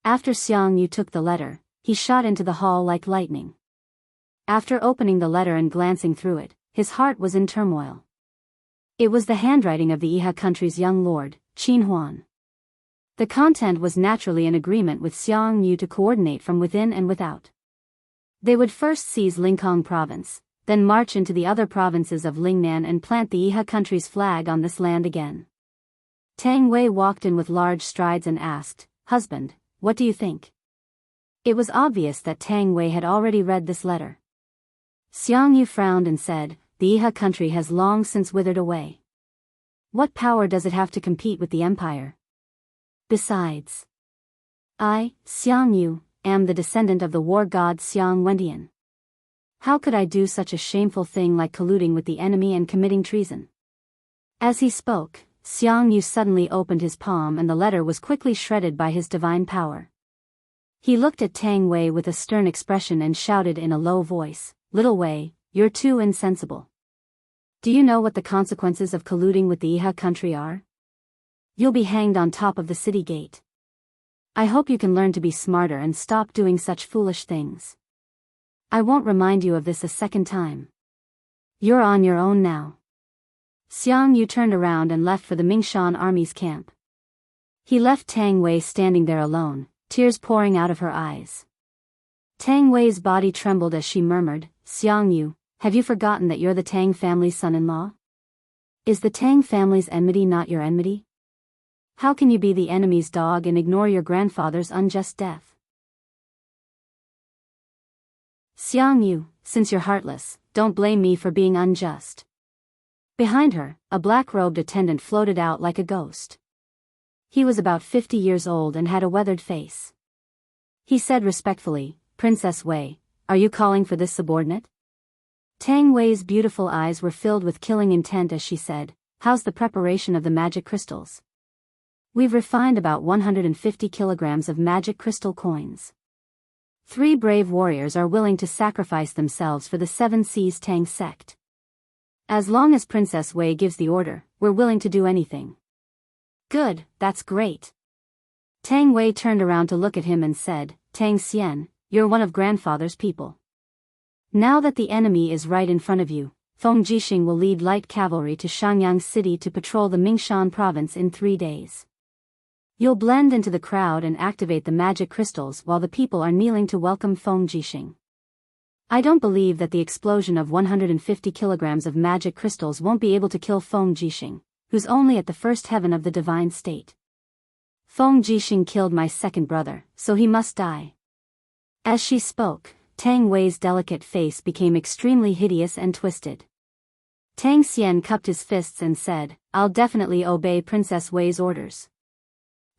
S1: After Xiangyu took the letter, he shot into the hall like lightning. After opening the letter and glancing through it, his heart was in turmoil. It was the handwriting of the Yihe country's young lord, Qin Huan. The content was naturally in agreement with Xiangyu to coordinate from within and without. They would first seize Lingang province, then march into the other provinces of Lingnan and plant the Yihe country's flag on this land again. Tang Wei walked in with large strides and asked, "Husband, what do you think?" It was obvious that Tang Wei had already read this letter. Xiangyu frowned and said, "The Yihe country has long since withered away. What power does it have to compete with the empire? Besides, I, Xiangyu, am the descendant of the war god Xiang Wendian. How could I do such a shameful thing like colluding with the enemy and committing treason?" As he spoke, Xiangyu suddenly opened his palm and the letter was quickly shredded by his divine power. He looked at Tang Wei with a stern expression and shouted in a low voice, "Little Wei, you're too insensible. Do you know what the consequences of colluding with the Yihe country are? You'll be hanged on top of the city gate. I hope you can learn to be smarter and stop doing such foolish things. I won't remind you of this a second time. You're on your own now." Xiangyu turned around and left for the Mingshan army's camp. He left Tang Wei standing there alone, tears pouring out of her eyes. Tang Wei's body trembled as she murmured, "Xiangyu, have you forgotten that you're the Tang family's son-in-law? Is the Tang family's enmity not your enmity? How can you be the enemy's dog and ignore your grandfather's unjust death?" "Xiangyu, since you're heartless, don't blame me for being unjust." Behind her, a black-robed attendant floated out like a ghost. He was about 50 years old and had a weathered face. He said respectfully, "Princess Wei, are you calling for this subordinate?" Tang Wei's beautiful eyes were filled with killing intent as she said, how's the preparation of the magic crystals? We've refined about 150 kilograms of magic crystal coins. 3 brave warriors are willing to sacrifice themselves for the 7 Seas Tang sect. As long as Princess Wei gives the order, we're willing to do anything. Good, that's great. Tang Wei turned around to look at him and said, Tang Xian, you're one of grandfather's people. Now that the enemy is right in front of you, Feng Jixing will lead light cavalry to Shangyang City to patrol the Mingshan province in 3 days. You'll blend into the crowd and activate the magic crystals while the people are kneeling to welcome Feng Jixing. I don't believe that the explosion of 150 kilograms of magic crystals won't be able to kill Feng Jixing, who's only at the first heaven of the divine state. Feng Jixing killed my second brother, so he must die. As she spoke, Tang Wei's delicate face became extremely hideous and twisted. Tang Xian cupped his fists and said, I'll definitely obey Princess Wei's orders.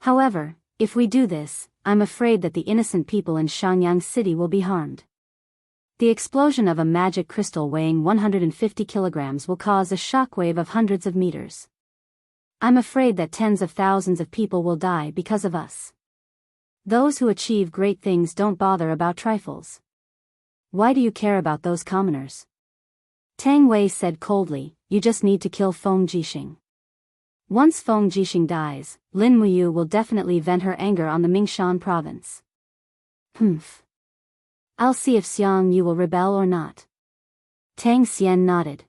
S1: However, if we do this, I'm afraid that the innocent people in Shangyang City will be harmed. The explosion of a magic crystal weighing 150 kilograms will cause a shockwave of hundreds of meters. I'm afraid that tens of thousands of people will die because of us. Those who achieve great things don't bother about trifles. Why do you care about those commoners? Tang Wei said coldly, you just need to kill Feng Jixing. Once Feng Jixing dies, Lin Muyu will definitely vent her anger on the Mingshan province. Humph. I'll see if Xiang Yu will rebel or not. Tang Xian nodded.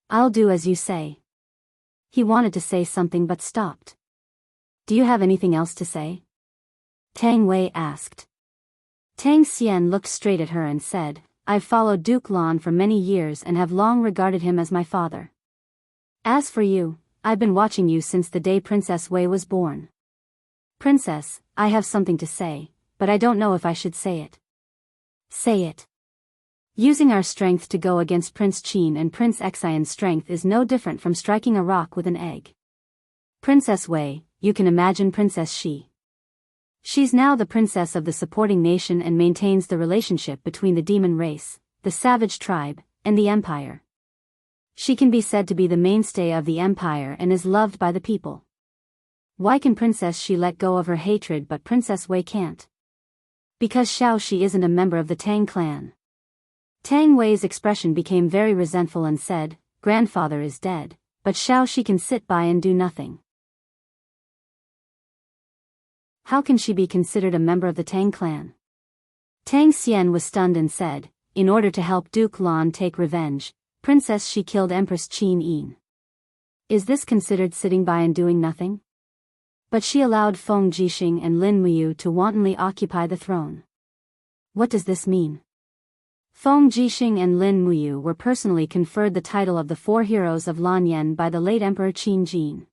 S1: I'll do as you say. He wanted to say something but stopped. Do you have anything else to say? Tang Wei asked. Tang Xian looked straight at her and said, I've followed Duke Lan for many years and have long regarded him as my father. As for you, I've been watching you since the day Princess Wei was born. Princess, I have something to say, but I don't know if I should say it. Say it. Using our strength to go against Prince Qin and Prince Xian's strength is no different from striking a rock with an egg. Princess Wei, you can imagine Princess Shi. She's now the princess of the supporting nation and maintains the relationship between the demon race, the savage tribe, and the empire. She can be said to be the mainstay of the empire and is loved by the people. Why can Princess Shi let go of her hatred but Princess Wei can't? Because Xiao Shi isn't a member of the Tang clan. Tang Wei's expression became very resentful and said, Grandfather is dead, but Xiao Shi can sit by and do nothing. How can she be considered a member of the Tang clan? Tang Xian was stunned and said, in order to help Duke Lan take revenge, Princess Shi killed Empress Qin Yin. Is this considered sitting by and doing nothing? But she allowed Feng Jixing and Lin Muyu to wantonly occupy the throne. What does this mean? Feng Jixing and Lin Muyu were personally conferred the title of the 4 heroes of Lanyan by the late Emperor Qin Jin.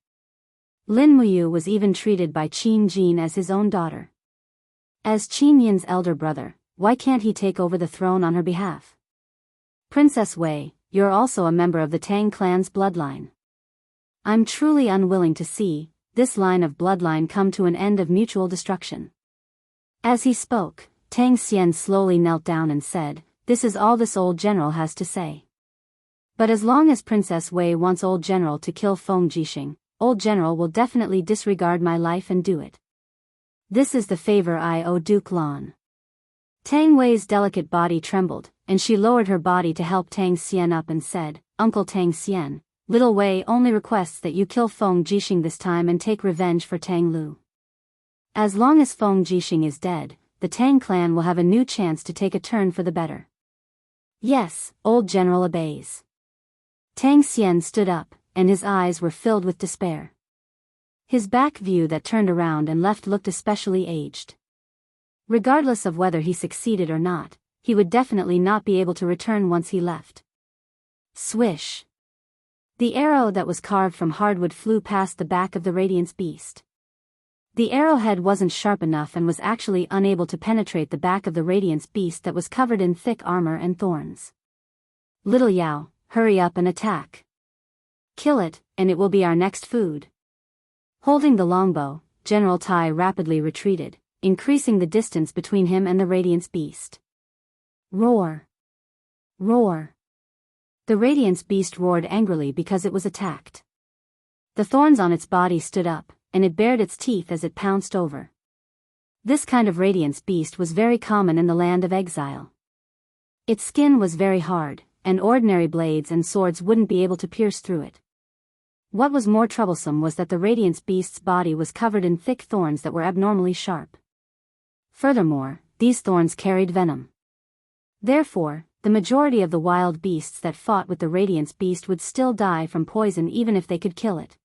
S1: Lin Muyu was even treated by Qin Jin as his own daughter. As Qin Yin's elder brother, why can't he take over the throne on her behalf? Princess Wei, you're also a member of the Tang clan's bloodline. I'm truly unwilling to see this line of bloodline come to an end of mutual destruction. As he spoke, Tang Xian slowly knelt down and said, this is all this old general has to say. But as long as Princess Wei wants old general to kill Feng Jixing, old general will definitely disregard my life and do it. This is the favor I owe Duke Lan. Tang Wei's delicate body trembled, and she lowered her body to help Tang Xian up and said, Uncle Tang Xian, Little Wei only requests that you kill Feng Jixing this time and take revenge for Tang Lu. As long as Feng Jixing is dead, the Tang clan will have a new chance to take a turn for the better. Yes, old general obeys. Tang Xian stood up, and his eyes were filled with despair. His back view that turned around and left looked especially aged. Regardless of whether he succeeded or not, he would definitely not be able to return once he left. Swish. The arrow that was carved from hardwood flew past the back of the Radiance Beast. The arrowhead wasn't sharp enough and was actually unable to penetrate the back of the Radiance Beast that was covered in thick armor and thorns. Little Yao, hurry up and attack. Kill it, and it will be our next food. Holding the longbow, General Tai rapidly retreated, increasing the distance between him and the Radiance Beast. Roar! Roar! The Radiance Beast roared angrily because it was attacked. The thorns on its body stood up, and it bared its teeth as it pounced over. This kind of radiance beast was very common in the land of exile. Its skin was very hard, and ordinary blades and swords wouldn't be able to pierce through it. What was more troublesome was that the radiance beast's body was covered in thick thorns that were abnormally sharp. Furthermore, these thorns carried venom. Therefore, the majority of the wild beasts that fought with the radiance beast would still die from poison even if they could kill it.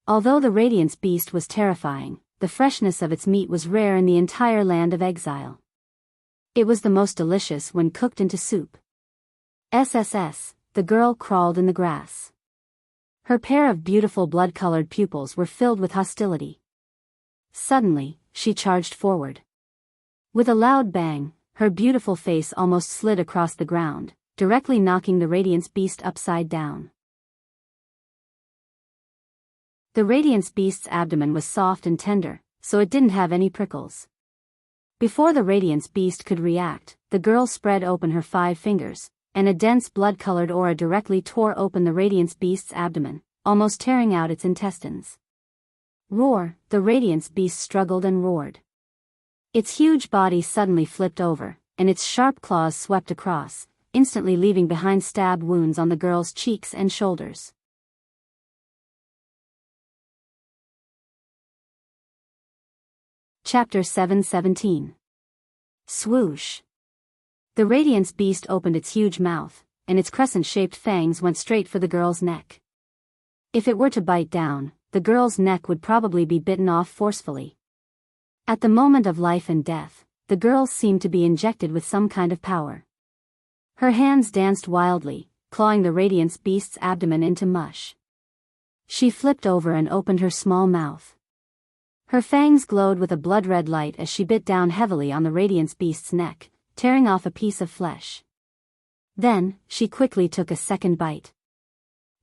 S1: Although the radiance beast was terrifying, the freshness of its meat was rare in the entire land of exile. It was the most delicious when cooked into soup. SSS, the girl crawled in the grass. Her pair of beautiful blood-colored pupils were filled with hostility. Suddenly, she charged forward. With a loud bang, her beautiful face almost slid across the ground, directly knocking the radiance beast upside down. The radiance beast's abdomen was soft and tender, so it didn't have any prickles. Before the radiance beast could react, the girl spread open her 5 fingers, and a dense blood-colored aura directly tore open the radiance beast's abdomen, almost tearing out its intestines. Roar! The radiance beast struggled and roared. Its huge body suddenly flipped over, and its sharp claws swept across, instantly leaving behind stab wounds on the girl's cheeks and shoulders. Chapter 7:17. Swoosh. The radiance beast opened its huge mouth, and its crescent-shaped fangs went straight for the girl's neck. If it were to bite down, the girl's neck would probably be bitten off forcefully. At the moment of life and death, the girl seemed to be injected with some kind of power. Her hands danced wildly, clawing the radiance beast's abdomen into mush. She flipped over and opened her small mouth. Her fangs glowed with a blood-red light as she bit down heavily on the radiance beast's neck, tearing off a piece of flesh. Then, she quickly took a second bite.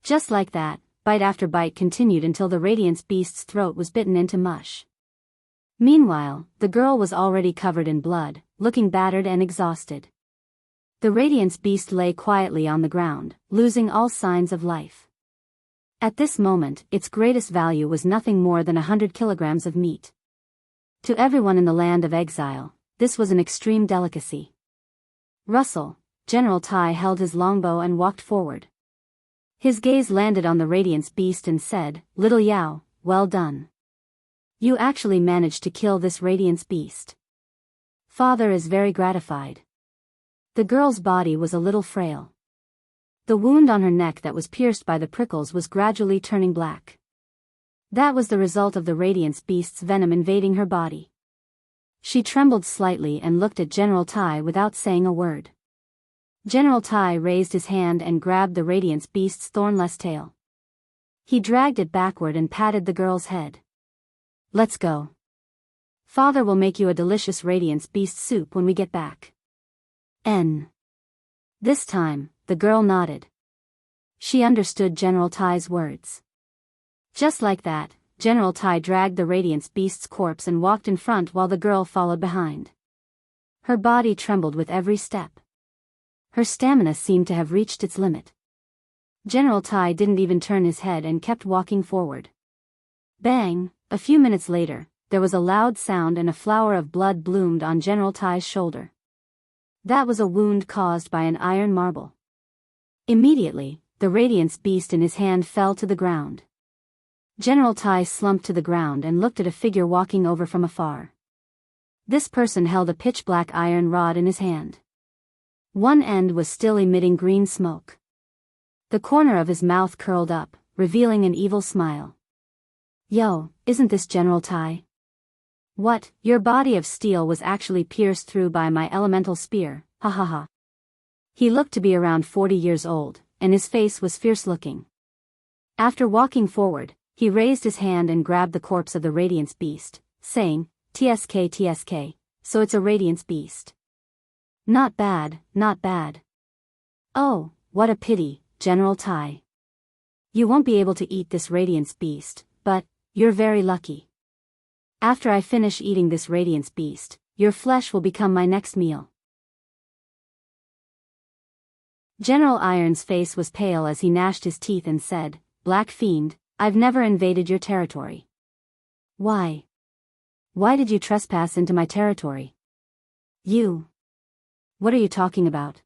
S1: Just like that, bite after bite continued until the radiance beast's throat was bitten into mush. Meanwhile, the girl was already covered in blood, looking battered and exhausted. The radiance beast lay quietly on the ground, losing all signs of life. At this moment, its greatest value was nothing more than 100 kilograms of meat. To everyone in the land of exile, this was an extreme delicacy. Russell, General Tai held his longbow and walked forward. His gaze landed on the radiance beast and said, "Little Yao, well done. You actually managed to kill this radiance beast. Father is very gratified." The girl's body was a little frail. The wound on her neck that was pierced by the prickles was gradually turning black. That was the result of the radiance beast's venom invading her body. She trembled slightly and looked at General Tai without saying a word. General Tai raised his hand and grabbed the radiance beast's thornless tail. He dragged it backward and patted the girl's head. "Let's go. Father will make you a delicious radiance beast soup when we get back." This time, the girl nodded. She understood General Tai's words. Just like that, General Tai dragged the radiance beast's corpse and walked in front while the girl followed behind. Her body trembled with every step. Her stamina seemed to have reached its limit. General Tai didn't even turn his head and kept walking forward. Bang! A few minutes later, there was a loud sound and a flower of blood bloomed on General Tai's shoulder. That was a wound caused by an iron marble. Immediately, the radiance beast in his hand fell to the ground. General Tai slumped to the ground and looked at a figure walking over from afar. This person held a pitch-black iron rod in his hand. One end was still emitting green smoke. The corner of his mouth curled up, revealing an evil smile. "Yo, isn't this General Tai? What, your body of steel was actually pierced through by my elemental spear, ha ha ha." He looked to be around 40 years old, and his face was fierce-looking. After walking forward, he raised his hand and grabbed the corpse of the radiance beast, saying, "TSK TSK, so it's a radiance beast. Not bad, not bad. Oh, what a pity, General Tai. You won't be able to eat this radiance beast, but you're very lucky. After I finish eating this radiance beast, your flesh will become my next meal." General Iron's face was pale as he gnashed his teeth and said, "Black fiend, I've never invaded your territory. Why? Why did you trespass into my territory? You. What are you talking about?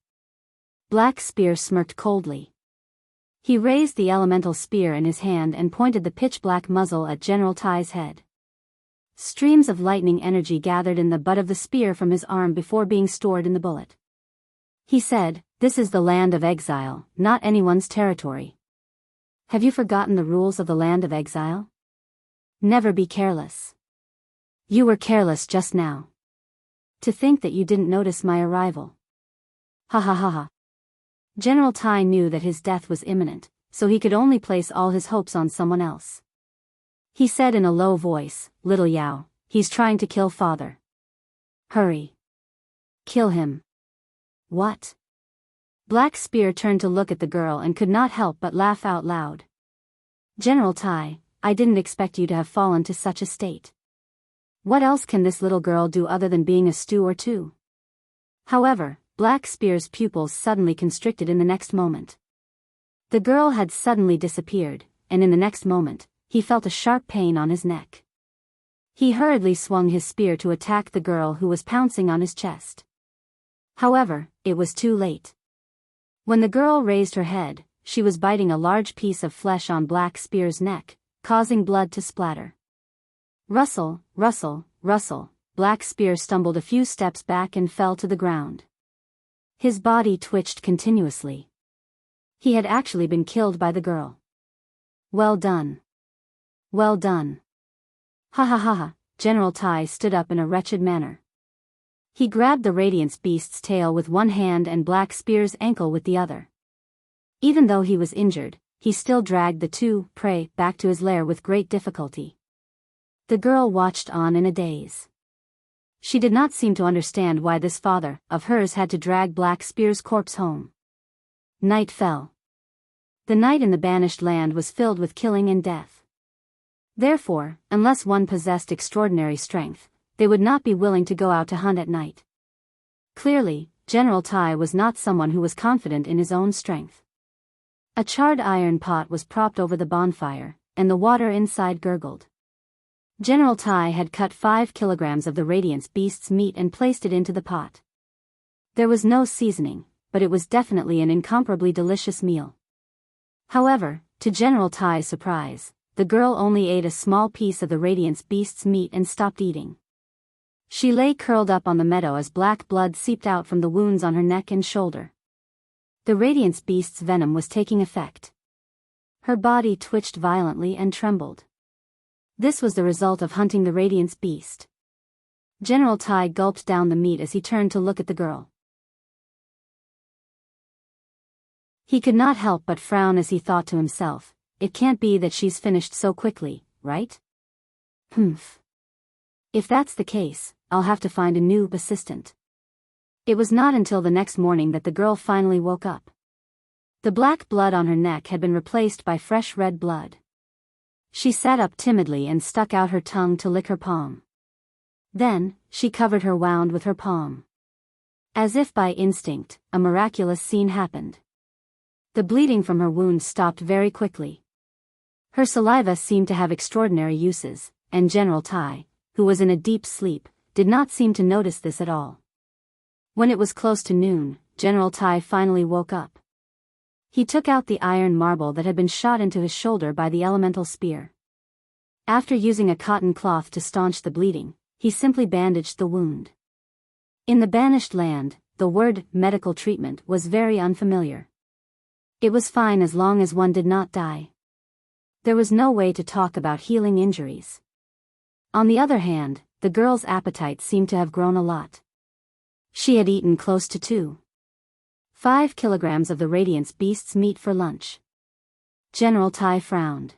S1: Black Spear smirked coldly. He raised the elemental spear in his hand and pointed the pitch-black muzzle at General Tai's head. Streams of lightning energy gathered in the butt of the spear from his arm before being stored in the bullet. He said, "This is the land of exile, not anyone's territory. Have you forgotten the rules of the land of exile? Never be careless. You were careless just now. To think that you didn't notice my arrival. Ha ha ha ha." General Tai knew that his death was imminent, so he could only place all his hopes on someone else. He said in a low voice, "Little Yao, he's trying to kill father. Hurry. Kill him." What? Black Spear turned to look at the girl and could not help but laugh out loud. General Tai, I didn't expect you to have fallen to such a state. What else can this little girl do other than being a stew or two? However, Black Spear's pupils suddenly constricted in the next moment. The girl had suddenly disappeared, and in the next moment, he felt a sharp pain on his neck. He hurriedly swung his spear to attack the girl who was pouncing on his chest. However, it was too late. When the girl raised her head, she was biting a large piece of flesh on Black Spear's neck, causing blood to splatter. Rustle, rustle, rustle, Black Spear stumbled a few steps back and fell to the ground. His body twitched continuously. He had actually been killed by the girl. Well done. Well done. Ha ha ha ha, General Tai stood up in a wretched manner. He grabbed the Radiance Beast's tail with one hand and Black Spear's ankle with the other. Even though he was injured, he still dragged the two prey back to his lair with great difficulty. The girl watched on in a daze. She did not seem to understand why this father of hers had to drag Black Spear's corpse home. Night fell. The night in the banished land was filled with killing and death. Therefore, unless one possessed extraordinary strength, they would not be willing to go out to hunt at night. Clearly, General Tai was not someone who was confident in his own strength. A charred iron pot was propped over the bonfire, and the water inside gurgled. General Tai had cut 5 kilograms of the Radiance Beast's meat and placed it into the pot. There was no seasoning, but it was definitely an incomparably delicious meal. However, to General Tai's surprise, the girl only ate a small piece of the Radiance Beast's meat and stopped eating. She lay curled up on the meadow as black blood seeped out from the wounds on her neck and shoulder. The Radiance Beast's venom was taking effect. Her body twitched violently and trembled. This was the result of hunting the Radiance Beast. General Tai gulped down the meat as he turned to look at the girl. He could not help but frown as he thought to himself, it can't be that she's finished so quickly, right? Humph. If that's the case, I'll have to find a new assistant. It was not until the next morning that the girl finally woke up. The black blood on her neck had been replaced by fresh red blood. She sat up timidly and stuck out her tongue to lick her palm. Then, she covered her wound with her palm. As if by instinct, a miraculous scene happened. The bleeding from her wound stopped very quickly. Her saliva seemed to have extraordinary uses, and General Tai, who was in a deep sleep, did not seem to notice this at all. When it was close to noon, General Tai finally woke up. He took out the iron marble that had been shot into his shoulder by the elemental spear. After using a cotton cloth to staunch the bleeding, he simply bandaged the wound. In the banished land, the word medical treatment was very unfamiliar. It was fine as long as one did not die. There was no way to talk about healing injuries. On the other hand, the girl's appetite seemed to have grown a lot. She had eaten close to 2.5 kilograms of the Radiance Beast's meat for lunch. General Tai frowned.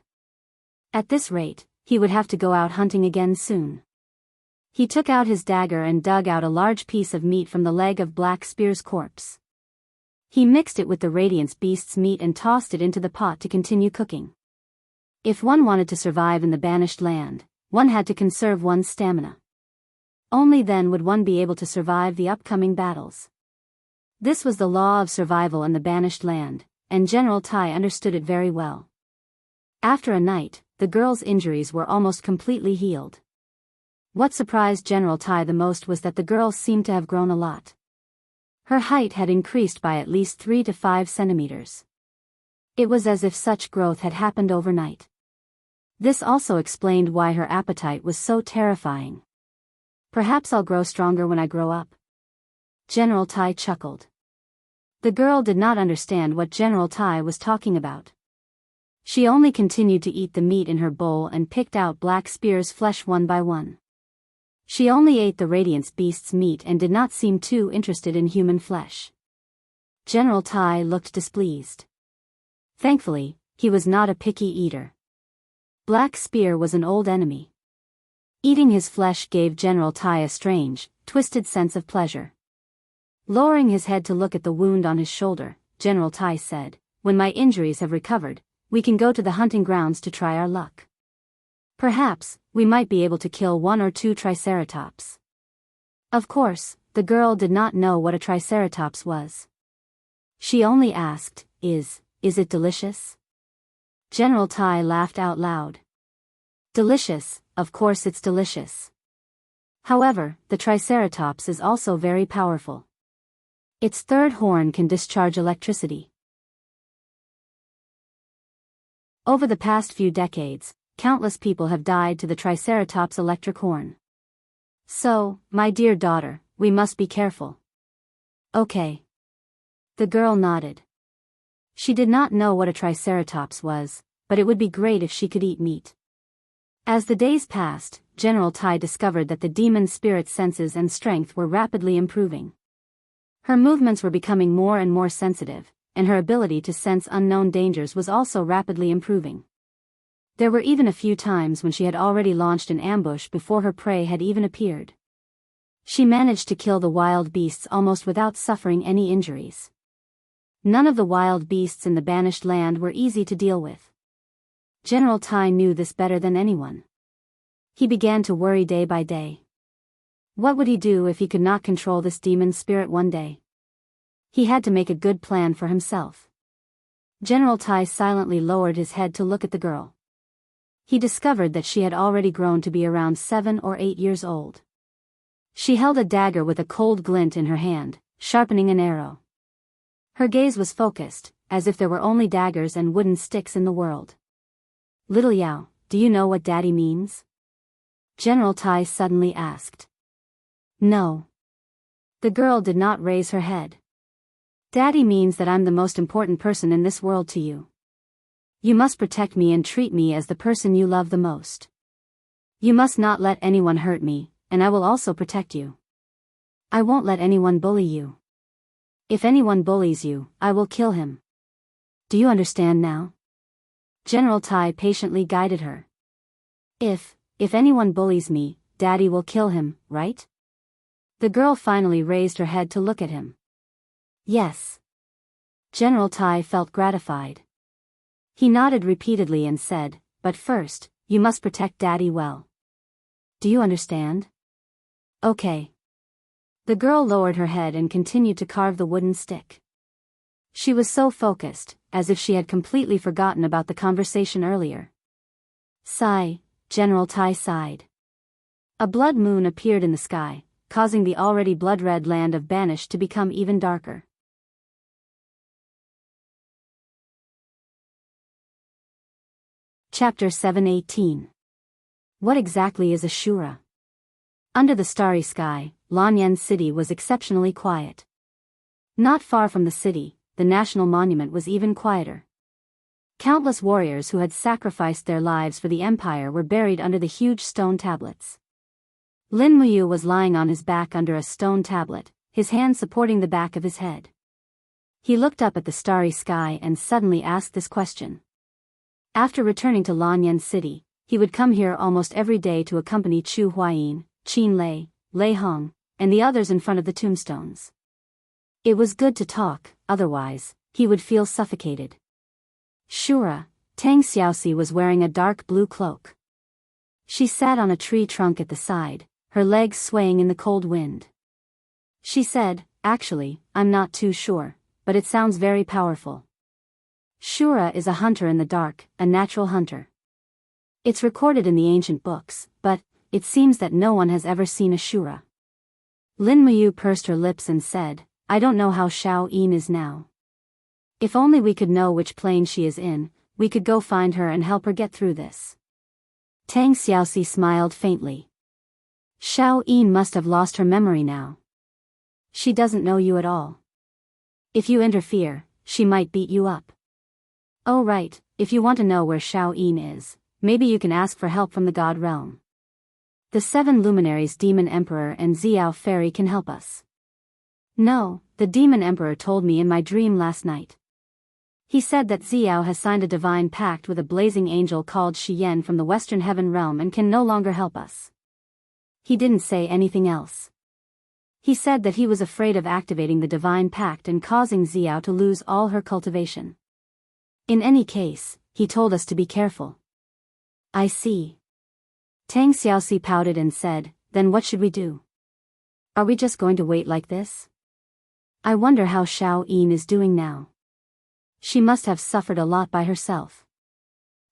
S1: At this rate, he would have to go out hunting again soon. He took out his dagger and dug out a large piece of meat from the leg of Black Spear's corpse. He mixed it with the Radiance Beast's meat and tossed it into the pot to continue cooking. If one wanted to survive in the banished land, one had to conserve one's stamina. Only then would one be able to survive the upcoming battles. This was the law of survival in the banished land, and General Tai understood it very well. After a night, the girl's injuries were almost completely healed. What surprised General Tai the most was that the girl seemed to have grown a lot. Her height had increased by at least 3 to 5 centimeters. It was as if such growth had happened overnight. This also explained why her appetite was so terrifying. Perhaps I'll grow stronger when I grow up. General Tai chuckled. The girl did not understand what General Tai was talking about. She only continued to eat the meat in her bowl and picked out Black Spear's flesh one by one. She only ate the Radiance beast's meat and did not seem too interested in human flesh. General Tai looked displeased. Thankfully, he was not a picky eater. Black Spear was an old enemy. Eating his flesh gave General Tai a strange, twisted sense of pleasure. Lowering his head to look at the wound on his shoulder, General Tai said, "When my injuries have recovered, we can go to the hunting grounds to try our luck. Perhaps, we might be able to kill 1 or 2 triceratops." Of course, the girl did not know what a triceratops was. She only asked, Is it delicious?" General Tai laughed out loud. "Delicious, of course it's delicious. However, the triceratops is also very powerful. Its 3rd horn can discharge electricity." Over the past few decades, countless people have died to the triceratops' electric horn. So, my dear daughter, we must be careful. Okay. The girl nodded. She did not know what a triceratops was, but it would be great if she could eat meat. As the days passed, General Tai discovered that the demon spirit's senses and strength were rapidly improving. Her movements were becoming more and more sensitive, and her ability to sense unknown dangers was also rapidly improving. There were even a few times when she had already launched an ambush before her prey had even appeared. She managed to kill the wild beasts almost without suffering any injuries. None of the wild beasts in the banished land were easy to deal with. General Tai knew this better than anyone. He began to worry day by day. What would he do if he could not control this demon spirit one day? He had to make a good plan for himself. General Tai silently lowered his head to look at the girl. He discovered that she had already grown to be around 7 or 8 years old. She held a dagger with a cold glint in her hand, sharpening an arrow. Her gaze was focused, as if there were only daggers and wooden sticks in the world. "Little Yao, do you know what Daddy means?" General Tai suddenly asked. "No." The girl did not raise her head. "Daddy means that I'm the most important person in this world to you. You must protect me and treat me as the person you love the most. You must not let anyone hurt me, and I will also protect you. I won't let anyone bully you. If anyone bullies you, I will kill him. Do you understand now?" General Tai patiently guided her. If anyone bullies me, Daddy will kill him, right?" The girl finally raised her head to look at him. "Yes." General Tai felt gratified. He nodded repeatedly and said, "But first, you must protect Daddy well. Do you understand?" "Okay." The girl lowered her head and continued to carve the wooden stick. She was so focused, as if she had completely forgotten about the conversation earlier. Sigh, General Tai sighed. A blood moon appeared in the sky, causing the already blood-red land of Banished to become even darker. Chapter 718. What exactly is a Shura? Under the starry sky, Lanyan City was exceptionally quiet. Not far from the city, the National Monument was even quieter. Countless warriors who had sacrificed their lives for the Empire were buried under the huge stone tablets. Lin Muyu was lying on his back under a stone tablet, his hand supporting the back of his head. He looked up at the starry sky and suddenly asked this question. After returning to Lanyan City, he would come here almost every day to accompany Chu Huayin, Qin Lei, Lei Hong, and the others in front of the tombstones. It was good to talk, otherwise, he would feel suffocated. Shura, Tang Xiaoxi was wearing a dark blue cloak. She sat on a tree trunk at the side, her legs swaying in the cold wind. She said, "Actually, I'm not too sure, but it sounds very powerful." Shura is a hunter in the dark, a natural hunter. It's recorded in the ancient books, but it seems that no one has ever seen a Shura. Lin Muyu pursed her lips and said, I don't know how Xiao Yin is now. If only we could know which plane she is in, we could go find her and help her get through this. Tang Xiaoxi smiled faintly. Xiao Yin must have lost her memory now. She doesn't know you at all. If you interfere, she might beat you up. Oh right, if you want to know where Xiao Yin is, maybe you can ask for help from the God realm. The 7 luminaries Demon Emperor and Xiao Fairy can help us. No, the Demon Emperor told me in my dream last night. He said that Xiao has signed a divine pact with a blazing angel called Xian from the Western Heaven Realm and can no longer help us. He didn't say anything else. He said that he was afraid of activating the divine pact and causing Xiao to lose all her cultivation. In any case, he told us to be careful. I see. Tang Xiaoxi pouted and said, then what should we do? Are we just going to wait like this? I wonder how Xiao Yin is doing now. She must have suffered a lot by herself.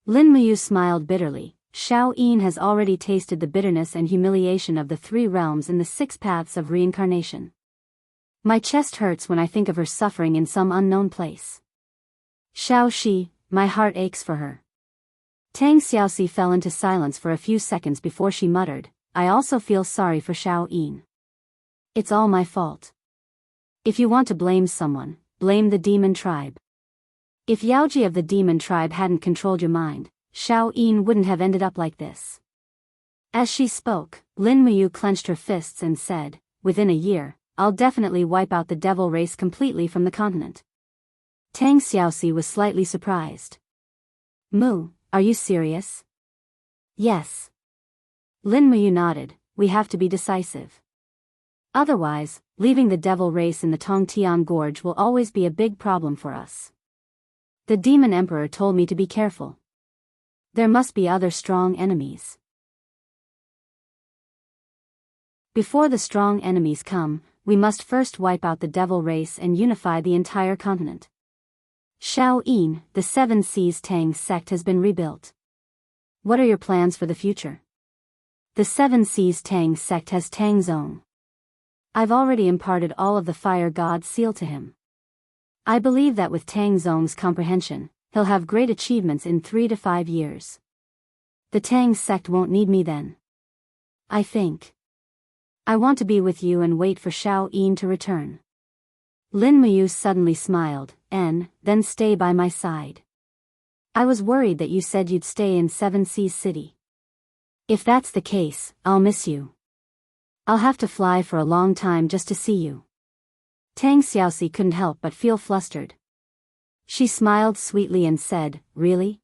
S1: Lin Muyu smiled bitterly. Xiao Yin has already tasted the bitterness and humiliation of the 3 realms in the 6 paths of reincarnation. My chest hurts when I think of her suffering in some unknown place. Xiao Shi, my heart aches for her. Tang Xiaoxi fell into silence for a few seconds before she muttered, I also feel sorry for Xiao Yin. It's all my fault. If you want to blame someone, blame the demon tribe. If Yaoji of the demon tribe hadn't controlled your mind, Xiao Yin wouldn't have ended up like this. As she spoke, Lin Muyu clenched her fists and said, within a year, I'll definitely wipe out the devil race completely from the continent. Tang Xiaoxi was slightly surprised. Mu, are you serious? Yes. Lin Muyu nodded, we have to be decisive. Otherwise, leaving the devil race in the Tongtian Gorge will always be a big problem for us. The Demon Emperor told me to be careful. There must be other strong enemies. Before the strong enemies come, we must first wipe out the devil race and unify the entire continent. Xiao Yin, the 7 Seas Tang sect has been rebuilt. What are your plans for the future? The 7 Seas Tang sect has Tang Zong. I've already imparted all of the fire god's seal to him. I believe that with Tang Zong's comprehension, he'll have great achievements in 3 to 5 years. The Tang sect won't need me then. I think. I want to be with you and wait for Xiao Yin to return. Lin Muyu suddenly smiled, and then stay by my side. I was worried that you said you'd stay in 7 Seas City. If that's the case, I'll miss you. I'll have to fly for a long time just to see you. Tang Xiaoxi couldn't help but feel flustered. She smiled sweetly and said, really?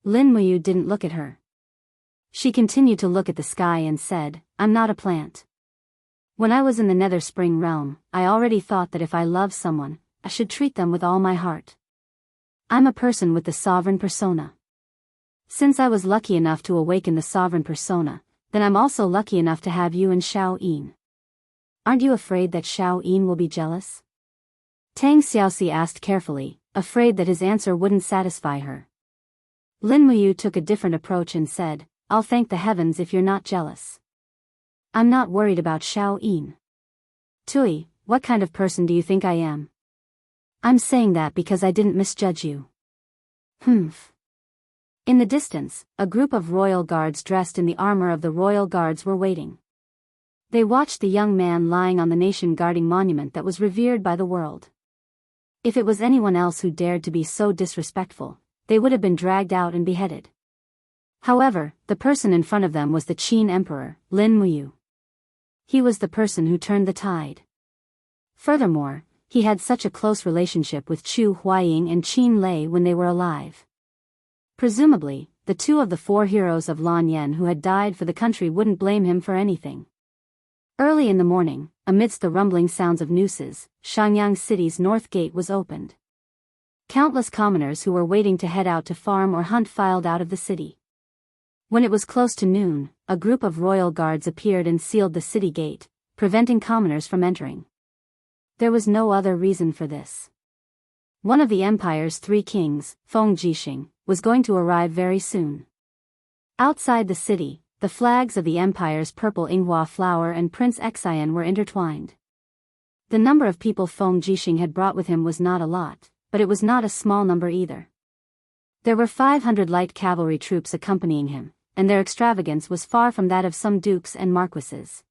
S1: Lin Muyu didn't look at her. She continued to look at the sky and said, I'm not a plant. When I was in the Nether Spring realm, I already thought that if I love someone, I should treat them with all my heart. I'm a person with the sovereign persona. Since I was lucky enough to awaken the sovereign persona, then I'm also lucky enough to have you and Xiao Yin. Aren't you afraid that Xiao Yin will be jealous? Tang Xiaoxi asked carefully, afraid that his answer wouldn't satisfy her. Lin Muyu took a different approach and said, I'll thank the heavens if you're not jealous. I'm not worried about Xiao Yin. Tui, what kind of person do you think I am? I'm saying that because I didn't misjudge you. Humph. In the distance, a group of royal guards dressed in the armor of the royal guards were waiting. They watched the young man lying on the nation-guarding monument that was revered by the world. If it was anyone else who dared to be so disrespectful, they would have been dragged out and beheaded. However, the person in front of them was the Qin Emperor, Lin Muyu. He was the person who turned the tide. Furthermore, he had such a close relationship with Chu Huaying and Qin Lei when they were alive. Presumably, the 2 of the 4 heroes of Lan Yen who had died for the country wouldn't blame him for anything. Early in the morning, amidst the rumbling sounds of nooses, Shenyang City's north gate was opened. Countless commoners who were waiting to head out to farm or hunt filed out of the city. When it was close to noon, a group of royal guards appeared and sealed the city gate, preventing commoners from entering. There was no other reason for this. One of the empire's 3 kings, Feng Jixing, was going to arrive very soon. Outside the city, the flags of the empire's purple Yinghua flower and Prince Xian were intertwined. The number of people Feng Jixing had brought with him was not a lot, but it was not a small number either. There were 500 light cavalry troops accompanying him, and their extravagance was far from that of some dukes and marquises.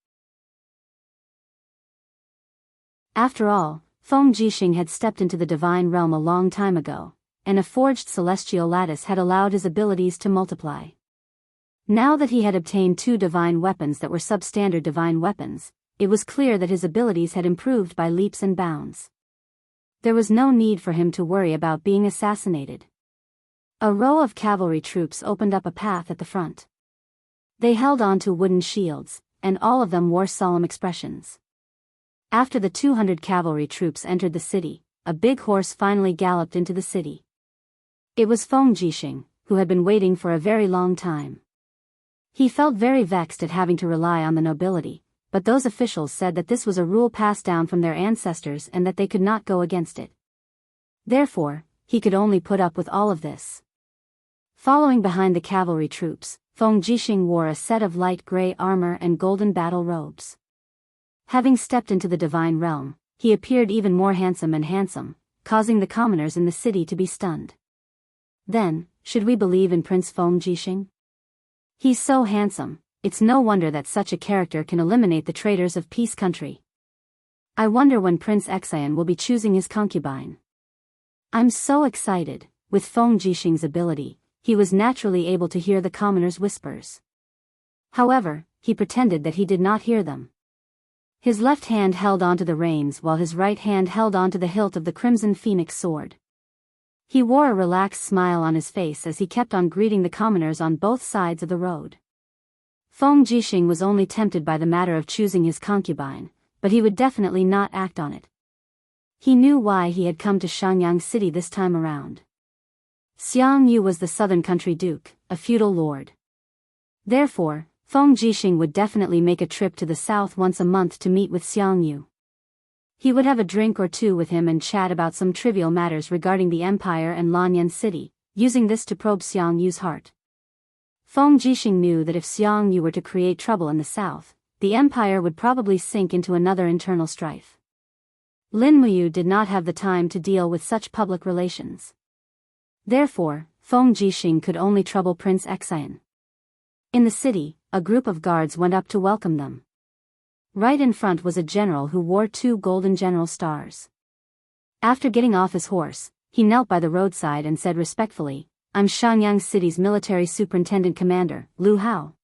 S1: After all, Feng Jixing had stepped into the divine realm a long time ago, and a forged celestial lattice had allowed his abilities to multiply. Now that he had obtained 2 divine weapons that were substandard divine weapons, it was clear that his abilities had improved by leaps and bounds. There was no need for him to worry about being assassinated. A row of cavalry troops opened up a path at the front. They held on to wooden shields, and all of them wore solemn expressions. After the 200 cavalry troops entered the city, a big horse finally galloped into the city. It was Feng Jixing, who had been waiting for a very long time. He felt very vexed at having to rely on the nobility, but those officials said that this was a rule passed down from their ancestors and that they could not go against it. Therefore, he could only put up with all of this. Following behind the cavalry troops, Feng Jixing wore a set of light gray armor and golden battle robes. Having stepped into the divine realm, he appeared even more handsome, causing the commoners in the city to be stunned. Then, should we believe in Prince Feng Jixing? He's so handsome, it's no wonder that such a character can eliminate the traitors of peace country. I wonder when Prince Xian will be choosing his concubine. I'm so excited. With Feng Jixing's ability, he was naturally able to hear the commoners' whispers. However, he pretended that he did not hear them. His left hand held onto the reins while his right hand held onto the hilt of the crimson phoenix sword. He wore a relaxed smile on his face as he kept on greeting the commoners on both sides of the road. Feng Jixing was only tempted by the matter of choosing his concubine, but he would definitely not act on it. He knew why he had come to Xiangyang City this time around. Jianghu was the southern country duke, a feudal lord. Therefore, Feng Jixing would definitely make a trip to the south once a month to meet with Jianghu. He would have a drink or 2 with him and chat about some trivial matters regarding the empire and Lanyan City, using this to probe Xianghu's heart. Feng Jixing knew that if Jianghu were to create trouble in the south, the empire would probably sink into another internal strife. Lin Muyu did not have the time to deal with such public relations. Therefore, Feng Jixing could only trouble Prince Xian. In the city, a group of guards went up to welcome them. Right in front was a general who wore 2 golden general stars. After getting off his horse, he knelt by the roadside and said respectfully, "I'm Xiangyang City's military superintendent commander, Lu Hao.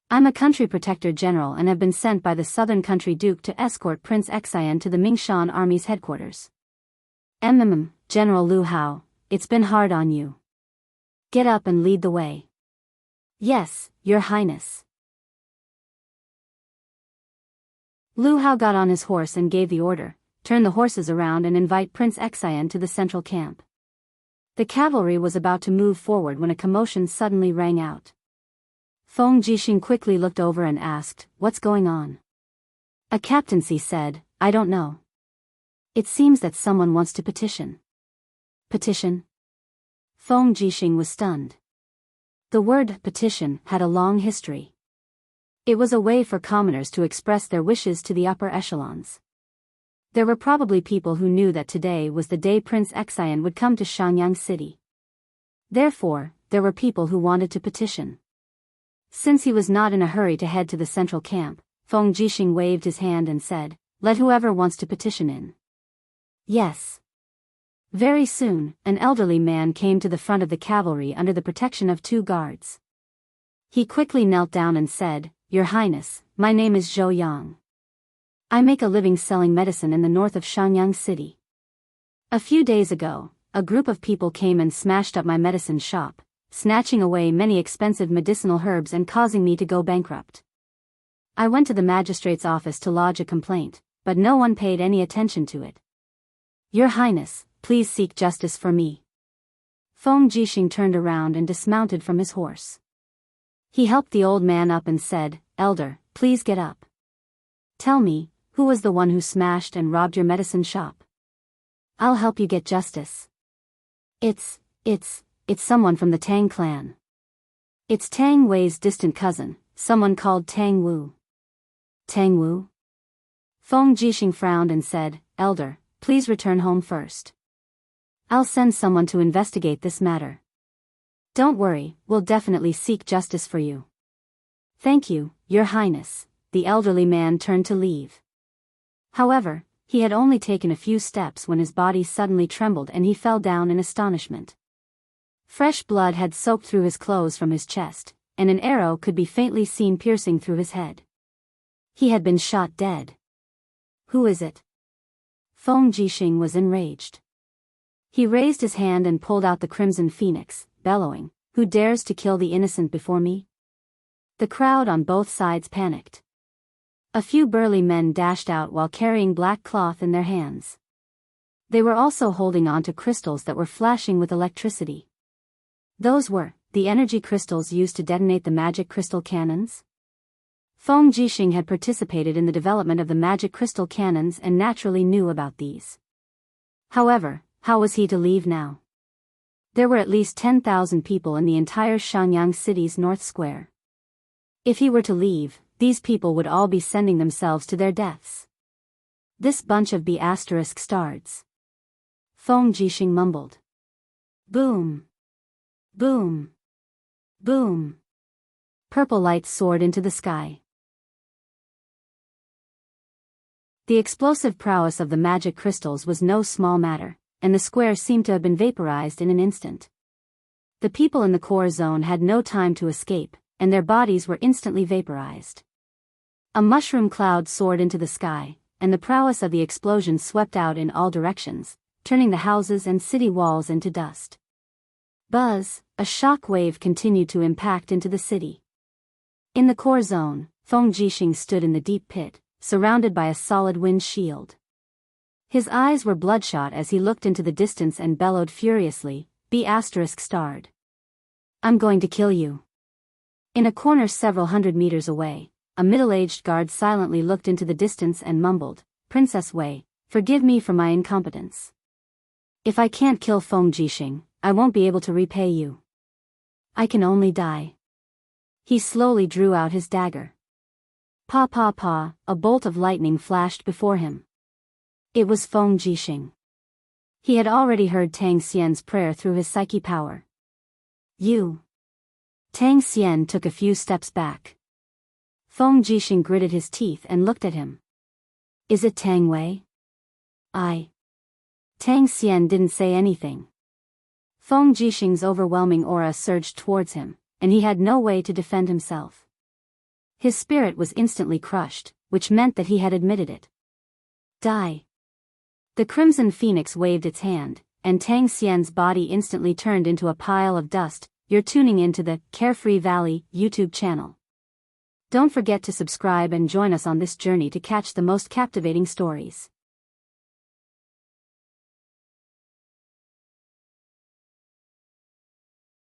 S1: I'm a country protector general and have been sent by the southern country duke to escort Prince Xian to the Mingshan army's headquarters." General Lu Hao, it's been hard on you. Get up and lead the way." "Yes, Your Highness." Lu Hao got on his horse and gave the order, "Turn the horses around and invite Prince Xian to the central camp." The cavalry was about to move forward when a commotion suddenly rang out. Feng Jixing quickly looked over and asked, "What's going on?" A captaincy said, "I don't know. It seems that someone wants to petition." Petition? Feng Jixing was stunned. The word petition had a long history. It was a way for commoners to express their wishes to the upper echelons. There were probably people who knew that today was the day Prince Xian would come to Xiangyang City. Therefore, there were people who wanted to petition. Since he was not in a hurry to head to the central camp, Feng Jixing waved his hand and said, "Let whoever wants to petition in." Yes. Very soon, an elderly man came to the front of the cavalry under the protection of 2 guards. He quickly knelt down and said, "Your Highness, my name is Zhou Yang. I make a living selling medicine in the north of Xiangyang City. A few days ago, a group of people came and smashed up my medicine shop, snatching away many expensive medicinal herbs and causing me to go bankrupt. I went to the magistrate's office to lodge a complaint, but no one paid any attention to it. Your Highness, please seek justice for me." Feng Jixing turned around and dismounted from his horse. He helped the old man up and said, "Elder, please get up. Tell me, who was the one who smashed and robbed your medicine shop?" I'll help you get justice. It's someone from the Tang clan. It's Tang Wei's distant cousin, someone called Tang Wu. Tang Wu? Feng Jixing frowned and said, Elder, please return home first. I'll send someone to investigate this matter. Don't worry, we'll definitely seek justice for you. Thank you, Your Highness. The elderly man turned to leave. However, he had only taken a few steps when his body suddenly trembled and he fell down in astonishment. Fresh blood had soaked through his clothes from his chest, and an arrow could be faintly seen piercing through his head. He had been shot dead. Who is it? Feng Jixing was enraged. He raised his hand and pulled out the crimson phoenix, bellowing, Who dares to kill the innocent before me? The crowd on both sides panicked. A few burly men dashed out while carrying black cloth in their hands. They were also holding on to crystals that were flashing with electricity. Those were the energy crystals used to detonate the magic crystal cannons. Feng Jixing had participated in the development of the magic crystal cannons and naturally knew about these. However, how was he to leave now? There were at least 10,000 people in the entire Xiangyang city's north square. If he were to leave, these people would all be sending themselves to their deaths. This bunch of B***stards. Feng Jixing mumbled. Boom. Boom. Boom. Purple light soared into the sky. The explosive prowess of the magic crystals was no small matter, and the square seemed to have been vaporized in an instant. The people in the core zone had no time to escape, and their bodies were instantly vaporized. A mushroom cloud soared into the sky, and the prowess of the explosion swept out in all directions, turning the houses and city walls into dust. Buzz, a shock wave continued to impact into the city. In the core zone, Feng Jixing stood in the deep pit, surrounded by a solid wind shield. His eyes were bloodshot as he looked into the distance and bellowed furiously, B***starred. I'm going to kill you. In a corner several hundred meters away, a middle-aged guard silently looked into the distance and mumbled, Princess Wei, forgive me for my incompetence. If I can't kill Feng Jixing, I won't be able to repay you. I can only die. He slowly drew out his dagger. Pa pa pa, a bolt of lightning flashed before him. It was Feng Jixing. He had already heard Tang Xian's prayer through his psyche power. You. Tang Xian took a few steps back. Feng Jixing gritted his teeth and looked at him. Is it Tang Wei? Tang Xian didn't say anything. Feng Jixing's overwhelming aura surged towards him, and he had no way to defend himself. His spirit was instantly crushed, which meant that he had admitted it. Die. The crimson phoenix waved its hand, and Tang Xian's body instantly turned into a pile of dust. You're tuning into the Carefree Valley YouTube channel. Don't forget to subscribe and join us on this journey to catch the most captivating stories.